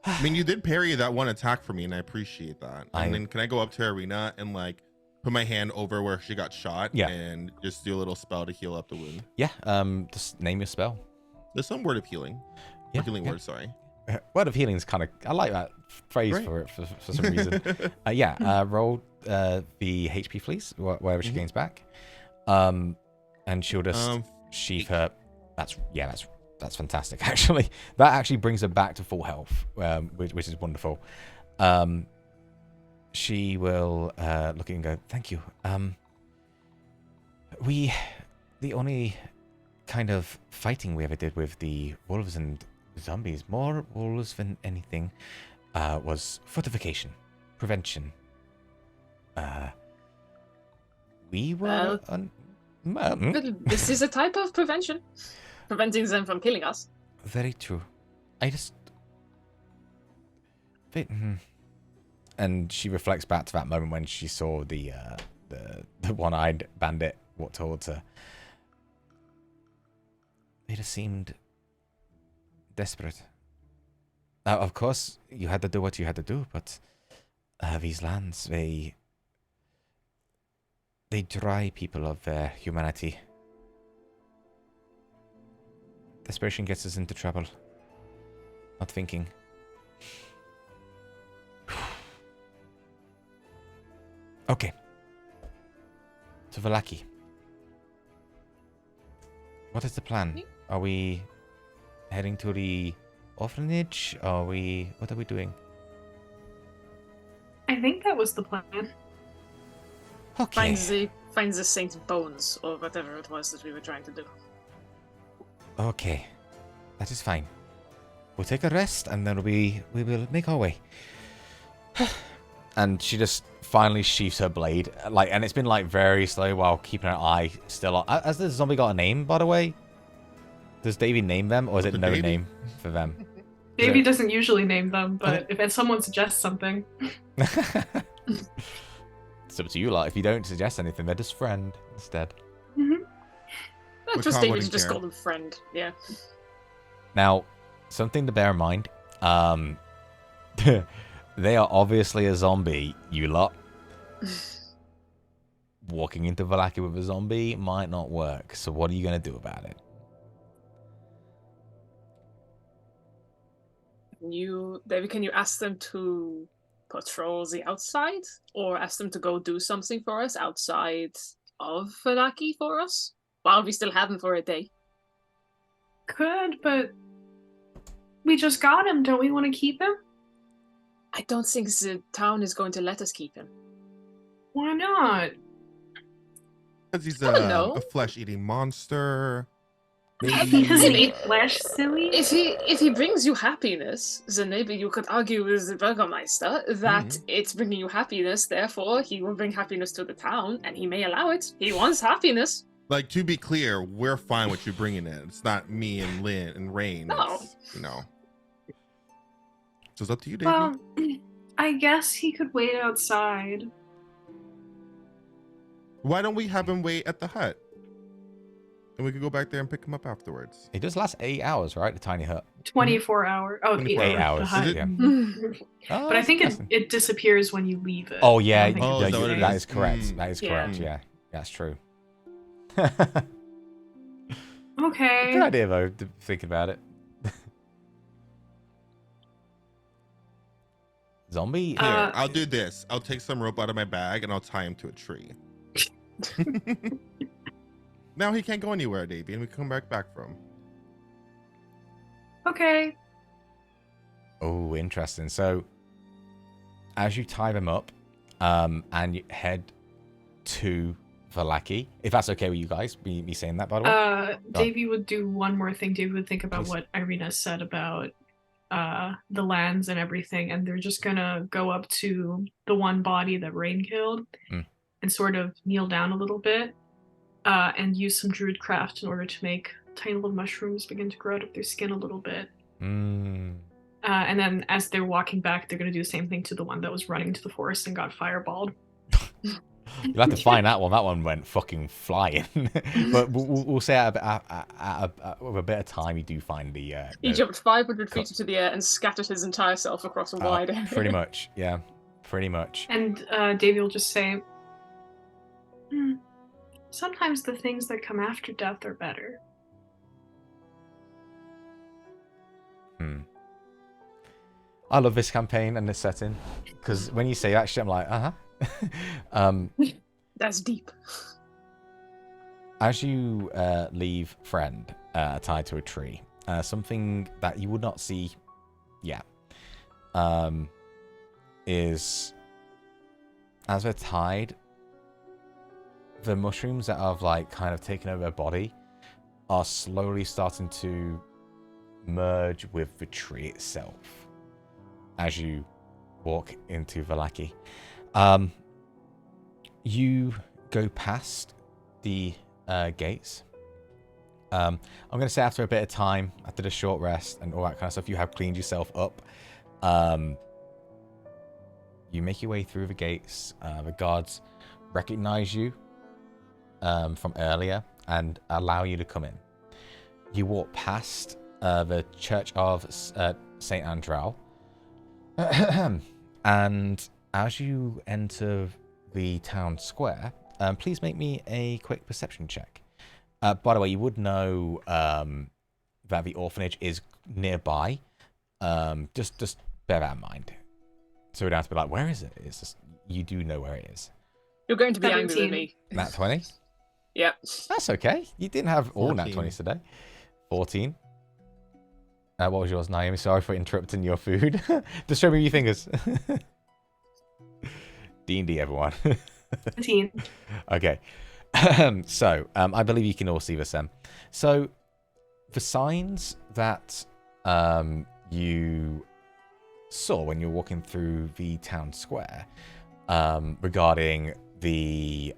I mean, you did parry that one attack for me, and I appreciate that. And then can I go up to Irina and like put my hand over where she got shot and just do a little spell to heal up the wound? Yeah. Just name your spell. There's some word of healing. Yeah. Healing word, sorry. Word of healing is kind of, I like that phrase for it for some reason. Roll the HP, please, wherever she gains back. And she'll just sheath her. That's fantastic. Actually, that actually brings her back to full health, which is wonderful. She will look at you and go, "Thank you." The only kind of fighting we ever did with the wolves and zombies, more wolves than anything, was fortification, prevention. We were. But this is a type of prevention. Preventing them from killing us. Very true. I just. And she reflects back to that moment when she saw the one-eyed bandit walk towards her. They just seemed desperate. Now, of course, you had to do what you had to do, but these lands, they dry people of their humanity. Desperation gets us into trouble. Not thinking. Okay. To Vallaki. What is the plan? Are we heading to the orphanage? What are we doing? I think that was the plan. Okay. Finds the saint's bones or whatever it was that we were trying to do. Okay. That is fine. We'll take a rest and then we will make our way. And she just finally sheaths her blade, and it's been very slow while keeping her eye still on. Has the zombie got a name, by the way? Does Davey name them, or is it no name for them? Davey doesn't usually name them, but if someone suggests something. It's up to you, if you don't suggest anything, they're just friend instead. Mm-hmm. Just Davey just call them friend, yeah. Now, something to bear in mind, they are obviously a zombie, you lot. Walking into Vallaki with a zombie might not work, so what are you going to do about it? David, can you ask them to patrol the outside? Or ask them to go do something for us outside of Vallaki for us? While we still have him for a day. Could, but we just got him. Don't we want to keep him? I don't think the town is going to let us keep him. Why not? Because he's a flesh-eating monster. Because he Maybe. made flesh silly? If he brings you happiness, then maybe you could argue with the Burgermeister that it's bringing you happiness, therefore he will bring happiness to the town, and he may allow it. He wants happiness. Like, to be clear, we're fine with you bringing it. It's not me and Lynn and Rain. No. It's, So it's up to you, Davey. Well, I guess he could wait outside. Why don't we have him wait at the hut? And we could go back there and pick him up afterwards. It does last 8 hours, right? The tiny hut. 24 hour. Oh, 24 8 hours. the hut. Yeah. But I think it disappears when you leave it. Oh yeah, I don't think Oh, it is that what it that is? is correct. Mm. That is Yeah. correct. Yeah, that's true. Okay. Good idea though. To think about it. Zombie. Here, I'll do this. I'll take some rope out of my bag and I'll tie him to a tree. Now he can't go anywhere, Davey, and we come back from. Okay. Oh, interesting. So, as you tie them up, and you head to Valaki, if that's okay with you guys, me saying that, by the way. Davey would do one more thing. Davey would think about Please. what Irina said about the lands and everything, and they're just gonna go up to the one body that Rain killed and sort of kneel down a little bit and use some druid craft in order to make tiny little mushrooms begin to grow out of their skin a little bit. And then as they're walking back, they're going to do the same thing to the one that was running to the forest and got fireballed. You'll have to find that one. That one went fucking flying. But we'll say with a bit of time, you do find the. He jumped 500 feet into the air and scattered his entire self across a wide area. Pretty much, yeah. Pretty much. And Davey will just say, sometimes the things that come after death are better. I love this campaign and this setting because when you say that shit, I'm like, That's deep. As you leave Friend tied to a tree, something that you would not see yet is as they're tied, the mushrooms that have like kind of taken over their body are slowly starting to merge with the tree itself as you walk into Valaki. You go past the gates. I'm going to say after a bit of time, after the short rest and all that kind of stuff, you have cleaned yourself up. You make your way through the gates. The guards recognize you from earlier and allow you to come in. You walk past the Church of St. Andral. And as you enter the town square, please make me a quick perception check. By the way, you would know that the orphanage is nearby. Just bear that in mind. So we don't have to be like, where is it? It's just, you do know where it is. You're going to be angry 17. with me. Nat 20? Yep. That's okay. You didn't have all 14. Nat 20s today. 14. What was yours, Naomi? Sorry for interrupting your food. Just show me your fingers. D&D, everyone. 17. Okay. So, I believe you can all see this then. So, the signs that you saw when you were walking through the town square regarding the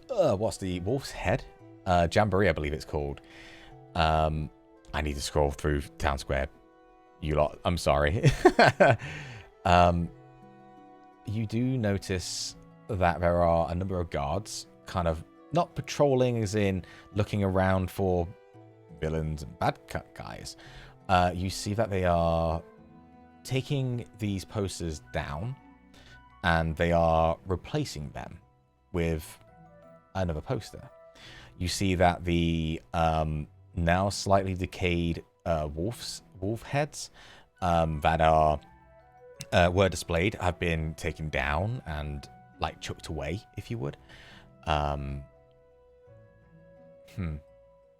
what's the Wolf's Head? Jamboree, I believe it's called. I need to scroll through town square. You lot, I'm sorry. You do notice that there are a number of guards kind of not patrolling as in looking around for villains and bad guys. You see that they are taking these posters down and they are replacing them with another poster. You see that the now slightly decayed wolf heads that are were displayed have been taken down and like chucked away, if you would.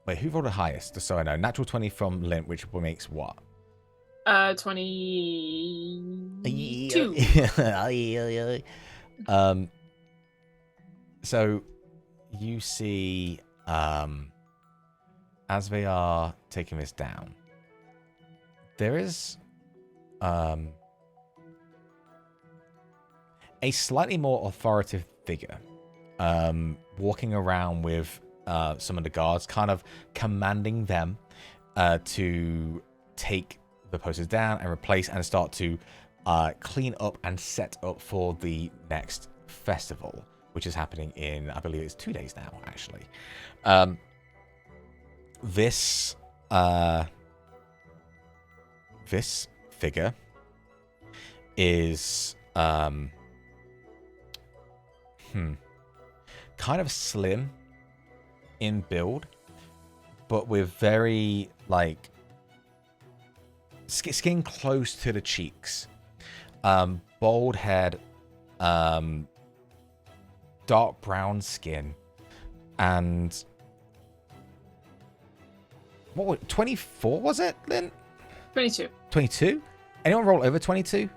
Wait, who rolled the highest? Just so I know. Natural 20 from Lint, which makes what? 22. So you see as they are taking this down, there is a slightly more authoritative figure walking around with some of the guards, kind of commanding them to take the posters down and replace and start to clean up and set up for the next festival, which is happening in, I believe it's 2 days now, actually. This figure is kind of slim in build, but with very like skin close to the cheeks, bald head, dark brown skin, and what was 24, was it, Lynn? 22. 22? Anyone roll over 22?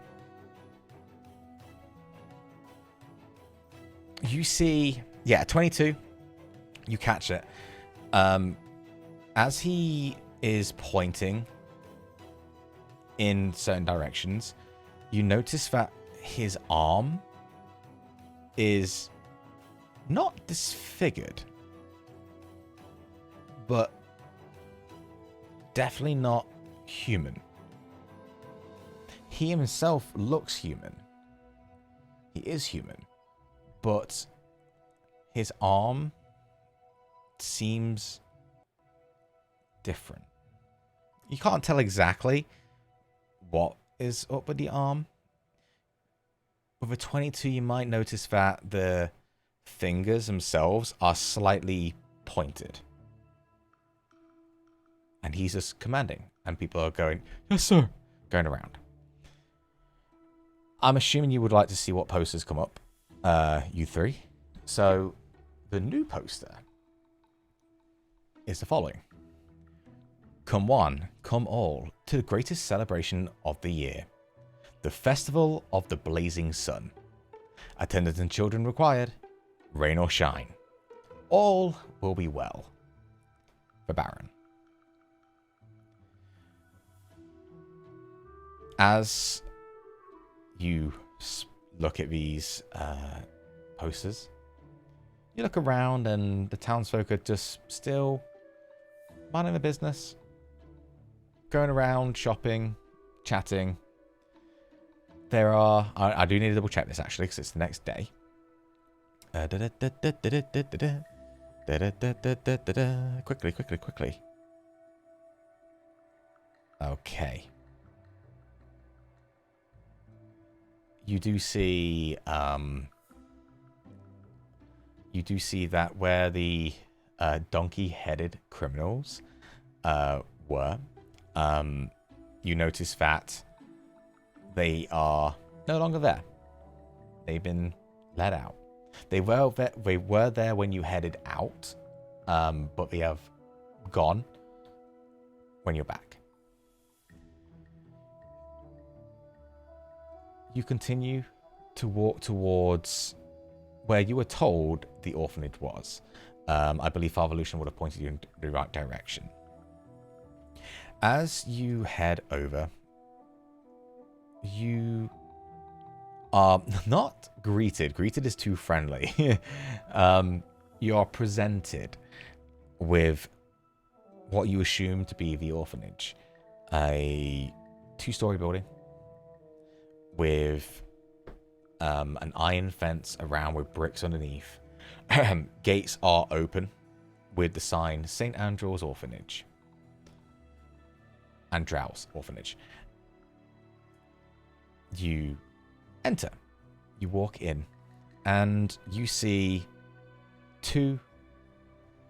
You see, yeah, 22. You catch it. As he is pointing in certain directions, you notice that his arm is not disfigured, but definitely not human. He himself looks human. He is human, but his arm seems different. You can't tell exactly what is up with the arm. With a 22, you might notice that the fingers themselves are slightly pointed. And he's just commanding, and people are going, "Yes, sir," going around. I'm assuming you would like to see what posters come up, you three. So, the new poster is the following. Come one, come all, to the greatest celebration of the year. The Festival of the Blazing Sun. Attendance and children required, rain or shine. All will be well. For Baron. As you look at these posters, you look around and the townsfolk are just still minding their business, going around, shopping, chatting. There are... I do need to double check this actually, because it's the next day. Quickly. Okay. You do see that where the donkey-headed criminals were, you notice that they are no longer there. They've been let out. They were there when you headed out, but they have gone when you're back. You continue to walk towards where you were told the orphanage was. I believe Father Lucian would have pointed you in the right direction. As you head over, you are not greeted. Greeted is too friendly. You are presented with what you assume to be the orphanage. A 2-story building with an iron fence around with bricks underneath. Gates are open with the sign St. Andrew's Orphanage. Andrew's Orphanage. You enter. You walk in and you see 2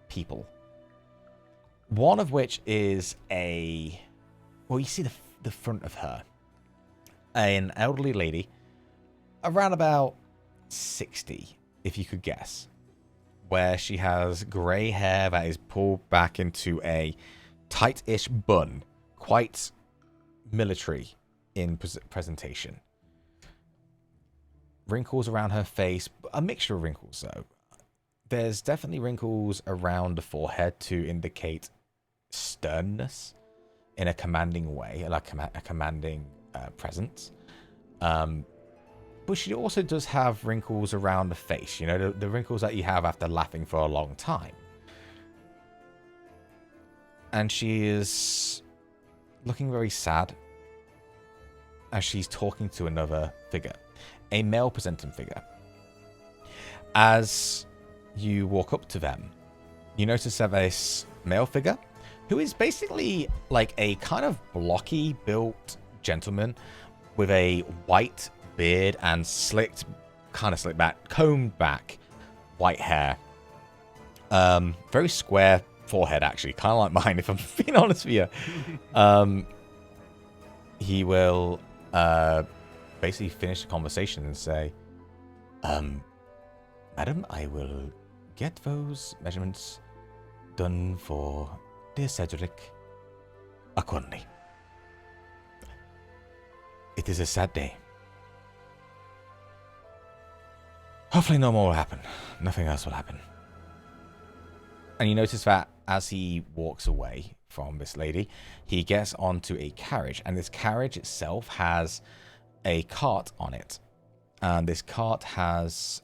people. One of which is a... Well, you see the front of her. An elderly lady, around about 60, if you could guess, where she has grey hair that is pulled back into a tight-ish bun, quite military in presentation. Wrinkles around her face, a mixture of wrinkles though. There's definitely wrinkles around the forehead to indicate sternness in a commanding way, like a commanding presence. But she also does have wrinkles around the face, you know, the wrinkles that you have after laughing for a long time. And she is looking very sad as she's talking to another figure, a male presenting figure. As you walk up to them, you notice that this male figure, who is basically like a kind of blocky built gentleman with a white beard and combed back white hair. Very square forehead, actually, kind of like mine, if I'm being honest with you. He will basically finish the conversation and say, Madam, I will get those measurements done for dear Cedric accordingly. It is a sad day. Hopefully no more will happen. Nothing else will happen. And you notice that as he walks away from this lady, he gets onto a carriage. And this carriage itself has a cart on it. And this cart has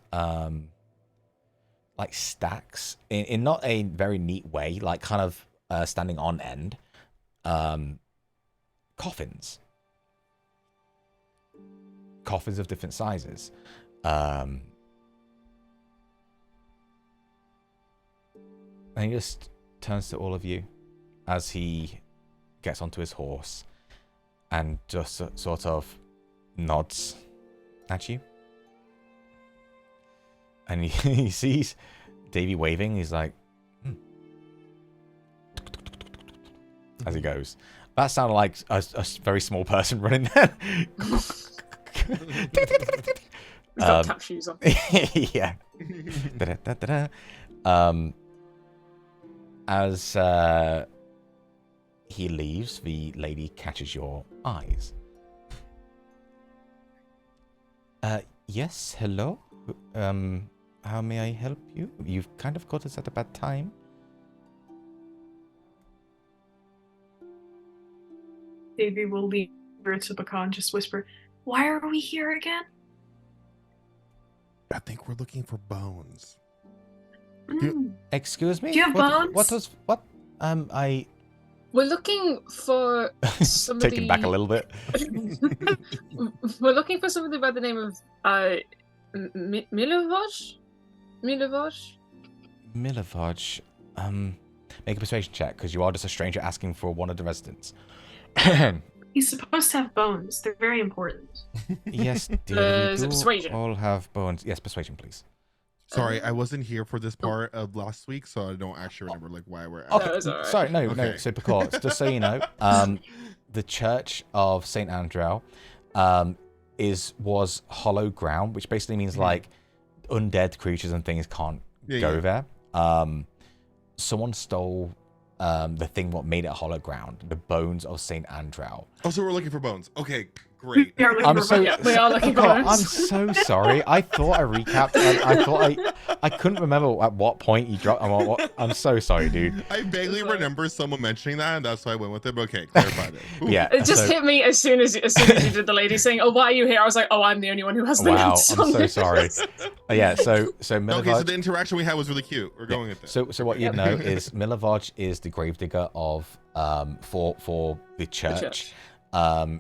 like stacks in not a very neat way, like kind of standing on end. Coffins. Coffins of different sizes. And he just turns to all of you as he gets onto his horse and just sort of nods at you. And he sees Davy waving. He's like, as he goes. That sounded like a very small person running there. He's got tap shoes on. Yeah. As he leaves, the lady catches your eyes. Yes, hello. How may I help you? You've kind of caught us at a bad time. Davy will lean over to Bakan, just whisper, "Why are we here again?" I think we're looking for bones. Excuse me? Do you have bones? We're looking for somebody... Taken back a little bit. We're looking for somebody by the name of Milovaj? Milovaj. Make a persuasion check, because you are just a stranger asking for one of the residents. He's supposed to have bones. They're very important. Yes, dear. Is it persuasion? All have bones. Yes, persuasion, please. Sorry, I wasn't here for this part of last week, so I don't actually remember like why we're. Okay, No, it's all right. sorry, no. Okay. So because just so you know, the Church of Saint Andrew, was hollow ground, which basically means like undead creatures and things can't go there. Someone stole the thing what made it hollow ground, the bones of Saint Andrew. Oh, so we're looking for bones. Okay, great. We are looking for bones. Yeah, we are looking for God, bones. I'm so sorry. I thought I recapped. And I thought I couldn't remember at what point you dropped. I'm so sorry, dude. I vaguely remember someone mentioning that, and that's why I went with it. But okay, clarify it. Ooh. Yeah, It just hit me as soon as you did the lady saying, "Oh, why are you here?" I was like, "Oh, I'm the only one who has the Wow, notes I'm on so this." sorry. Yeah, so Okay, so Milovaj. the interaction we had was really cute. We're going with it. So what you know is Milovaj is the gravedigger of for the church.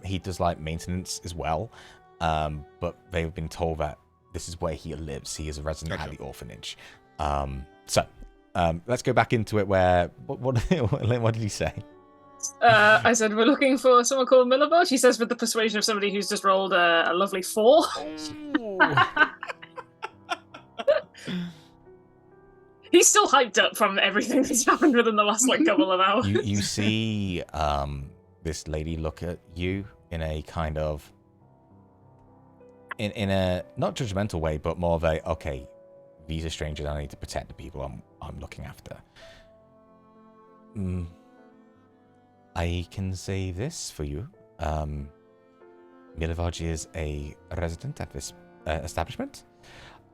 He does like maintenance as well, but they've been told that this is where he lives. He is a resident at the orphanage. Let's go back into it. Where what did he say? I said we're looking for someone called Milovaj. He says with the persuasion of somebody who's just rolled a lovely 4. He's still hyped up from everything that's happened within the last couple of hours. You see this lady look at you in a kind of in a not judgmental way, but more of a okay, these are strangers. I need to protect the people I'm looking after. I can say this for you. Milovaj is a resident at this establishment.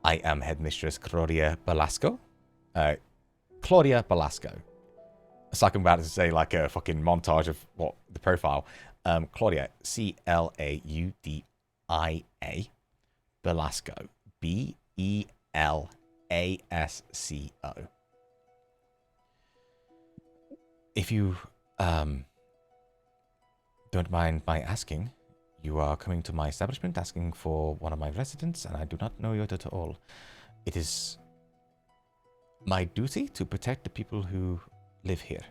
I am headmistress Claudia Belasco. It's like I'm about to say like a fucking montage of what the profile. Claudia, Claudia, Belasco, Belasco. If you don't mind my asking, you are coming to my establishment asking for one of my residents, and I do not know you at all. It is my duty to protect the people who live here.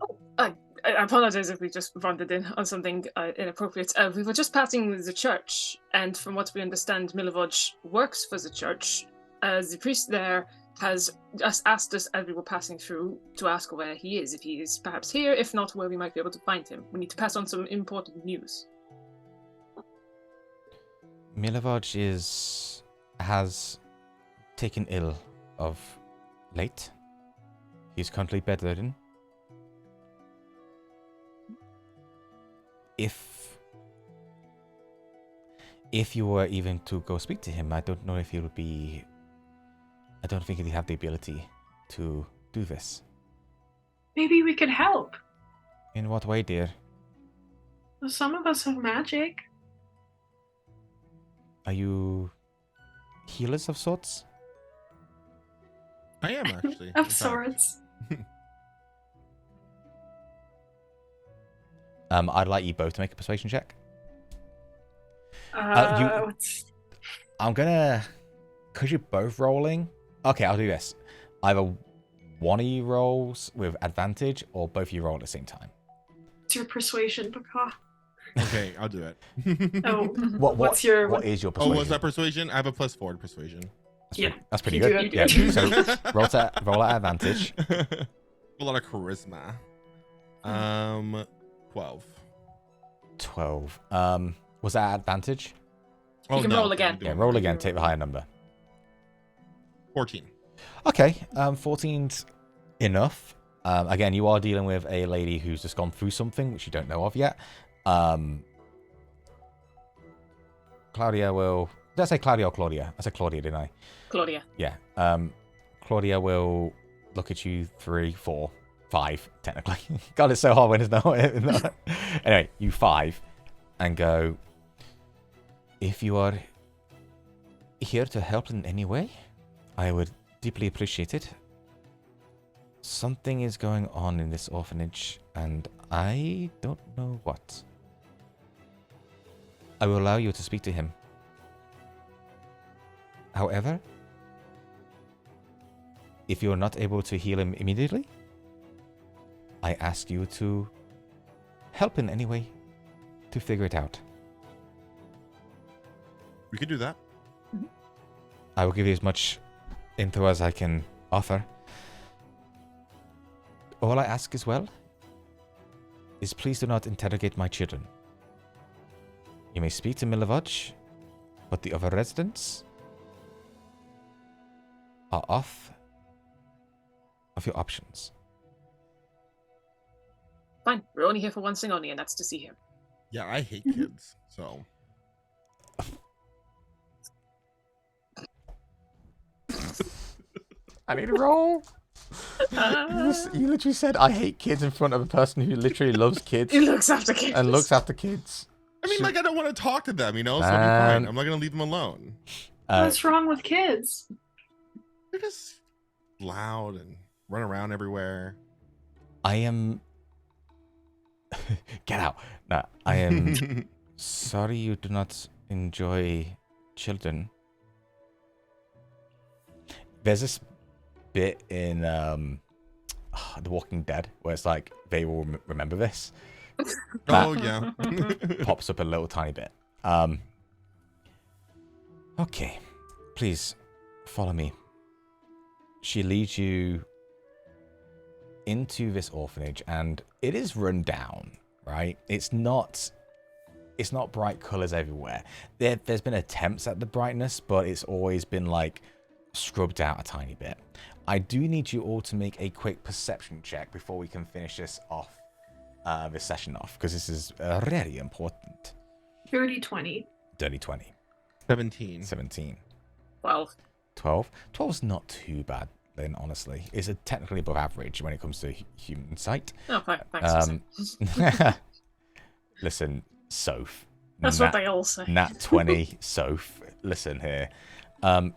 Oh, I apologize if we just wandered in on something inappropriate. We were just passing the church, and from what we understand, Milivoj works for the church. The priest there has just asked us as we were passing through to ask where he is, if he is perhaps here, if not, where we might be able to find him. We need to pass on some important news. Milivoj has taken ill of late. He's currently bedridden. If you were even to go speak to him, I don't know if he would be... I don't think he'd have the ability to do this. Maybe we could help. In what way, dear? Some of us have magic. Are you healers of sorts? I am actually. in Of fact. sorts. I'd like you both to make a persuasion check. I'm gonna... Because you're both rolling... Okay, I'll do this. Either one of you rolls with advantage, or both of you roll at the same time. It's your persuasion, Baka. Okay, I'll do it. Oh, What what's your... What is your Oh, persuasion? was that persuasion? I have a +4 to persuasion. That's pretty You good. do Yeah. it. So roll at advantage. A lot of charisma. 12. 12. Was that advantage? You can roll again. Yeah, roll again. Take the higher number. 14. Okay. 14's enough. Again, you are dealing with a lady who's just gone through something which you don't know of yet. Claudia will... Did I say Claudia or Claudia? I said Claudia, didn't I? Claudia. Yeah. Claudia will look at you 3, 4, 5, technically. God, it's so hard when it's not. Anyway, you 5 and go, if you are here to help in any way, I would deeply appreciate it. Something is going on in this orphanage, and I don't know what. I will allow you to speak to him. However, if you are not able to heal him immediately, I ask you to help in any way to figure it out. We could do that. I will give you as much info as I can offer. All I ask as well is please do not interrogate my children. You may speak to Milivoj, but the other residents are off of your options. Fine. We're only here for one thing only, and that's to see him. Yeah, I hate kids, so. I need a roll. You literally said, I hate kids in front of a person who literally loves kids. He looks after kids. And looks after kids. I mean, like, I don't want to talk to them, you know? So it'll be fine. I'm not going to leave them alone. What's wrong with kids? They're just loud and run around everywhere. I am... Get out. No, I am sorry you do not enjoy children. There's this bit in The Walking Dead where it's like, they will remember this. Oh, yeah. Pops up a little tiny bit. Okay. Please, follow me. She leads you into this orphanage, and it is run down, right? It's not bright colors everywhere. There's been attempts at the brightness, but it's always been like scrubbed out a tiny bit. I do need you all to make a quick perception check before we can finish this off, this session off, because this is very important. Dirty 20. Dirty 20. 17. 17. 12. 12. 12's not too bad, Lynn, honestly. It's technically above average when it comes to human sight. Oh, thanks. Listen, Soph. That's what they all say. Nat 20, Soph. Listen here. A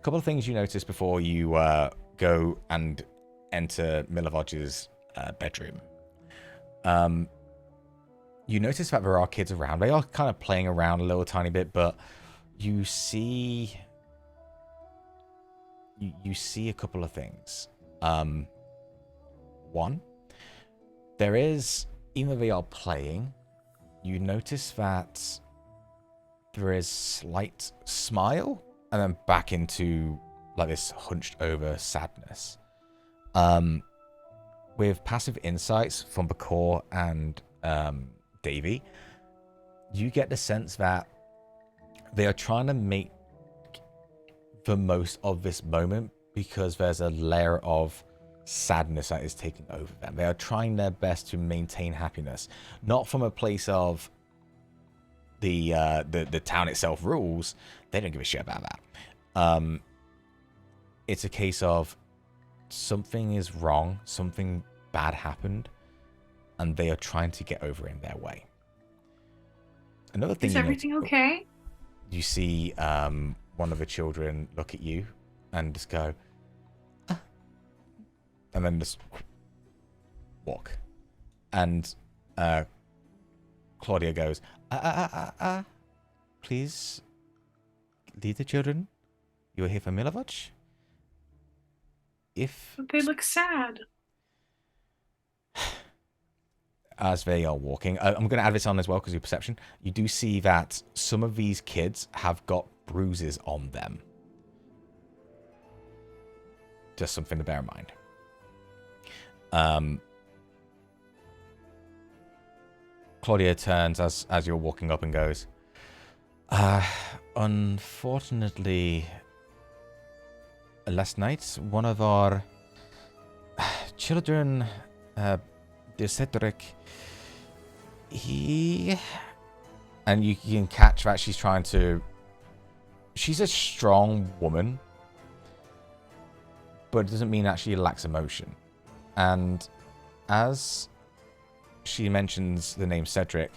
couple of things you notice before you go and enter Milivoje's bedroom. You notice that there are kids around. They are kind of playing around a little tiny bit, but you see a couple of things. One, there is, even though they are playing, you notice that there is slight smile and then back into like this hunched over sadness. With passive insights from Bakor and Davy, you get the sense that they are trying to make the most of this moment because there's a layer of sadness that is taking over them. They are trying their best to maintain happiness, not from a place of the town itself rules. They don't give a shit about that. It's a case of something is wrong, something bad happened, and they are trying to get over in their way. Another thing, is everything okay? You see one of the children look at you and just go, and then just walk. And Claudia goes, please lead the children. You are here for Milivoje. But they look sad. As they are walking, I'm going to add this on as well because of your perception. You do see that some of these kids have got bruises on them. Just something to bear in mind. Claudia turns as you're walking up and goes, unfortunately, last night, one of our children, Cedric, and you can catch that she's a strong woman, but it doesn't mean that she lacks emotion. And as she mentions the name Cedric,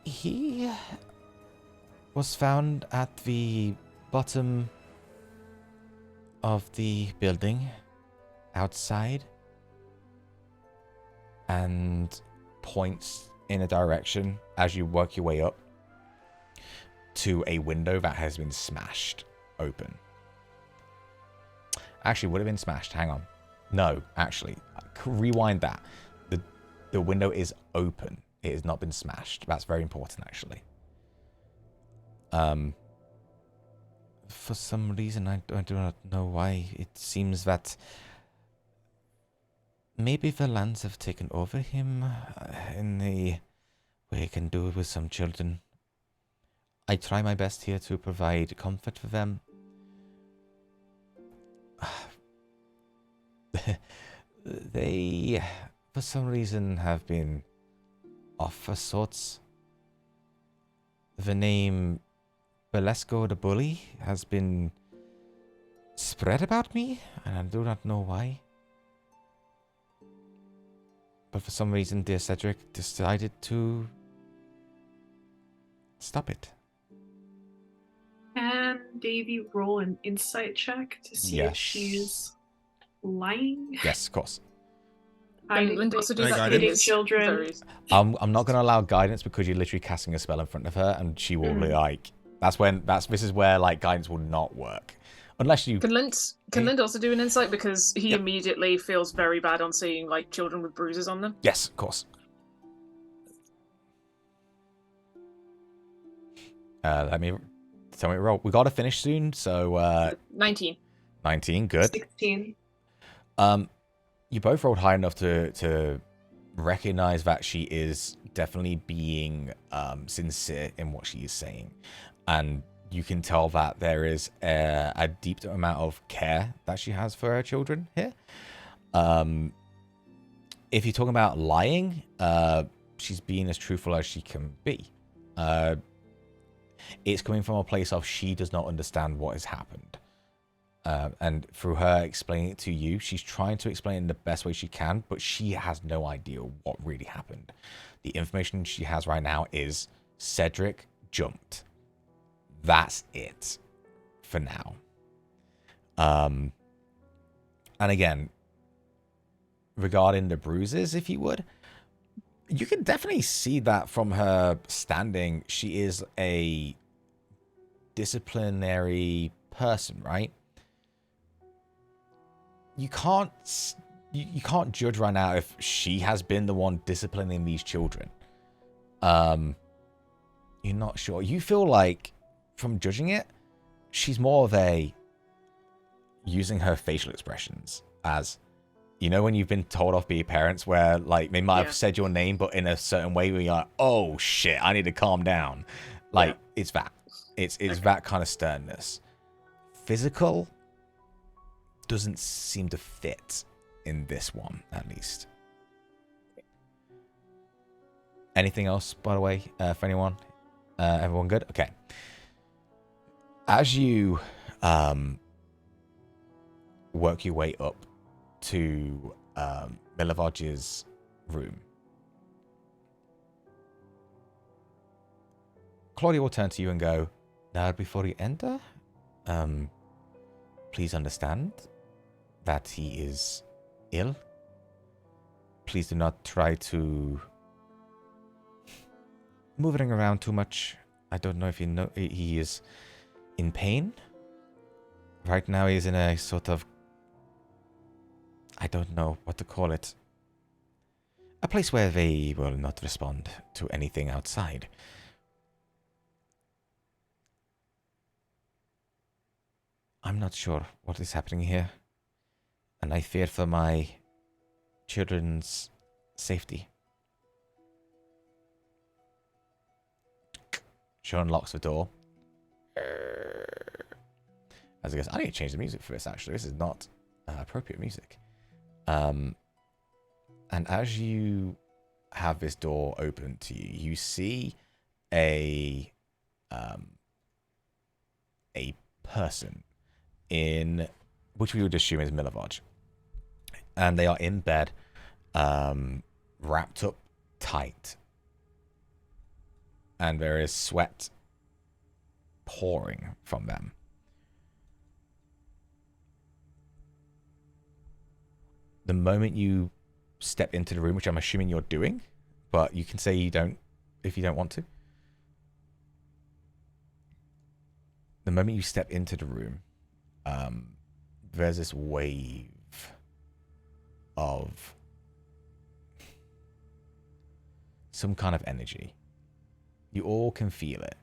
he was found at the bottom of the building outside, and points in a direction as you work your way up to a window that has been smashed open. Actually, would have been smashed. Hang on. No, actually, rewind that. The window is open. It has not been smashed. That's very important, actually. For some reason, I do not know why. It seems that maybe the lands have taken over him in the way he can do with some children. I try my best here to provide comfort for them. They, for some reason, have been off for sorts. The name Belesco the Bully has been spread about me, and I do not know why. But for some reason, dear Cedric decided to stop it. Can Davy roll an insight check to see if she's lying? Yes, of course. Linda also do that hitting children. I'm not going to allow guidance because you're literally casting a spell in front of her, and she will be like, this is where like guidance will not work. Unless you can Lind also do an insight because he immediately feels very bad on seeing like children with bruises on them. Yes, of course. Let me tell me roll. We got to finish soon, so 19. 19, good. 16. You both rolled high enough to recognize that she is definitely being sincere in what she is saying, and you can tell that there is a deep amount of care that she has for her children here. If you're talking about lying, she's being as truthful as she can be. It's coming from a place of she does not understand what has happened. And through her explaining it to you, she's trying to explain it the best way she can, but she has no idea what really happened. The information she has right now is Cedric jumped. That's it for now. And again, regarding the bruises, if you would, you can definitely see that from her standing. She is a disciplinary person, right? You can't judge right now if she has been the one disciplining these children. You're not sure. You feel like, from judging it, she's more of a using her facial expressions as, you know, when you've been told off by your parents where, like, they might have said your name, but in a certain way where you're like, oh shit, I need to calm down. Like, it's that. It's okay. That kind of sternness. Physical doesn't seem to fit in this one, at least. Anything else, by the way, for anyone? Everyone good? Okay. As you work your way up to Milovod's room, Claudia will turn to you and go, now before you enter, please understand that he is ill. Please do not try to move it around too much. I don't know if you know he is in pain. Right now he's in a sort of, I don't know what to call it, a place where they will not respond to anything outside. I'm not sure what is happening here, and I fear for my children's safety. She unlocks the door. As I guess, I need to change the music for this, actually. This is not appropriate music. And as you have this door open to you, you see a person in, which we would assume is Milovod. And they are in bed, wrapped up tight. And there is sweat pouring from them. The moment you step into the room, which I'm assuming you're doing, but you can say you don't if you don't want to. The moment you step into the room, there's this wave of some kind of energy. You all can feel it.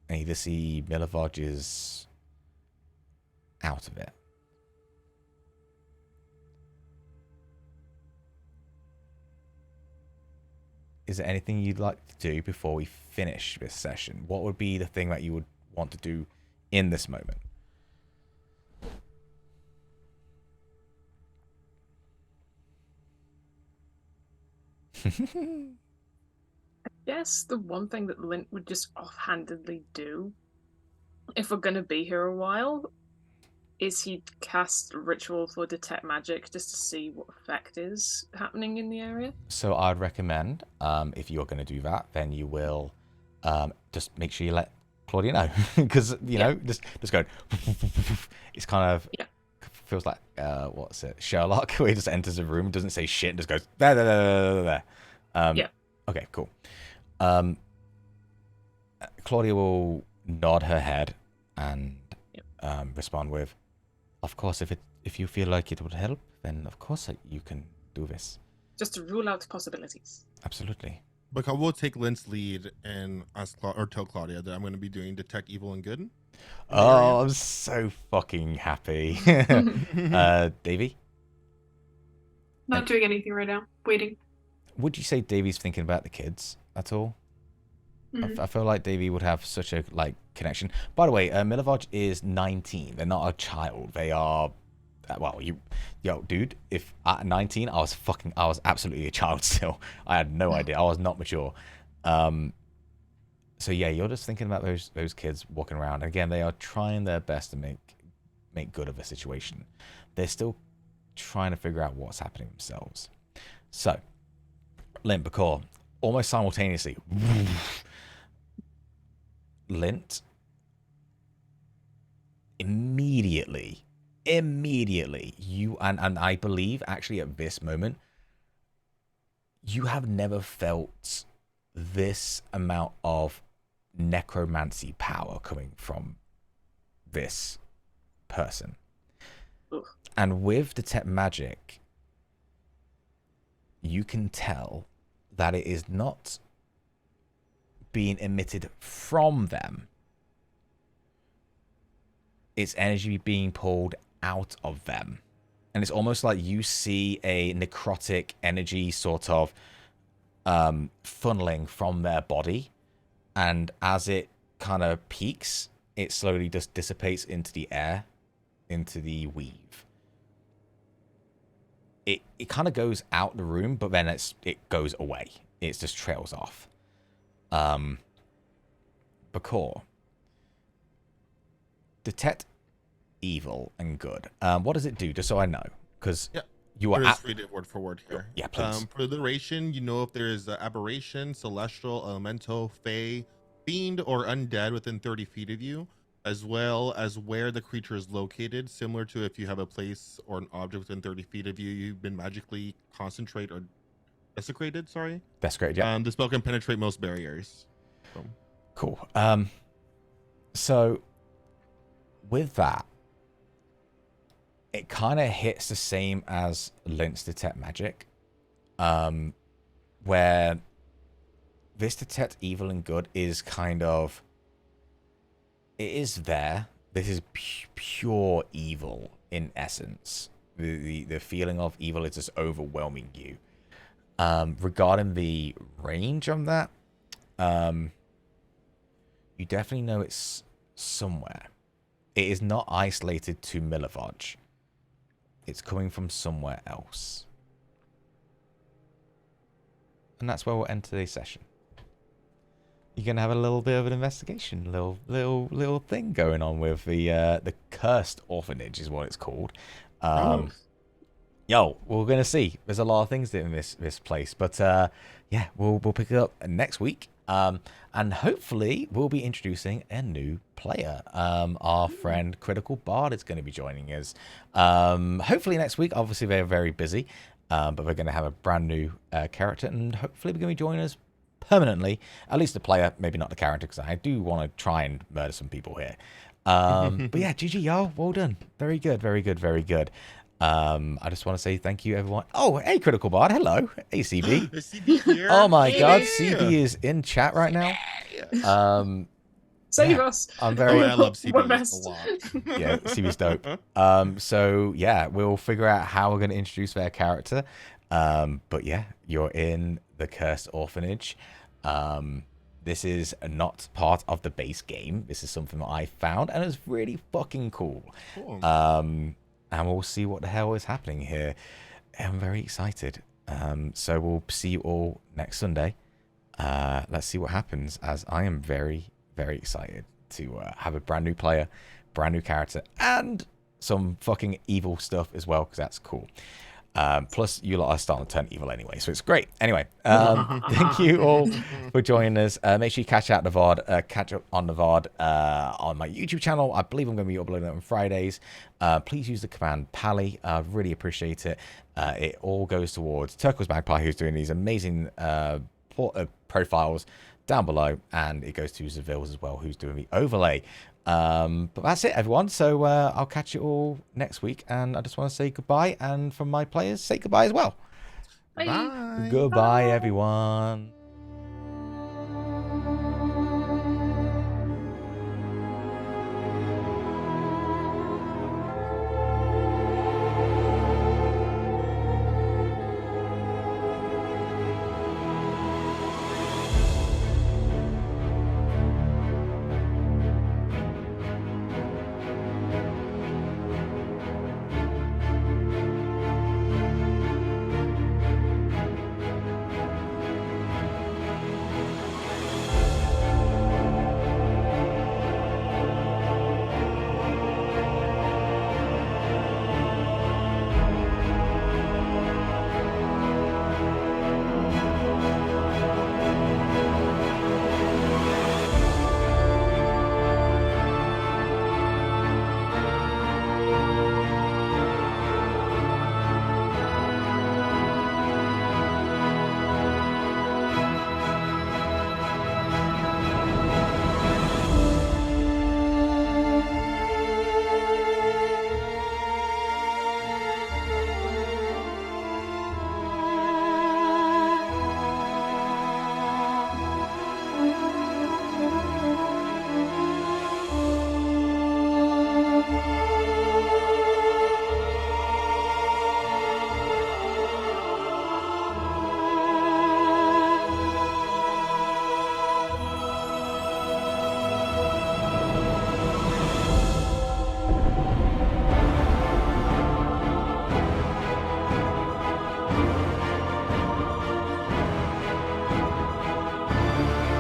And either see Milovod is out of it. Is there anything you'd like to do before we finish this session? What would be the thing that you would want to do in this moment? I guess the one thing that Lint would just offhandedly do, if we're going to be here a while, is he'd cast Ritual for Detect Magic just to see what effect is happening in the area. So I'd recommend, if you're going to do that, then you will just make sure you let Claudia know. Because, you know, just go. It's kind of, feels like, what's it, Sherlock, where he just enters a room, doesn't say shit, and just goes, there. Okay, cool. Claudia will nod her head and respond with, of course, if you feel like it would help, then of course you can do this. Just to rule out possibilities. Absolutely. But I will take Lint's lead and ask or tell Claudia that I'm going to be doing Detect Evil and Good. Oh, I'm so fucking happy. Davey? Not doing anything right now. Waiting. Would you say Davey's thinking about the kids at all? Mm-hmm. I feel like Davey would have such a connection. By the way, Milovod is 19. They're not a child. They are, dude. If at 19, I was absolutely a child still. I had no idea. I was not mature. So yeah, you're just thinking about those kids walking around. Again, they are trying their best to make good of a situation. They're still trying to figure out what's happening themselves. So, Lint, Bakor, almost simultaneously, Lint immediately, you and I believe actually at this moment, you have never felt this amount of necromancy power coming from this person. Ugh. And with detect magic, you can tell that it is not being emitted from them. It's energy being pulled out of them. And it's almost like you see a necrotic energy sort of funneling from their body. And as it kind of peaks, it slowly just dissipates into the air, into the weave. It kind of goes out the room, but then it goes away. It just trails off. Bakor. Detect evil and good. What does it do, just so I know? Because you are... Just read it word for word here. Yeah, please. For the duration, you know if there is aberration, celestial, elemental, fey, fiend, or undead within 30 feet of you, as well as where the creature is located, similar to if you have a place or an object within 30 feet of you, you've been magically concentrate or desecrated, sorry. Desecrated, yeah. The spell can penetrate most barriers. So. Cool. So, with that, it kind of hits the same as Lint's detect magic, where this detect evil and good is kind of, it is there. This is pure evil in essence. The feeling of evil is just overwhelming you. Regarding the range on that, you definitely know it's somewhere. It is not isolated to Milovaj. It's coming from somewhere else. And that's where we'll end today's session. You're gonna have a little bit of an investigation, little thing going on with the cursed orphanage is what it's called. Yo, we're gonna see. There's a lot of things in this place, but yeah, we'll pick it up next week. And hopefully we'll be introducing a new player. Our friend Critical Bard is going to be joining us. Hopefully next week. Obviously they're very busy, but we're going to have a brand new character, and hopefully we're going to be joining us permanently. At least the player, maybe not the character, because I do want to try and murder some people here. But yeah, GG, y'all. Well done. Very good, very good, very good. I just want to say thank you, everyone. Oh, hey, Critical Bard. Hello. Hey, CB. CB here. Oh, my God. CB is in chat right now. Save us. I'm very... I love CB We're a best. lot. Yeah, CB's dope. So, yeah, we'll figure out how we're going to introduce their character. But, yeah, you're in the Cursed Orphanage. This is not part of the base game. This is something that I found, and it's really fucking cool. And we'll see what the hell is happening here. I'm very excited. So we'll see you all next Sunday. Let's see what happens, as I am very, very excited to have a brand new player, brand new character, and some fucking evil stuff as well, because that's cool. Plus, you lot are starting to turn evil anyway, so it's great. Anyway, thank you all for joining us. Make sure you catch out the VOD, catch up on the VOD on my YouTube channel. I believe I'm going to be uploading it on Fridays. Please use the command Pally. I really appreciate it. It all goes towards Turquoise Magpie, who's doing these amazing profiles down below, and it goes to Zavils as well, who's doing the overlay. But that's it, everyone. So I'll catch you all next week, and I just want to say goodbye, and from my players, say goodbye as well. Bye. Goodbye, everyone.